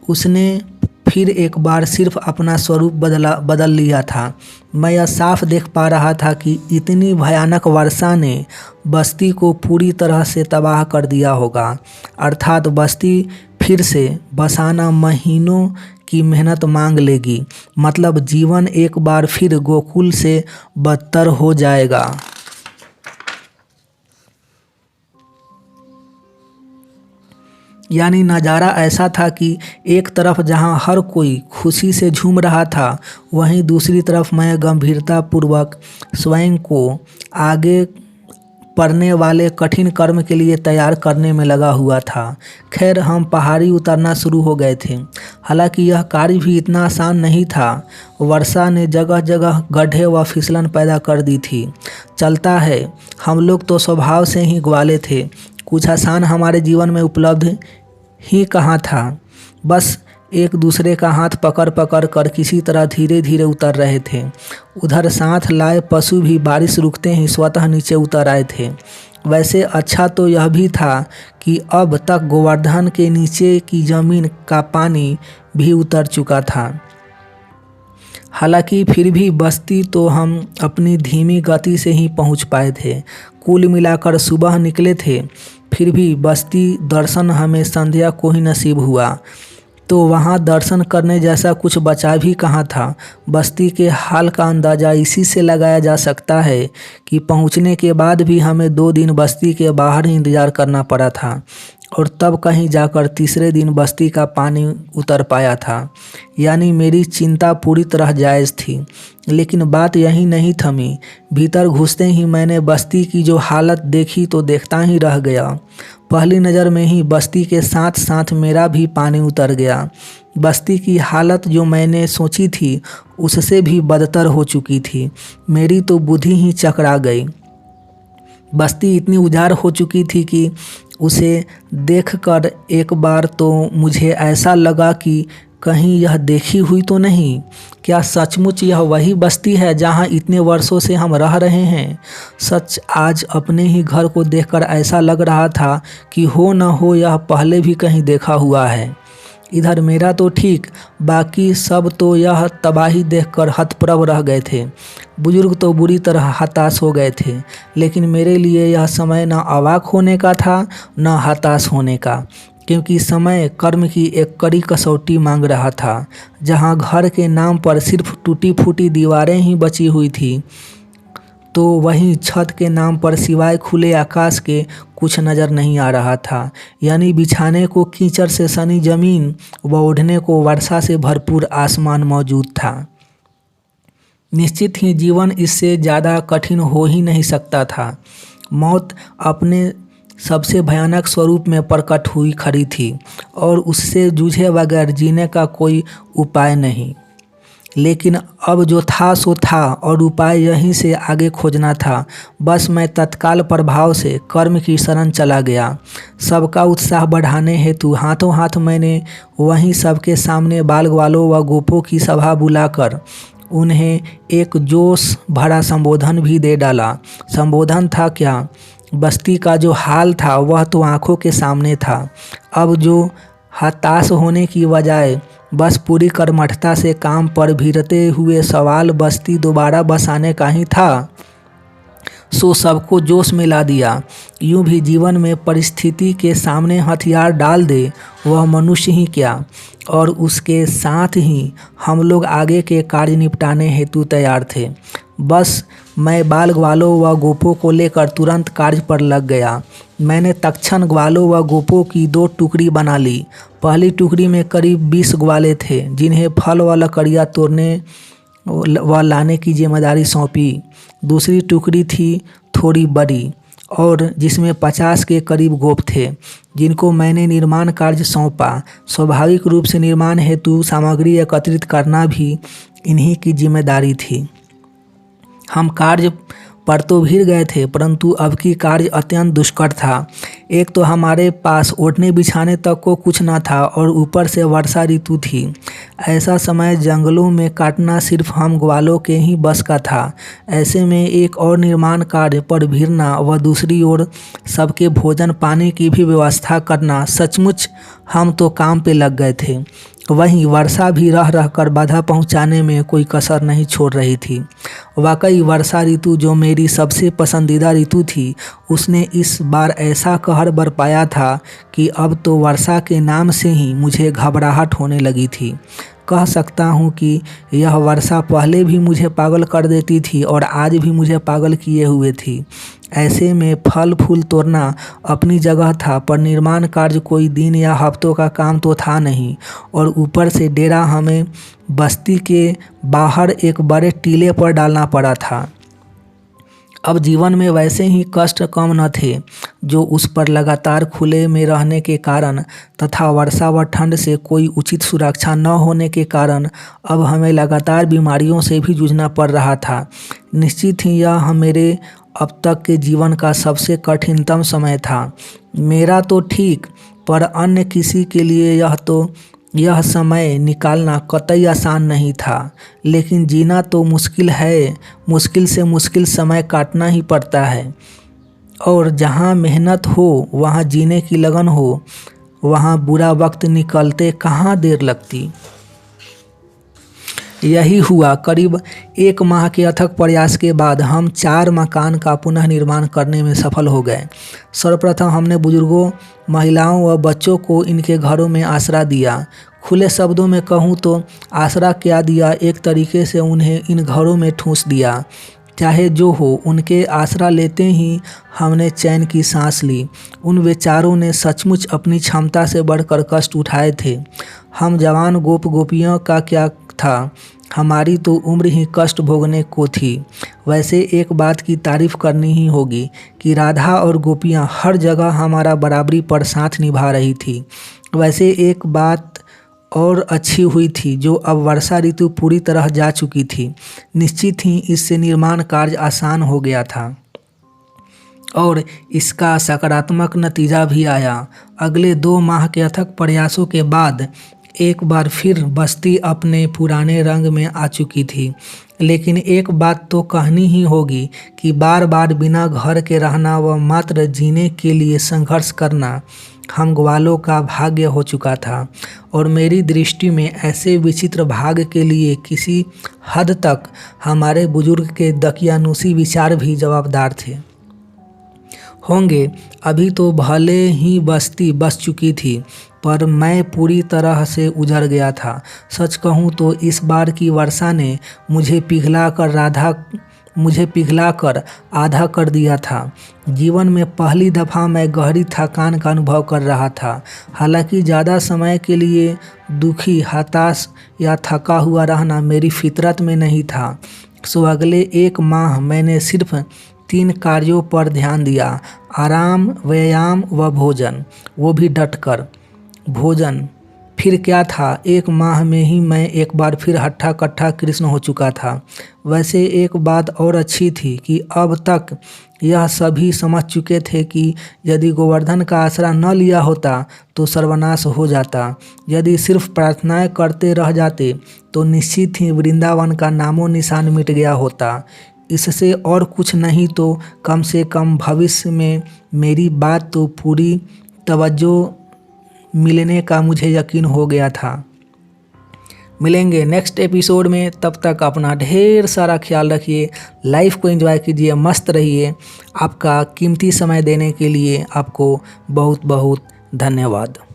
उसने फिर एक बार सिर्फ अपना स्वरूप बदल लिया था। मैं यह साफ देख पा रहा था कि इतनी भयानक वर्षा ने बस्ती को पूरी तरह से तबाह कर दिया होगा। अर्थात बस्ती फिर से बसाना महीनों की मेहनत मांग लेगी। मतलब जीवन एक बार फिर गोकुल से बदतर हो जाएगा। यानी नज़ारा ऐसा था कि एक तरफ जहां हर कोई खुशी से झूम रहा था, वहीं दूसरी तरफ मैं गंभीरतापूर्वक स्वयं को आगे पड़ने वाले कठिन कर्म के लिए तैयार करने में लगा हुआ था। खैर, हम पहाड़ी उतरना शुरू हो गए थे। हालांकि यह कार्य भी इतना आसान नहीं था। वर्षा ने जगह जगह गड्ढे व फिसलन पैदा कर दी थी। चलता है, हम लोग तो स्वभाव से ही ग्वाले थे। कुछ आसान हमारे जीवन में उपलब्ध ही कहाँ था। बस एक दूसरे का हाथ पकड़ पकड़ कर किसी तरह धीरे धीरे उतर रहे थे। उधर साथ लाए पशु भी बारिश रुकते ही स्वतः नीचे उतर आए थे। वैसे अच्छा तो यह भी था कि अब तक गोवर्धन के नीचे की जमीन का पानी भी उतर चुका था। हालांकि फिर भी बस्ती तो हम अपनी धीमी गति से ही पहुंच पाए थे। कुल मिलाकर सुबह निकले थे, फिर भी बस्ती दर्शन हमें संध्या को ही नसीब हुआ। तो वहाँ दर्शन करने जैसा कुछ बचा भी कहाँ था। बस्ती के हाल का अंदाज़ा इसी से लगाया जा सकता है कि पहुँचने के बाद भी हमें 2 दिन बस्ती के बाहर ही इंतज़ार करना पड़ा था और तब कहीं जाकर तीसरे दिन बस्ती का पानी उतर पाया था। यानी मेरी चिंता पूरी तरह जायज़ थी। लेकिन बात यही नहीं थमी। भीतर घुसते ही मैंने बस्ती की जो हालत देखी तो देखता ही रह गया। पहली नज़र में ही बस्ती के साथ साथ मेरा भी पानी उतर गया। बस्ती की हालत जो मैंने सोची थी उससे भी बदतर हो चुकी थी। मेरी तो बुद्धि ही चकरा गई। बस्ती इतनी उजाड़ हो चुकी थी कि उसे देखकर एक बार तो मुझे ऐसा लगा कि कहीं यह देखी हुई तो नहीं। क्या सचमुच यह वही बस्ती है जहां इतने वर्षों से हम रह रहे हैं? सच आज अपने ही घर को देखकर ऐसा लग रहा था कि हो न हो यह पहले भी कहीं देखा हुआ है। इधर मेरा तो ठीक, बाकी सब तो यह तबाही देखकर हतप्रभ रह गए थे। बुजुर्ग तो बुरी तरह हताश हो गए थे, लेकिन मेरे लिए यह समय न अवाक होने का था न हताश होने का, क्योंकि समय कर्म की एक कड़ी कसौटी मांग रहा था। जहाँ घर के नाम पर सिर्फ टूटी फूटी दीवारें ही बची हुई थी, तो वहीं छत के नाम पर सिवाय खुले आकाश के कुछ नज़र नहीं आ रहा था। यानी बिछाने को कीचड़ से सनी जमीन व ओढ़ने को वर्षा से भरपूर आसमान मौजूद था। निश्चित ही जीवन इससे ज़्यादा कठिन हो ही नहीं सकता था। मौत अपने सबसे भयानक स्वरूप में प्रकट हुई खड़ी थी और उससे जूझे बगैर जीने का कोई उपाय नहीं। लेकिन अब जो था सो था और उपाय यहीं से आगे खोजना था। बस मैं तत्काल प्रभाव से कर्म की शरण चला गया। सबका उत्साह बढ़ाने हेतु हाथों हाथ मैंने वहीं सबके सामने बाल ग्वालों व गोपों की सभा बुलाकर उन्हें एक जोश भरा संबोधन भी दे डाला। संबोधन था क्या, बस्ती का जो हाल था वह तो आंखों के सामने था। अब जो हताश होने की बजाय बस पूरी कर्मठता से काम पर भिड़ते हुए सवाल बस्ती दोबारा बसाने का ही था, सो सबको जोश में ला दिया। यूं भी जीवन में परिस्थिति के सामने हथियार डाल दे वह मनुष्य ही क्या, और उसके साथ ही हम लोग आगे के कार्य निपटाने हेतु तैयार थे। बस मैं बाल ग्वालों व गोपों को लेकर तुरंत कार्य पर लग गया। मैंने तत्क्षण ग्वालों व गोपों की 2 टुकड़ी बना ली। पहली टुकड़ी में करीब 20 ग्वाले थे, जिन्हें फल व लकड़ियाँ तोड़ने व लाने की जिम्मेदारी सौंपी। दूसरी टुकड़ी थी थोड़ी बड़ी और जिसमें 50 के करीब गोप थे, जिनको मैंने निर्माण कार्य सौंपा। स्वाभाविक रूप से निर्माण हेतु सामग्री एकत्रित करना भी इन्हीं की जिम्मेदारी थी। हम कार्य पर तो भिड़ गए थे, परंतु अब की कार्य अत्यंत दुष्कर था। एक तो हमारे पास ओढ़ने बिछाने तक को कुछ न था और ऊपर से वर्षा ऋतु थी। ऐसा समय जंगलों में काटना सिर्फ हम ग्वालों के ही बस का था। ऐसे में एक और निर्माण कार्य पर भिड़ना व दूसरी ओर सबके भोजन पानी की भी व्यवस्था करना, सचमुच हम तो काम पे लग गए थे। वहीं वर्षा भी रह रहकर बाधा पहुंचाने में कोई कसर नहीं छोड़ रही थी। वाकई वर्षा ऋतु जो मेरी सबसे पसंदीदा ऋतु थी, उसने इस बार ऐसा कहर बरपाया था कि अब तो वर्षा के नाम से ही मुझे घबराहट होने लगी थी। कह सकता हूँ कि यह वर्षा पहले भी मुझे पागल कर देती थी और आज भी मुझे पागल किए हुए थी। ऐसे में फल फूल तोड़ना अपनी जगह था, पर निर्माण कार्य कोई दिन या हफ्तों का काम तो था नहीं, और ऊपर से डेरा हमें बस्ती के बाहर एक बड़े टीले पर डालना पड़ा था। अब जीवन में वैसे ही कष्ट कम न थे, जो उस पर लगातार खुले में रहने के कारण तथा वर्षा व ठंड से कोई उचित सुरक्षा न होने के कारण अब हमें लगातार बीमारियों से भी जूझना पड़ रहा था। निश्चित ही यह मेरे अब तक के जीवन का सबसे कठिनतम समय था। मेरा तो ठीक, पर अन्य किसी के लिए यह समय निकालना कतई आसान नहीं था। लेकिन जीना तो मुश्किल है, मुश्किल से मुश्किल समय काटना ही पड़ता है। और जहाँ मेहनत हो वहाँ जीने की लगन हो, वहाँ बुरा वक्त निकलते कहाँ देर लगती। यही हुआ। करीब 1 माह के अथक प्रयास के बाद हम 4 मकान का पुनः निर्माण करने में सफल हो गए। सर्वप्रथम हमने बुजुर्गों, महिलाओं व बच्चों को इनके घरों में आसरा दिया। खुले शब्दों में कहूँ तो आसरा क्या दिया, एक तरीके से उन्हें इन घरों में ठूंस दिया। चाहे जो हो, उनके आसरा लेते ही हमने चैन की सांस ली। उन बेचारों ने सचमुच अपनी क्षमता से बढ़कर कष्ट उठाए थे। हम जवान गोप गोपियों का क्या था, हमारी तो उम्र ही कष्ट भोगने को थी। वैसे एक बात की तारीफ करनी ही होगी कि राधा और गोपियाँ हर जगह हमारा बराबरी पर साथ निभा रही थी। वैसे एक बात और अच्छी हुई थी, जो अब वर्षा ऋतु पूरी तरह जा चुकी थी। निश्चित ही इससे निर्माण कार्य आसान हो गया था और इसका सकारात्मक नतीजा भी आया। अगले 2 माह के अथक प्रयासों के बाद एक बार फिर बस्ती अपने पुराने रंग में आ चुकी थी। लेकिन एक बात तो कहनी ही होगी कि बार बार बिना घर के रहना व मात्र जीने के लिए संघर्ष करना हम ग्वालों का भाग्य हो चुका था। और मेरी दृष्टि में ऐसे विचित्र भाग्य के लिए किसी हद तक हमारे बुजुर्ग के दकियानूसी विचार भी जवाबदार थे होंगे। अभी तो भले ही बस्ती बस चुकी थी, पर मैं पूरी तरह से उजड़ गया था। सच कहूँ तो इस बार की वर्षा ने मुझे पिघलाकर आधा कर दिया था। जीवन में पहली दफ़ा मैं गहरी थकान का अनुभव कर रहा था। हालांकि ज़्यादा समय के लिए दुखी, हताश या थका हुआ रहना मेरी फितरत में नहीं था। सो अगले 1 माह मैंने सिर्फ 3 कार्यों पर ध्यान दिया: आराम, व्यायाम व भोजन, वो भी डटकर। भोजन फिर क्या था, 1 माह में ही मैं एक बार फिर हट्ठा कट्ठा कृष्ण हो चुका था। वैसे एक बात और अच्छी थी कि अब तक यह सभी समझ चुके थे कि यदि गोवर्धन का आसरा न लिया होता तो सर्वनाश हो जाता। यदि सिर्फ प्रार्थनाएं करते रह जाते तो निश्चित ही वृंदावन का नामो निशान मिट गया होता। इससे और कुछ नहीं तो कम से कम भविष्य में मेरी बात तो पूरी तवज्जो मिलने का मुझे यकीन हो गया था। मिलेंगे नेक्स्ट एपिसोड में, तब तक अपना ढेर सारा ख्याल रखिए। लाइफ को एंजॉय कीजिए, मस्त रहिए। आपका कीमती समय देने के लिए आपको बहुत बहुत धन्यवाद।